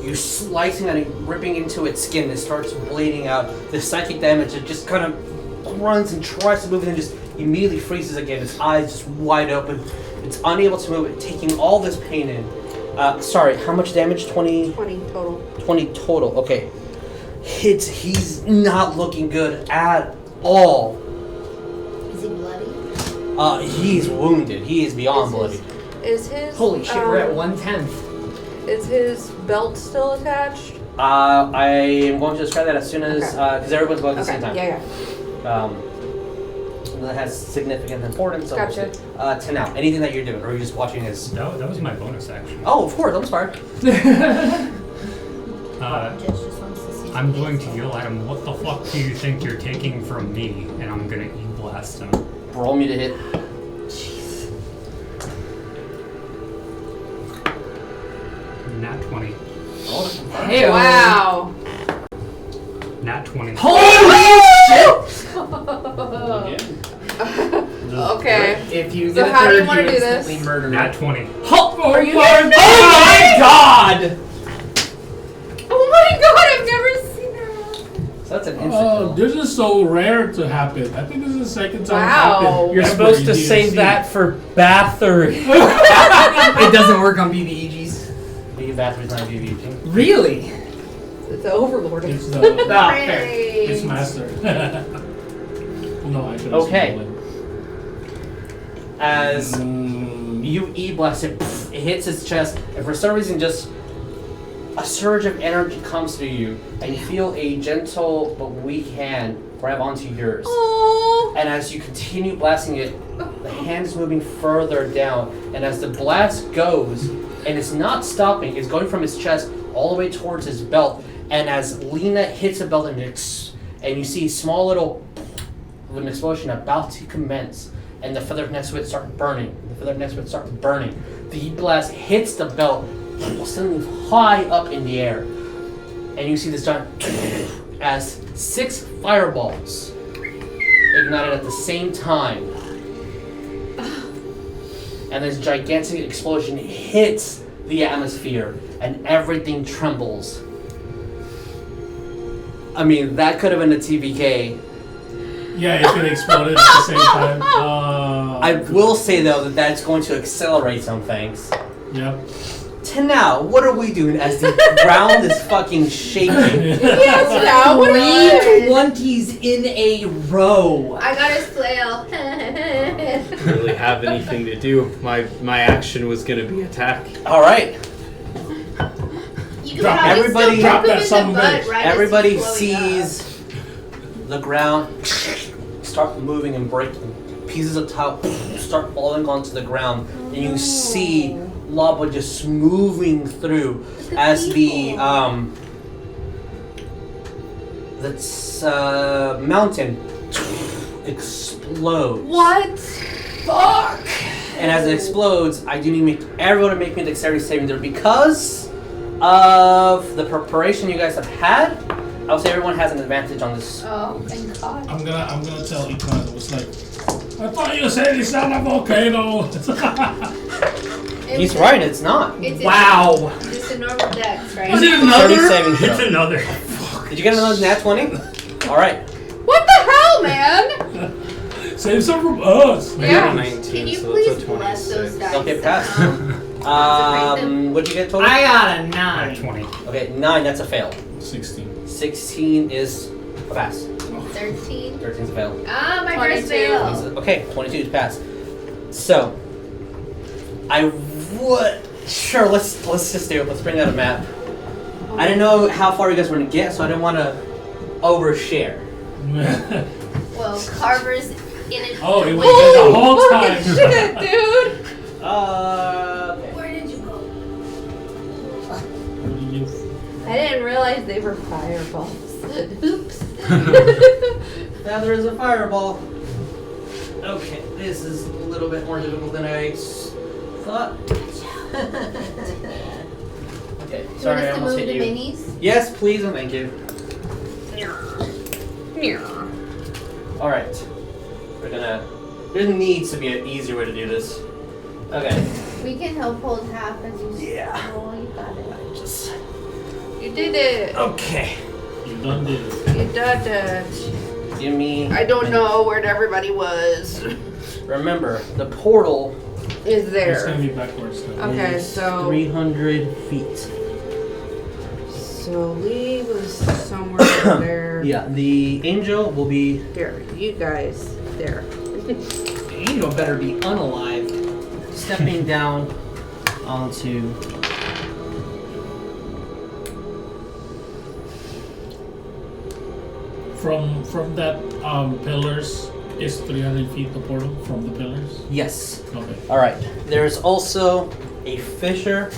you slicing at it, ripping into its skin, it starts bleeding out. The psychic damage, it just kind of runs and tries to move and then just immediately freezes again. Its eyes just wide open. It's unable to move it, taking all this pain in. Sorry, how much damage? 20? 20 total. 20 total, okay. He's not looking good at all. Is he bloody? He's wounded. He is beyond bloody. Is his Holy shit, we're at 1/10. Is his belt still attached? I am going to describe that as soon as, because everyone's going at the Okay. same time. Yeah. That has significant importance. So Gotcha. Tenau, anything that you're doing, or are you just watching as? That was my bonus action. Oh, of course, I'm sorry. Jess just wants to see I'm some going to face. yell at him, what the fuck do you think you're taking from me? And I'm gonna E-blast him. Roll me to hit. Nat 20. Hey, Wow. Nat 20. Holy shit! Okay. If you So get a how do you third, wanna you do this? instantly murder me. Nat 20. Oh, Are you my kidding me? God! Oh my god, I've never seen her. So that's a an instant Oh, kill. this is so rare to happen. I think this is the second time Wow. it's happened. You're ever supposed in to DMC. save that for Bathory. It doesn't work on BBEGs. Big battery's not BB. Really? It's Overlord. It's the fair. it's master. No, I should. Okay. As Mm, you E-blast it, it hits his chest, and for some reason just a surge of energy comes to you, and you feel a gentle but weak hand grab onto yours. Aww. And as you continue blasting it, the hand is moving further down, and as the blast goes, and it's not stopping, it's going from his chest all the way towards his belt, and as Lena hits the belt and you see a small little of an explosion about to commence, and the feather next to it start burning. The feather next to it starts burning. The blast hits the belt, suddenly high up in the air, and you see this giant as 6 fireballs ignited at the same time, and this gigantic explosion hits the atmosphere, and everything trembles. I mean, that could have been a TBK. yeah, it could explode at the same time. I will say though that that's going to accelerate some things. Yep. Tenau, what are we doing as the ground is fucking shaking? Yes, now what are you Three 20s in a row. I got his flail. Didn't really have anything to do. My action was gonna be attack. All right, You Drop can probably everybody- still drop poke him that in son the of a butt bitch. right as everybody he's blowing up. sees the ground start moving and breaking. Pieces of tile start falling onto the ground, and you see lava just moving through as the mountain explodes. What? Fuck! And as it explodes, I do need everyone to make me a dexterity saving throw because of the preparation you guys have had. I would say everyone has an advantage on this. Oh, thank God. I'm gonna tell Econ. It was like, I thought you said it's not a volcano. He's right, it's not. It's Wow. Just a normal dex, right? Is it 30 another? saving throw. It's another. Did you get another nat 20? Alright. What the hell, man? Save some from us. I got Yeah. a 19, Can you so please that's a bless those 26. dice? Okay, pass. Consecrate What'd you get total? I got a Alright, 9. 20. Okay, 9, that's a fail. 16. 16 is a pass. 13. 13 is a fail. Ah, my first 22. fail. Okay, 22 is pass. So, I would... Sure, let's just do it. Let's bring out a map. I didn't know how far you guys were going to get, so I didn't want to overshare. Well, Carver's in it. Oh, it was Holy the whole time. fucking shit, dude! Okay. Where did you go? I didn't realize they were fireballs. Oops. Now there is a fireball. Okay, this is a little bit more difficult than I thought. Okay, Do you sorry, I want us to almost move hit the you. minis? Yes, please, and thank you. Alright. There needs to be an easier way to do this. Okay. We can help hold half as you. Yeah. Oh, you got it. Just. You did it. Okay. You done did it. You did it. Give me. I don't know where everybody was. Remember, the portal Is It's there. gonna be backwards though. Okay, is so 300 feet. so Lee was somewhere there. Yeah, the angel will be. There, you guys. There. The angel better be unalived, stepping down onto. From that pillars is 300 feet the portal from the pillars. Yes. Okay. All right. There's also a fissure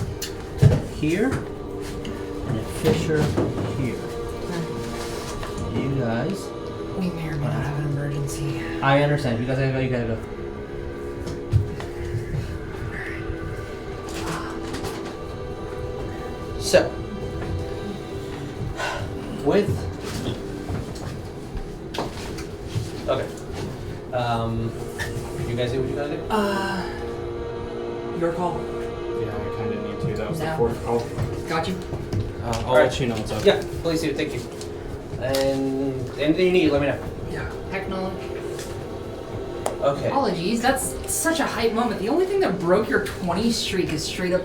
here and a fissure here. You guys. We may or may not have an emergency. I understand. You guys gotta go. You gotta go. So, with okay, you guys do what you gotta do. Your call. Yeah, I kind of need to. That was No. the fourth call. Got you. I'll Alright. let you know what's up. Yeah, please do. Thank you. And anything you need, let me know. Heck knowledge. Okay. Apologies, that's such a hype moment. The only thing that broke your 20 streak is straight up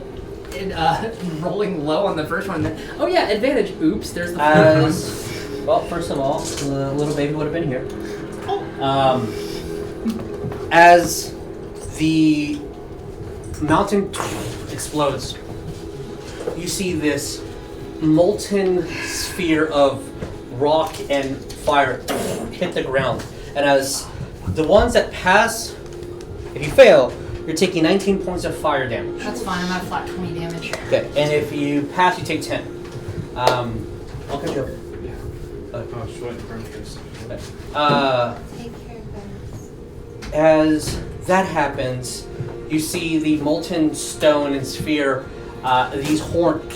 rolling low on the first one. Oh yeah, advantage. Oops, there's the first one. Well, first of all, the little baby would have been here. As the mountain explodes, you see this molten sphere of rock and fire hit the ground. And as the ones that pass, if you fail, you're taking 19 points of fire damage. That's fine, I'm at flat 20 damage. Okay, and if you pass, you take 10. I'll catch you up. Oh, shit. Take care of As that happens, you see the molten stone and sphere, these horns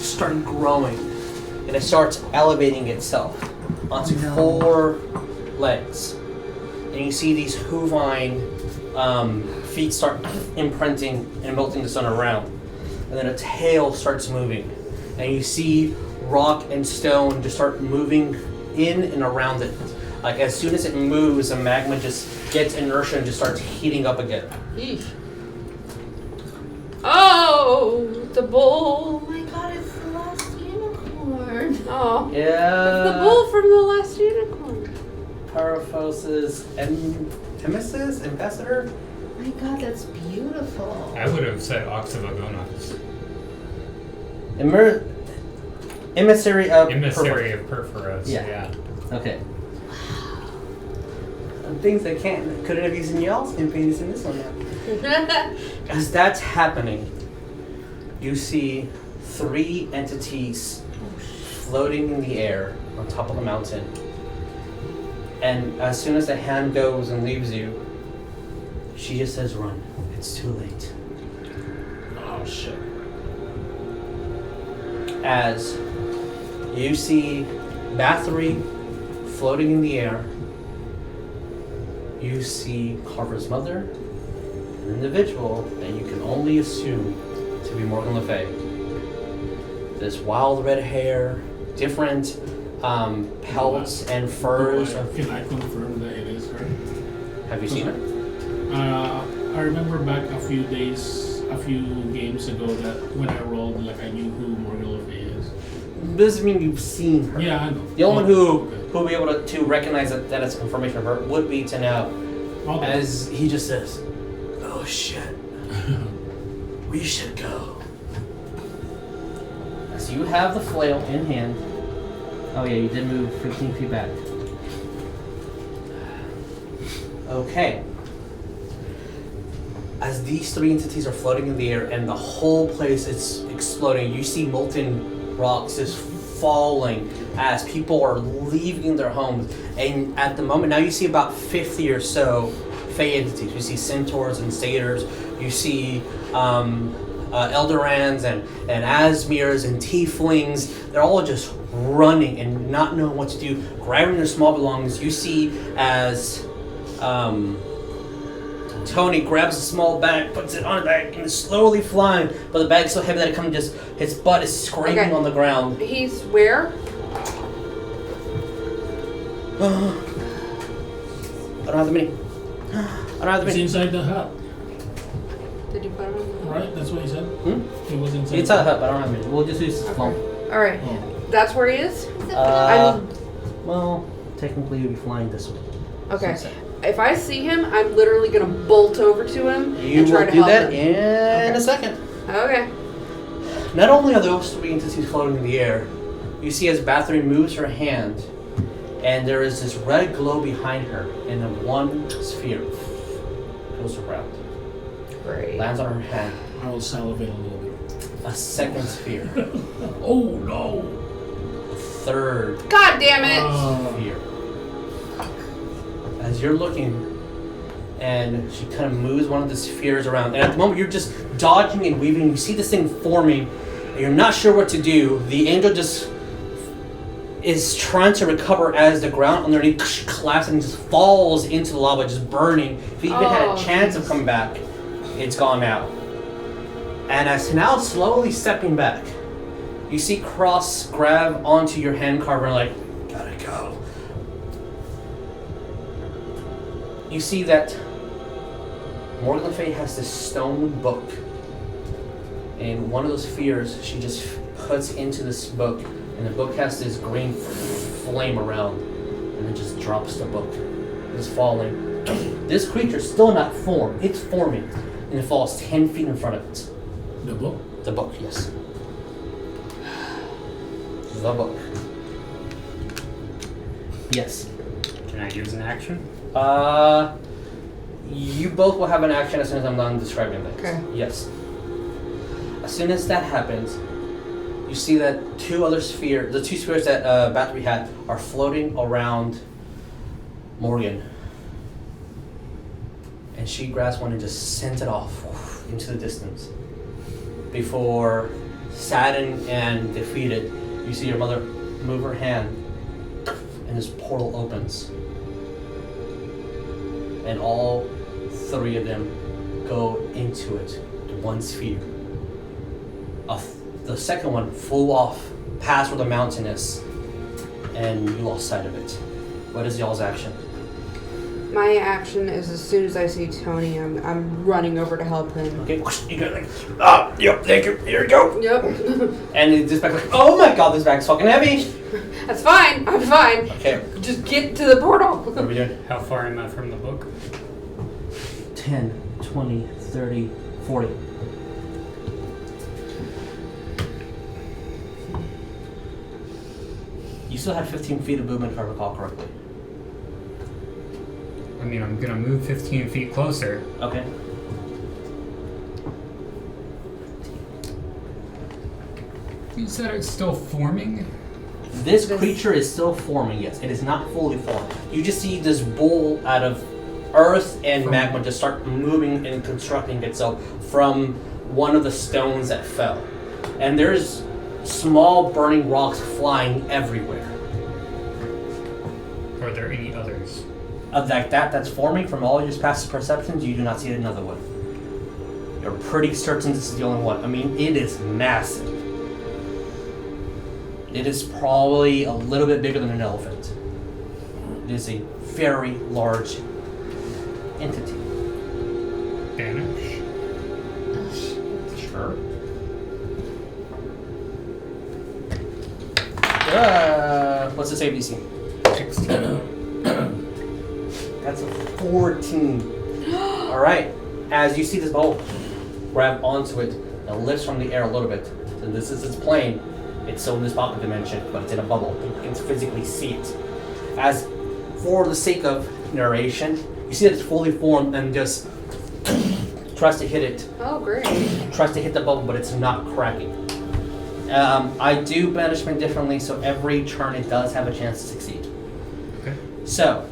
start growing, and it starts elevating itself onto 4 legs. And you see these hoovine feet start imprinting and melting the sun around. And then a tail starts moving. And you see rock and stone just start moving in and around it. Like as soon as it moves, the magma just gets inertia and just starts heating up again. Eesh. Oh, the bull. Oh my god, it's the last unicorn. Oh. Yeah. It's the bull from the last unicorn. Paraphos's emissus, ambassador? Oh my god, that's beautiful. I would have said Ox of Agonas. Emissary of Emissary of Perforos. Yeah. Yeah. Okay. Things that couldn't have used in y'all's campaigns in this one now. As that's happening, you see 3 entities floating in the air on top of the mountain. And as soon as the hand goes and leaves you, she just says, "Run. It's too late." Oh shit. As You see Bathory floating in the air. You see Carver's mother, an individual that you can only assume to be Morgan Le Fay. This wild red hair, different pelts and furs. Can I confirm that it is her? Have you seen her? I remember back a few games ago that when I rolled, like I knew who Morgan Le Fay is. Doesn't mean you've seen her. Yeah, I know. The only one who Okay. will be able to recognize that it's a confirmation of her would be Tenau. Okay. As he just says, "Oh shit, we should go." As you have the flail in hand. Oh yeah, you did move 15 feet back. Okay. As these 3 entities are floating in the air and the whole place is exploding, you see molten rocks just falling as people are leaving their homes. And at the moment, now you see about 50 or so Fey entities. You see centaurs and satyrs. You see Eldorans and Aasimars and tieflings. They're all just running and not knowing what to do, grabbing their small belongings. You see as Tony grabs a small bag, puts it on his back, and is slowly flying, but the bag's so heavy that it comes just, his butt is scraping Okay. on the ground. He's where? I don't have the mini. I don't have the It's mini. inside the hut, Did you put him in? right? That's what he said? Hmm? It was inside. It's a hut, but I don't have the mini. We'll just use the phone. All right. Oh. That's where he is? Uh, well, technically you'll be flying this way. Okay. So- If I see him, I'm literally gonna bolt over to him You and try will to do help that him. in a second. Okay. Not only are those 3 entities floating in the air, you see as Bathory moves her hand, and there is this red glow behind her, and then one sphere goes around, Great. lands on her hand. I will salivate a little bit. A second sphere, Oh no! a third God damn it! sphere. As you're looking, and she kind of moves one of the spheres around, and at the moment you're just dodging and weaving. You see this thing forming, and you're not sure what to do. The angel just is trying to recover as the ground underneath collapses and just falls into the lava, just burning. If he even had a Oh, chance of coming back, it's gone now. And as now slowly stepping back, you see Cross grab onto your hand, Carver, like, gotta go. You see that Morgan Le Fay has this stone book. And one of those spheres she just puts into this book. And the book has this green flame around. And then just drops the book. It's falling. This creature's still not formed. It's forming. And it falls 10 feet in front of it. The book? The book, yes. The book. Yes. Can I use an action? You both will have an action as soon as I'm done describing things. Okay. Yes. As soon as that happens, you see that the two spheres that Battery had, are floating around Morgan. And she grabs one and just sends it off into the distance. Before, saddened and defeated, you see your mother move her hand, and this portal opens. And all three of them go into it, one sphere. The second one flew off past where the mountain is, and you lost sight of it. What is y'all's action? My action is as soon as I see Tony, I'm running over to help him. Okay, you go like, yep, thank you, here you go. Yep. And this bag's like, oh my god, this bag's fucking heavy. That's fine, I'm fine. Okay. Just get to the portal. What are we doing? How far am I from the book? 10, 20, 30, 40. You still have 15 feet of movement if I recall correctly. I mean, I'm gonna move 15 feet closer. Okay. You said it's still forming? This creature is still forming, yes. It is not fully formed. You just see this bowl out of earth and magma just start moving and constructing itself from one of the stones that fell. And there's small burning rocks flying everywhere. Are there any others? That's forming from all your past perceptions, you do not see another one. You're pretty certain this is the only one. I mean, it is massive. It is probably a little bit bigger than an elephant. It is a very large entity. Banish? Sure. What's the save DC? 16. That's a 14. Alright. As you see this bowl grab onto it, it lifts from the air a little bit. So this is its plane. It's still in this pocket dimension, but it's in a bubble. You can physically see it. As for the sake of narration, you see that it's fully formed and just tries to hit it. Oh, great. Tries to hit the bubble, but it's not cracking. I do banishment differently, so every turn it does have a chance to succeed. Okay. So,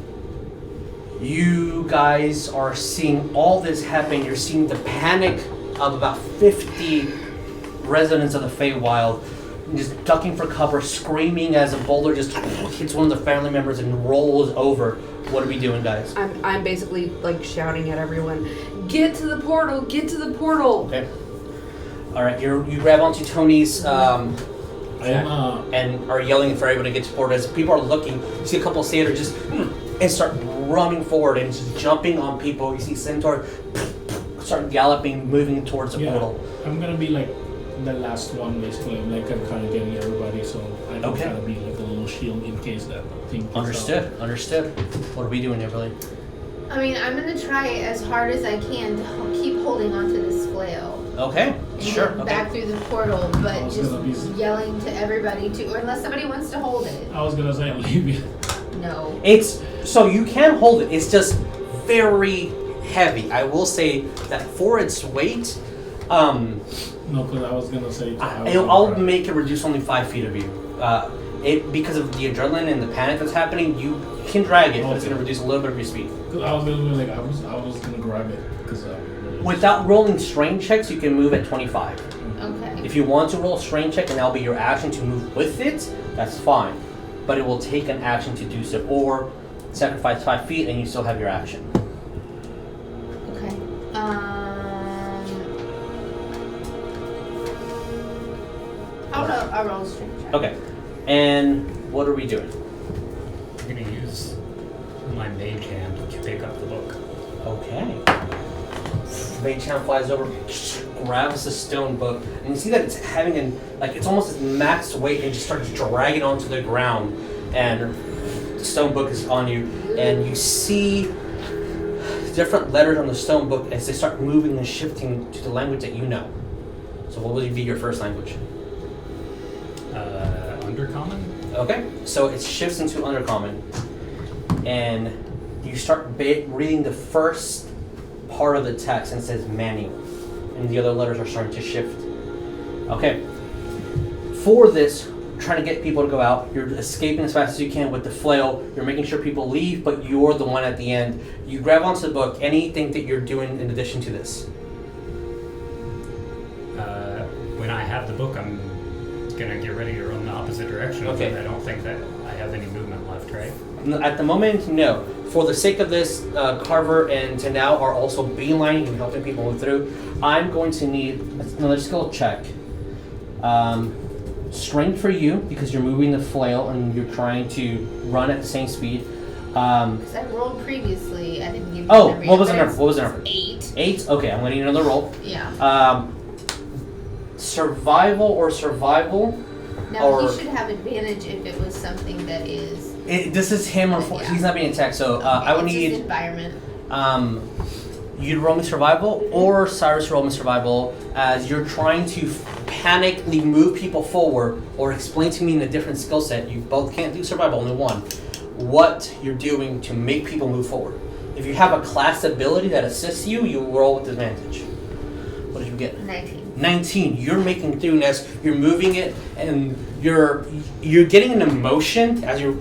you guys are seeing all this happen. You're seeing the panic of about 50 residents of the Feywild just ducking for cover, screaming as a boulder just hits one of the family members and rolls over. What are we doing, guys? I'm basically like shouting at everyone, get to the portal, get to the portal. Okay. All right, you grab onto Tony's I'm, and are yelling for everyone to get to the portal. As people are looking, you see a couple of satyrs just and start running forward and just jumping on people. You see Centaur start galloping, moving towards the portal. I'm gonna be like the last one basically. I'm kind of getting everybody, so I don't Okay. try to be like a little shield in case that thing comes Understood. Understood. What are we doing, Everlee? I mean, I'm gonna try as hard as I can to keep holding onto this flail. Okay. And Sure. get Okay. back through the portal, I but was just gonna be- yelling to everybody to, or unless somebody wants to hold it. I was gonna say I'll leave you. No. It's so you can hold it. It's just very heavy. I will say that for its weight, No, because I was gonna say. I'll make it reduce only 5 feet of you. Because of the adrenaline and the panic that's happening, you can drag it, but it's Okay. going to reduce a little bit of your speed. Because I was gonna be like I was gonna grab it because Without rolling strain checks, you can move at 25. Okay. If you want to roll a strain check and that'll be your action to move with it, that's fine. But it will take an action to do so, or sacrifice 5 feet and you still have your action. Okay. I'll roll a strength check. Okay. And what are we doing? I'm gonna use my mage hand to pick up the book. Okay. Mage hand flies over, grabs the stone book, and you see that it's having it's almost its max weight, and just starts dragging onto the ground. And the stone book is on you, and you see different letters on the stone book as they start moving and shifting to the language that you know. So what would be your first language? Undercommon? Okay, so it shifts into Undercommon, and you start reading the first part of the text, and it says manual, and the other letters are starting to shift. Okay, for this, trying to get people to go out, you're escaping as fast as you can with the flail, you're making sure people leave, but you're the one at the end. You grab onto the book. Anything that you're doing in addition to this? When I have the book, I'm gonna get ready to run the opposite direction. Okay. I don't think that I have any movement left, right? At the moment, no. For the sake of this, Carver and Tenau are also beelining and helping people move through. I'm going to need another skill check. Strength for you, because you're moving the flail and you're trying to run at the same speed. Because I rolled previously, I didn't give you Oh, the what was the number? What was the number? 8. 8? Okay, I'm going to need another roll. Yeah. Survival or survival? Now, or he should have advantage if it was something that is... this is him, Yeah. he's not being attacked, so I would it's just need... environment. You'd roll me survival, or Saerus roll me survival, as you're trying to panically move people forward, or explain to me in a different skill set. You both can't do survival, only one. What you're doing to make people move forward. If you have a class ability that assists you, you roll with advantage. What did you get? 19. You're making through, and as you're moving it, and you're getting an emotion as you're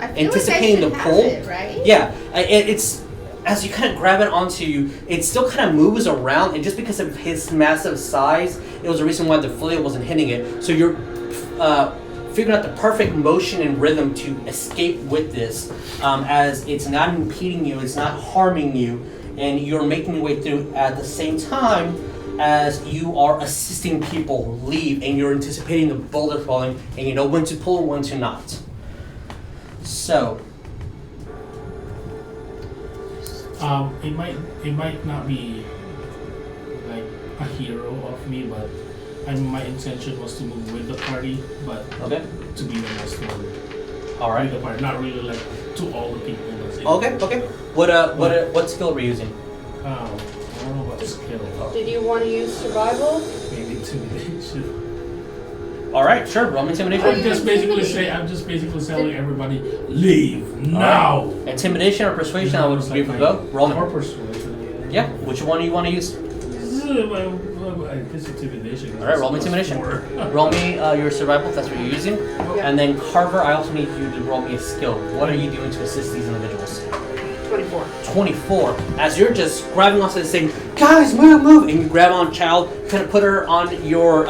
anticipating the pull. It, right? Yeah, it's as you kind of grab it onto you, it still kind of moves around, and just because of his massive size, it was the reason why the flail wasn't hitting it. So you're figuring out the perfect motion and rhythm to escape with this, as it's not impeding you, it's not harming you, and you're making your way through at the same time as you are assisting people leave, and you're anticipating the boulder falling, and you know when to pull and when to not. So. It might not be like a hero of me, but my intention was to move with the party, but okay. To be the most one. All right. With the party, not really like to all the people. Okay. What skill were you using? I don't know what skill. Did you want to use survival? Maybe intimidation. All right, sure. Roll intimidation. I'm just basically telling everybody, leave now. Right. Intimidation or persuasion? I would agree for both. Roll or persuasion. Yeah. Which one do you want to use? I guess intimidation. All right, roll me intimidation. Roll me your survival. If that's what you're using. Yeah. And then Carver, I also need you to roll me a skill. What are you doing to assist these individuals? 24. 24. As you're just grabbing onto this thing, guys, move, and you grab on Child, kind of put her on your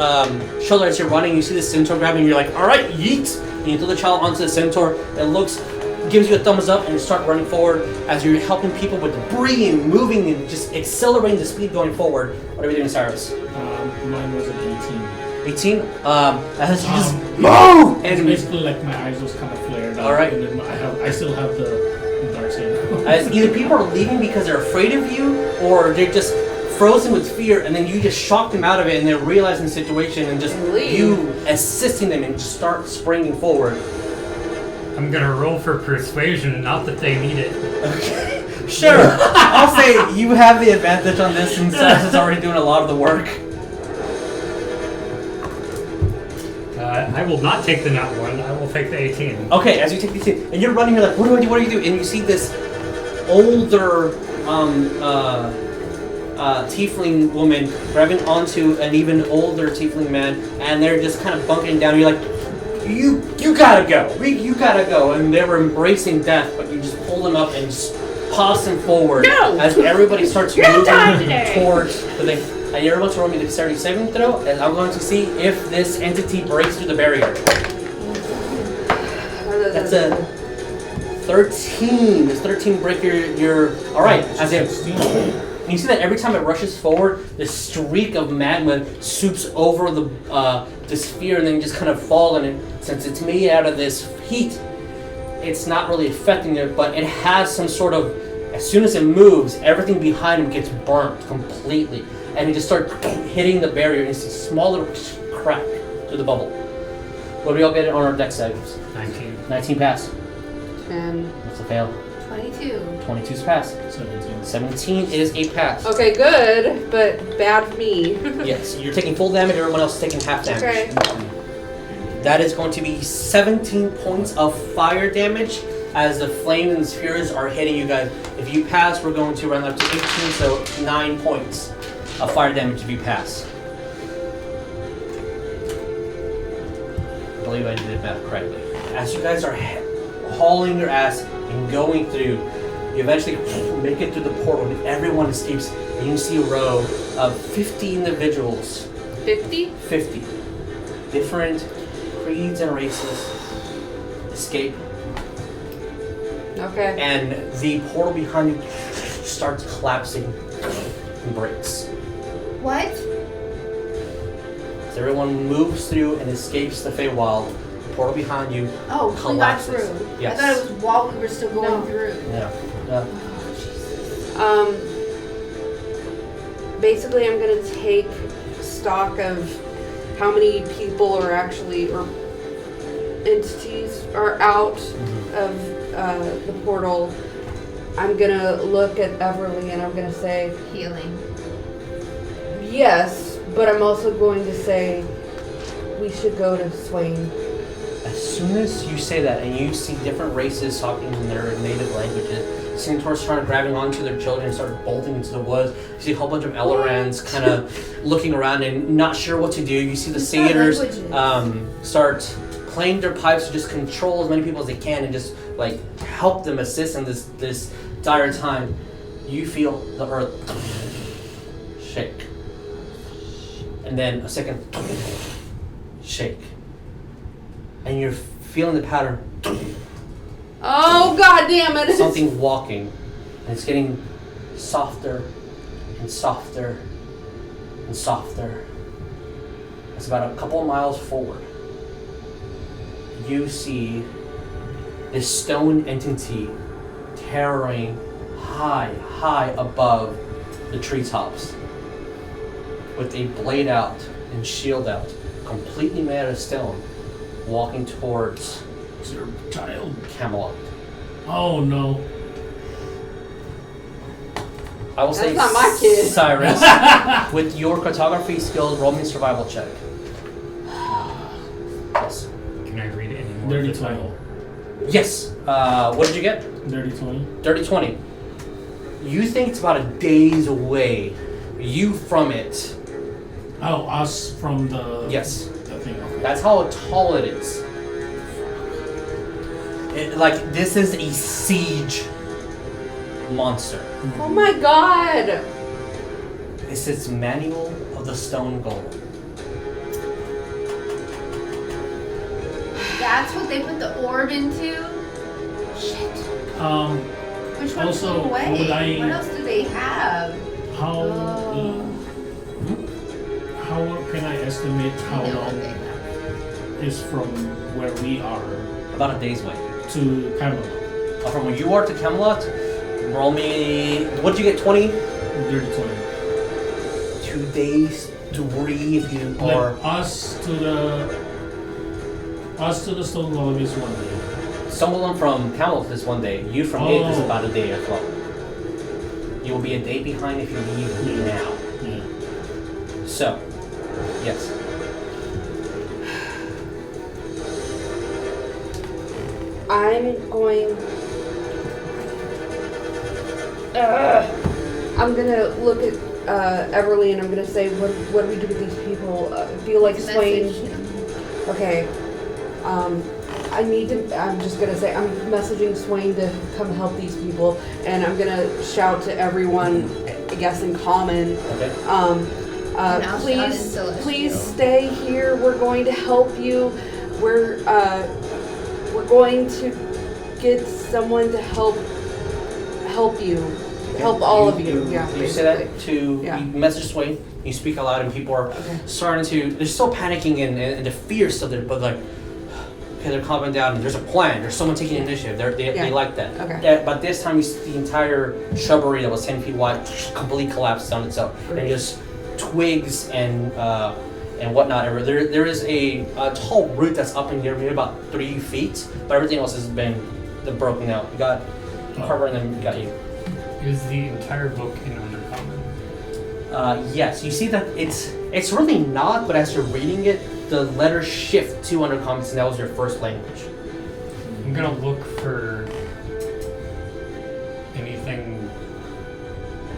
shoulder as you're running. You see the centaur grabbing, and you're like, all right, yeet, and you throw the child onto the centaur. It gives you a thumbs up, and you start running forward as you're helping people with debris and moving and just accelerating the speed going forward. What are we doing, Saerus? Mine was an 18. 18. As you just move, It's and basically like my eyes was kind of flared out. All right. And then I still have the dark side. as either people are leaving because they're afraid of you, or they're just frozen with fear, and then you just shock them out of it, and they're realizing the situation, and just you assisting them and just start springing forward. I'm gonna roll for persuasion, not that they need it. Okay, sure. I'll say you have the advantage on this, since Sass is already doing a lot of the work. I will not take the nat 1, I will take the 18. Okay, as you take the 18, and you're running, you're like, what do I do, and you see this older tiefling woman grabbing onto an even older tiefling man, and they're just kind of bunking down. You're like, you gotta go, you gotta go, and they were embracing death, but you just pull them up and just toss them forward as everybody starts moving towards the thing. And you're about to roll me the dexterity saving throw, and I'm going to see if this entity breaks through the barrier. That's a 13. This 13 break your all right. As if and you see that every time it rushes forward, this streak of magma swoops over the sphere, and then you just kind of fall. And since it's made out of this heat, it's not really affecting it, but it has some sort of, as soon as it moves, everything behind him gets burnt completely. And he just starts hitting the barrier, and it's a small little crack through the bubble. What do we all get on our deck saves? 19. 19 pass. 10. That's a fail. 22. 22's pass. 17. 17 is a pass. Okay, good, but bad for me. Yes, you're taking full damage, everyone else is taking half damage. Okay. That is going to be 17 points of fire damage as the flames and the spheres are hitting you guys. If you pass, we're going to round up to 18, so 9 points of fire damage if you pass. I believe I did that correctly. As you guys are hauling your ass and going through, you eventually make it through the portal and everyone escapes, and you see a row of 50 individuals. 50? 50 different creeds and races escape, Okay. and the portal behind you starts collapsing and breaks. What? As everyone moves through and escapes the Feywild, the portal behind you Oh, we got collapses. through. Yes. I thought it was while we were still going No. through. Yeah. Basically, I'm gonna take stock of how many people are actually, or entities are out of the portal. I'm gonna look at Everlee and I'm gonna say, Healing. yes, but I'm also going to say, we should go to Swain. As soon as you say that, and you see different races talking in their native languages, centaurs start grabbing onto their children and start bolting into the woods. You see a whole bunch of Elorans kind of looking around and not sure what to do. You see the satyrs start playing their pipes to just control as many people as they can and just like help them assist in this dire time. You feel the earth shake, and then a second shake, and you're feeling the pattern. Oh, god damn it! Something walking, and it's getting softer and softer and softer. It's about a couple of miles forward. You see this stone entity towering high above the treetops with a blade out and shield out, completely made out of stone, walking towards Is there a child? Camelot. Oh no. I will say That's not my kid. Saerus, with your cartography skills, roll me a survival check. Yes. Can I read any more? Dirty of the 20. title? Yes. What did you get? Dirty 20. Dirty 20. You think it's about a day's away. You from it. Oh, us from the Yes. the thing. Okay. That's how tall it is. Like, this is a siege monster. Oh my god! This is Manual of the Stone Golem. That's what they put the orb into? Shit. Which one Also, flew away? would I- What else do they have? How Oh. how can I estimate how No, long okay. is from where we are About a day's way. to Camelot? From where you are to Camelot, roll me. What did you get? 20? Dirty 20. 2 days, 3 if you Like, are. us to the stone golem is 1 day. Someone from Camelot is 1 day. You from it is Oh. about a day as well. You will be a day behind if you leave Yeah. now. Yeah. So, yes. I'm going. I'm gonna look at Everlee and I'm gonna say, what do we do with these people? Feel like Swain. Message him. Okay. I'm just gonna say, I'm messaging Swain to come help these people, and I'm gonna shout to everyone, I guess in common. Okay. I'll shout in Please Celestial. stay here. We're going to help you. We're going to get someone to help you. Help all of you. Yeah, You say basically. that to Yeah. you message Swain. You speak aloud, and people are Okay. starting to. They're still panicking, and the fear still there, but like, okay, they're calming down. There's a plan. There's someone taking initiative. They like that. Okay. Yeah, but this time, you see the entire shrubbery that was 10 feet wide completely collapses on itself, and just twigs and whatnot. There is a tall root that's up in here, maybe about 3 feet, but everything else has been broken out. You got Carver, and then you got you. Is the entire book in Undercommon? Yes, you see that it's really not, but as you're reading it, the letters shift to Undercommon, and that was your first language. I'm gonna look for anything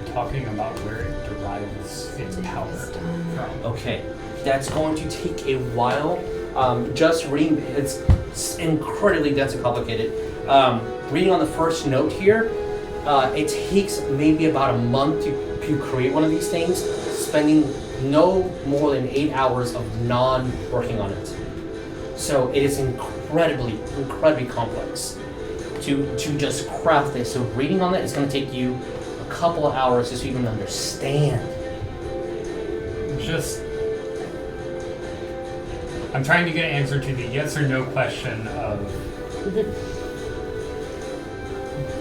talking about where it derives its power from. Okay, that's going to take a while. Just reading, it's incredibly dense and complicated. Reading on the first note here, it takes maybe about a month to create one of these things, spending no more than 8 hours of non-working on it. So it is incredibly complex to just craft this. So reading on it is going to take you a couple of hours just to even understand. I'm trying to get an answer to the yes or no question of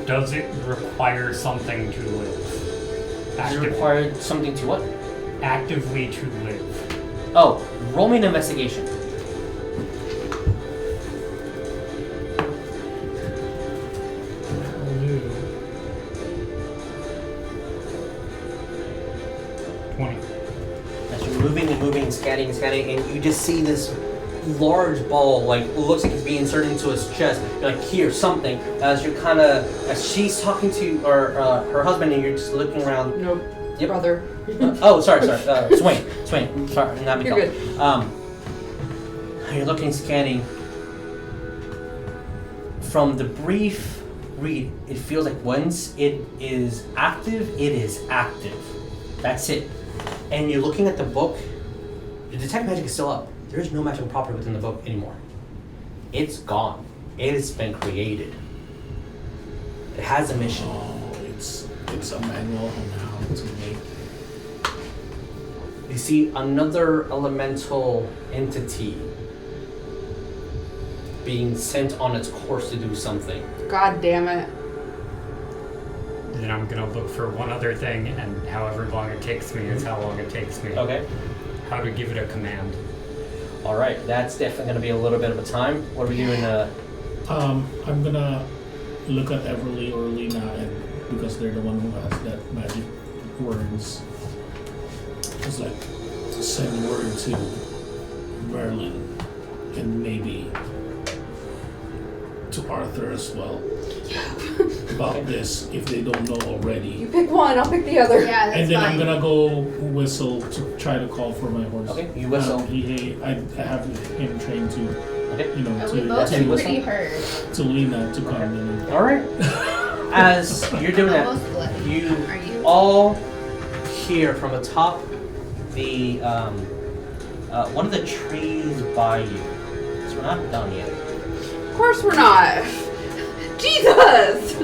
does it require something to live? Does it require something to what? Actively to live. Oh, roll me an investigation. As you're moving and moving, scanning, and you just see this large ball, like looks like it's being inserted into his chest. You're like, here, something. As she's talking to her husband, and you're just looking around. Nope. Yep. Brother. Sorry. Swain. Sorry, not You're Mikkel. good. You're looking, scanning. From the brief read, it feels like once it is active, it is active. That's it. And you're looking at the book. The detect magic is still up. There is no magical property within the book anymore. It's gone. It has been created. It has a mission. Oh, it's a manual on how to make. You see another elemental entity being sent on its course to do something. God damn it. Then I'm gonna look for one other thing, and however long it takes me is how long it takes me. Okay. How to give it a command. All right. That's definitely going to be a little bit of a time. What are we doing? I'm gonna look at Everlee or Lena, and because they're the one who has that magic words, it's like send word to Merlin and maybe to Arthur as well about this if they don't know already. You pick one, I'll pick the other. Yeah, that's And then fine. I'm gonna go whistle to try to call for my horse. Okay, you whistle. I have him trained to, Okay. you know, And we to both you whistle? pretty hurt. to Lena to come in. All right. As you're doing that, Almost bloody. you Are you? all hear from atop the one of the trees by you. So we're not done yet. Of course we're not. Jesus!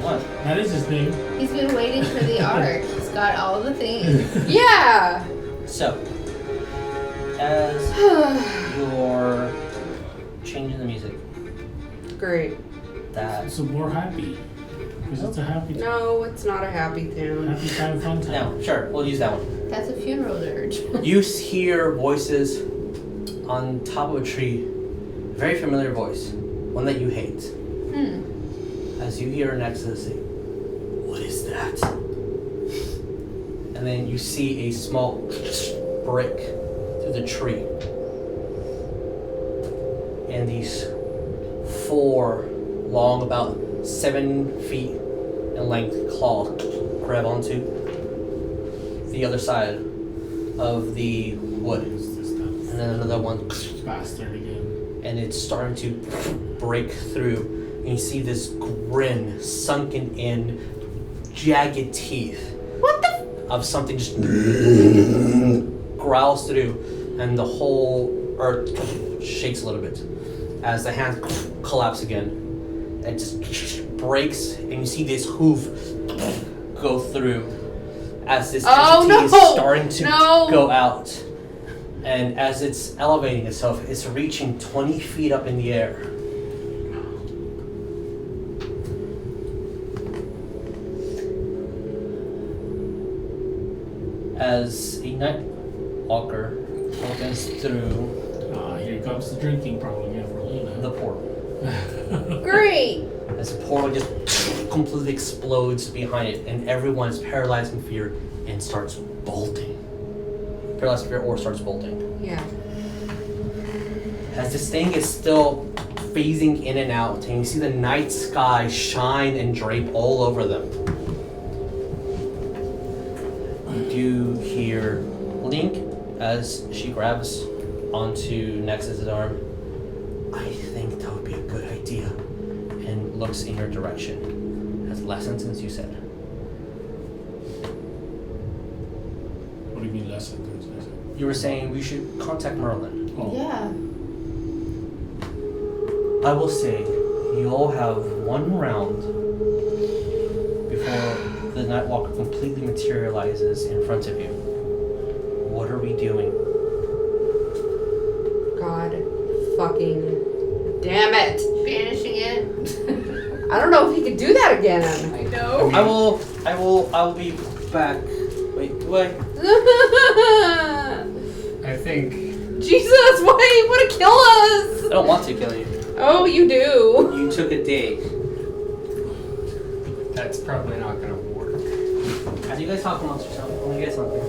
What? That is his name. He's been waiting for the arc. He's got all the things. Yeah! So, as you're changing the music, Great. that So more happy. Because it's a happy time. No, it's not a happy tune. Happy time, fun time. no, sure, we'll use that one. That's a funeral dirge. You hear voices on top of a tree, a very familiar voice, one that you hate. As you hear an ecstasy, what is that? And then you see a small break through the tree. And these 4 long, about 7 feet in length claws grab onto the other side of the wood. And then another one, Bastard again. and it's starting to break through. And you see this grin, sunken in, jagged teeth. What the? Of something just growls through, and the whole earth shakes a little bit as the hand collapses again. It just breaks, and you see this hoof go through as this entity is starting to go out. And as it's elevating itself, it's reaching 20 feet up in the air. As a night walker opens through Here comes the drinking problem here for Lena. the portal. Great. As the portal just completely explodes behind it, and everyone's paralyzed in fear and starts bolting. Paralyzed in fear or starts bolting. Yeah. As this thing is still phasing in and out, and you see the night sky shine and drape all over them. You do hear Link as she grabs onto Nexus's arm. I think that would be a good idea. And looks in your direction. That's the last sentence you said. What do you mean less sentence? You were saying we should contact Merlin. Oh. Yeah. I will say you all have one round before the Nightwalker completely materializes in front of you. What are we doing? God fucking damn it. Banishing it. I don't know if he could do that again. I know. I will be back. Wait. I think Jesus, why you want to kill us? I don't want to kill you. Oh, you do. You took a day. that's probably not gonna work. As you guys talk amongst yourselves, let me get something.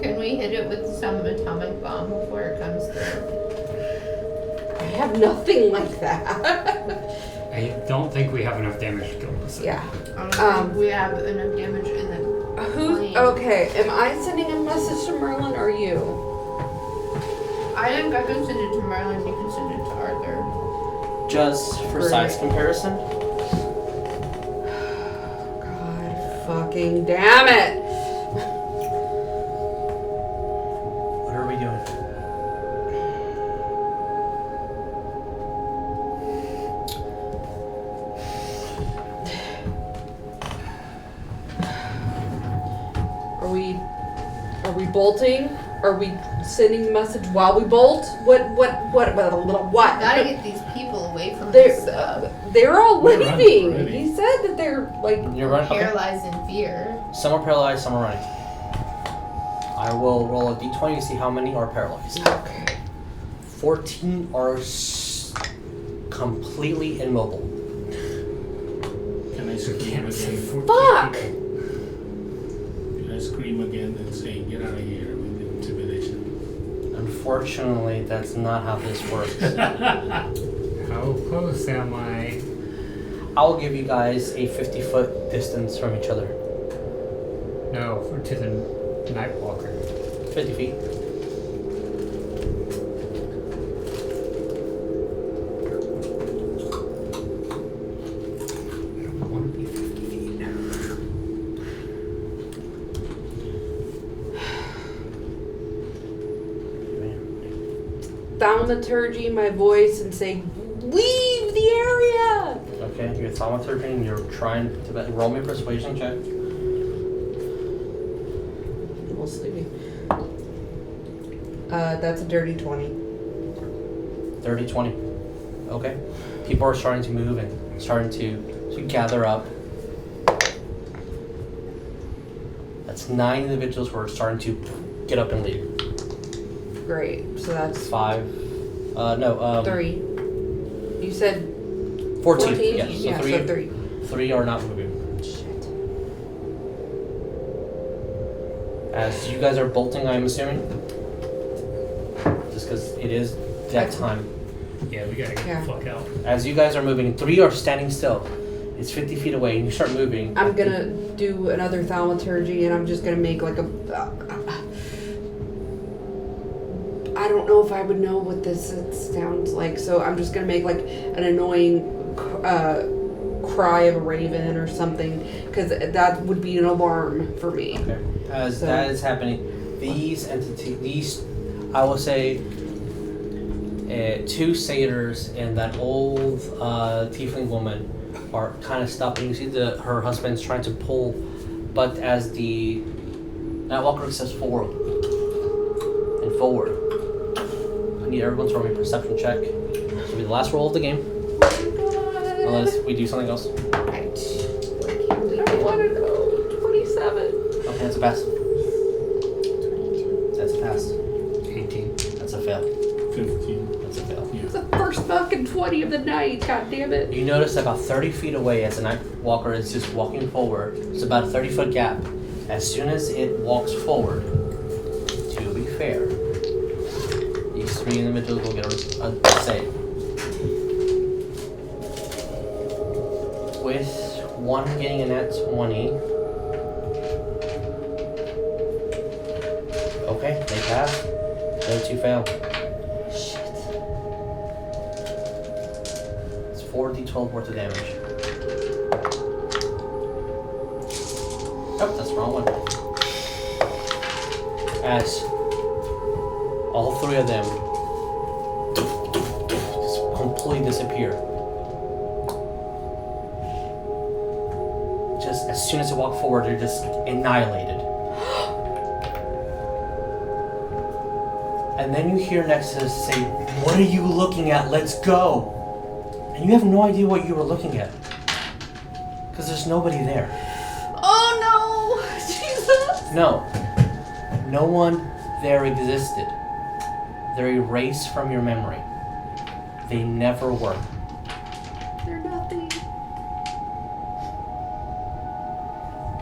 Can we hit it with some atomic bomb before it comes through? I have nothing like that. I don't think we have enough damage to kill this. Yeah. I don't think we have enough damage in the Who's plane. okay? Am I sending a message to Merlin or you? I think I can send it to Merlin. You can send it to Arthur. Just for size comparison. God fucking damn it! What are we doing? Are we bolting? Are we sending the message while we bolt? What? Gotta get these people away from They're this stuff. they're all We're running leaving. already. He said that they're like. You're running. Okay. Paralyzed in fear. Some are paralyzed, some are running. I will roll a d20 to see how many are paralyzed. Okay. 14 are completely immobile. Can I scream again? Fuck! Can I scream again and say, get out of here with intimidation? Unfortunately, that's not how this works. How close am I? I'll give you guys a 50-foot distance from each other. No, to the Nightwalker. 50 feet. I don't want to be 50 feet. Thaumaturgy my voice and say, leave the area! Okay, you're thaumaturgy and you're trying to roll me a persuasion check. We'll sleepy. That's a dirty 20. 30, 20. Okay. People are starting to move and starting to gather up. That's 9 individuals who are starting to get up and leave. Great. So that's 5. 3. You said 14. Yes. So Yeah, 3. so 3. 3 are not moving. Shit. As you guys are bolting, I'm assuming. Just because it is that time. Yeah, we gotta get Yeah. the fuck out. As you guys are moving, 3 are standing still. It's 50 feet away, and you start moving. I'm gonna do another thaumaturgy and I'm just gonna make like a. I don't know if I would know what this sounds like, so I'm just gonna make like an annoying cry of a raven or something, because that would be an alarm for me. Okay. As So- that is happening, these, I will say, 2 satyrs and that old tiefling woman are kind of stopping. You see her husband's trying to pull, but as the Nightwalker steps forward and forward. I need everyone to roll me a perception check. This will be the last roll of the game. Unless we do something else. I want to know. 27. Okay, that's a pass. 22. That's a pass. 18. That's a fail. 15. That's a fail. It's the first fucking 20 of the night. God damn it. You notice about 30 feet away as the Nightwalker is just walking forward. It's about a 30-foot gap. As soon as it walks forward, to be fair, these three in the middle will get a save. With one getting a nat 20. Okay, they pass. The other two fail. Shit. It's 4d12 worth of damage. Oh, that's the wrong one. As all three of them just completely disappear. Just as soon as they walk forward, they're just annihilated. And then you hear Nexus say, "What are you looking at? Let's go!" And you have no idea what you were looking at. Because there's nobody there. Oh no! Jesus! No. No one there existed. They're erased from your memory. They never were. They're nothing.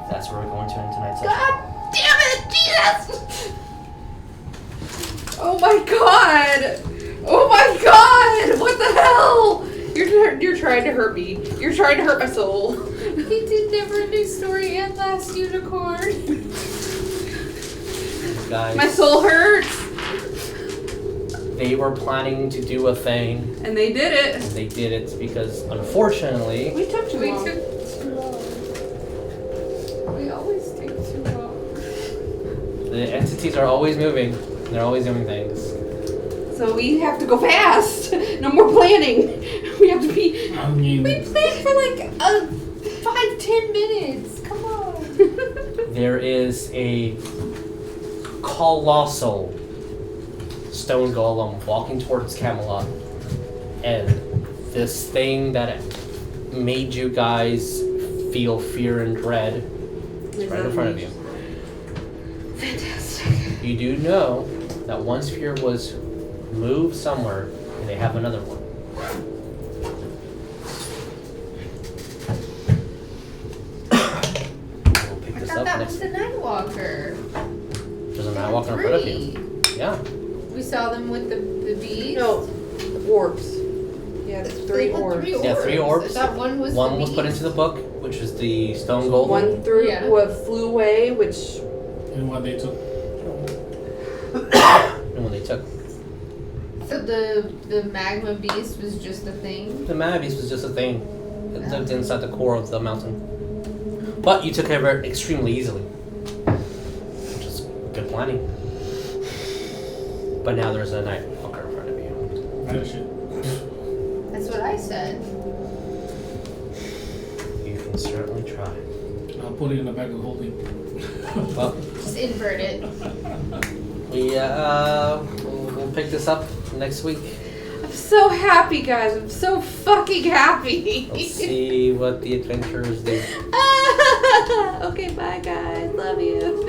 That's where we're going to end tonight's session. God damn it! Jesus! Oh my god! Oh my god! What the hell? You're trying to hurt me. You're trying to hurt my soul. He did Never New Story and Last Unicorn. Guys, My soul hurts. they were planning to do a thing, And they did it. and they did it because, unfortunately, We took too We long. took too long. We always take too long. the entities are always moving. They're always doing things. So we have to go fast. No more planning. We have to be. I mean, We played for like 5-10 minutes. Come on. There is a colossal stone golem walking towards Camelot, and this thing that made you guys feel fear and dread is right in front of you. Fantastic. You do know that one sphere was moved somewhere, and they have another one. We'll pick I this thought up that next. was the Nightwalker. There's a man walking in front of you. Yeah. We saw them with the bees. No, orbs. Yeah, there's three They had orbs. Yeah, 3 orbs. I thought one was One the was put bees. into the book, which is the stone golem. One through Yeah. flew away, which and what they took. And when they took So the magma beast was just a thing. the mana beast was just a thing. It lived inside the core of the mountain. But you took care of it extremely easily, which is good planning. But now there's a Nightwalker in front of you. Finish it. That's what I said. You can certainly try. I'll put it in the bag of holding. Well, Just invert it. we'll pick this up next week. I'm so happy, guys. I'm so fucking happy. Let's see what the adventurers do. Okay, bye, guys. Love you.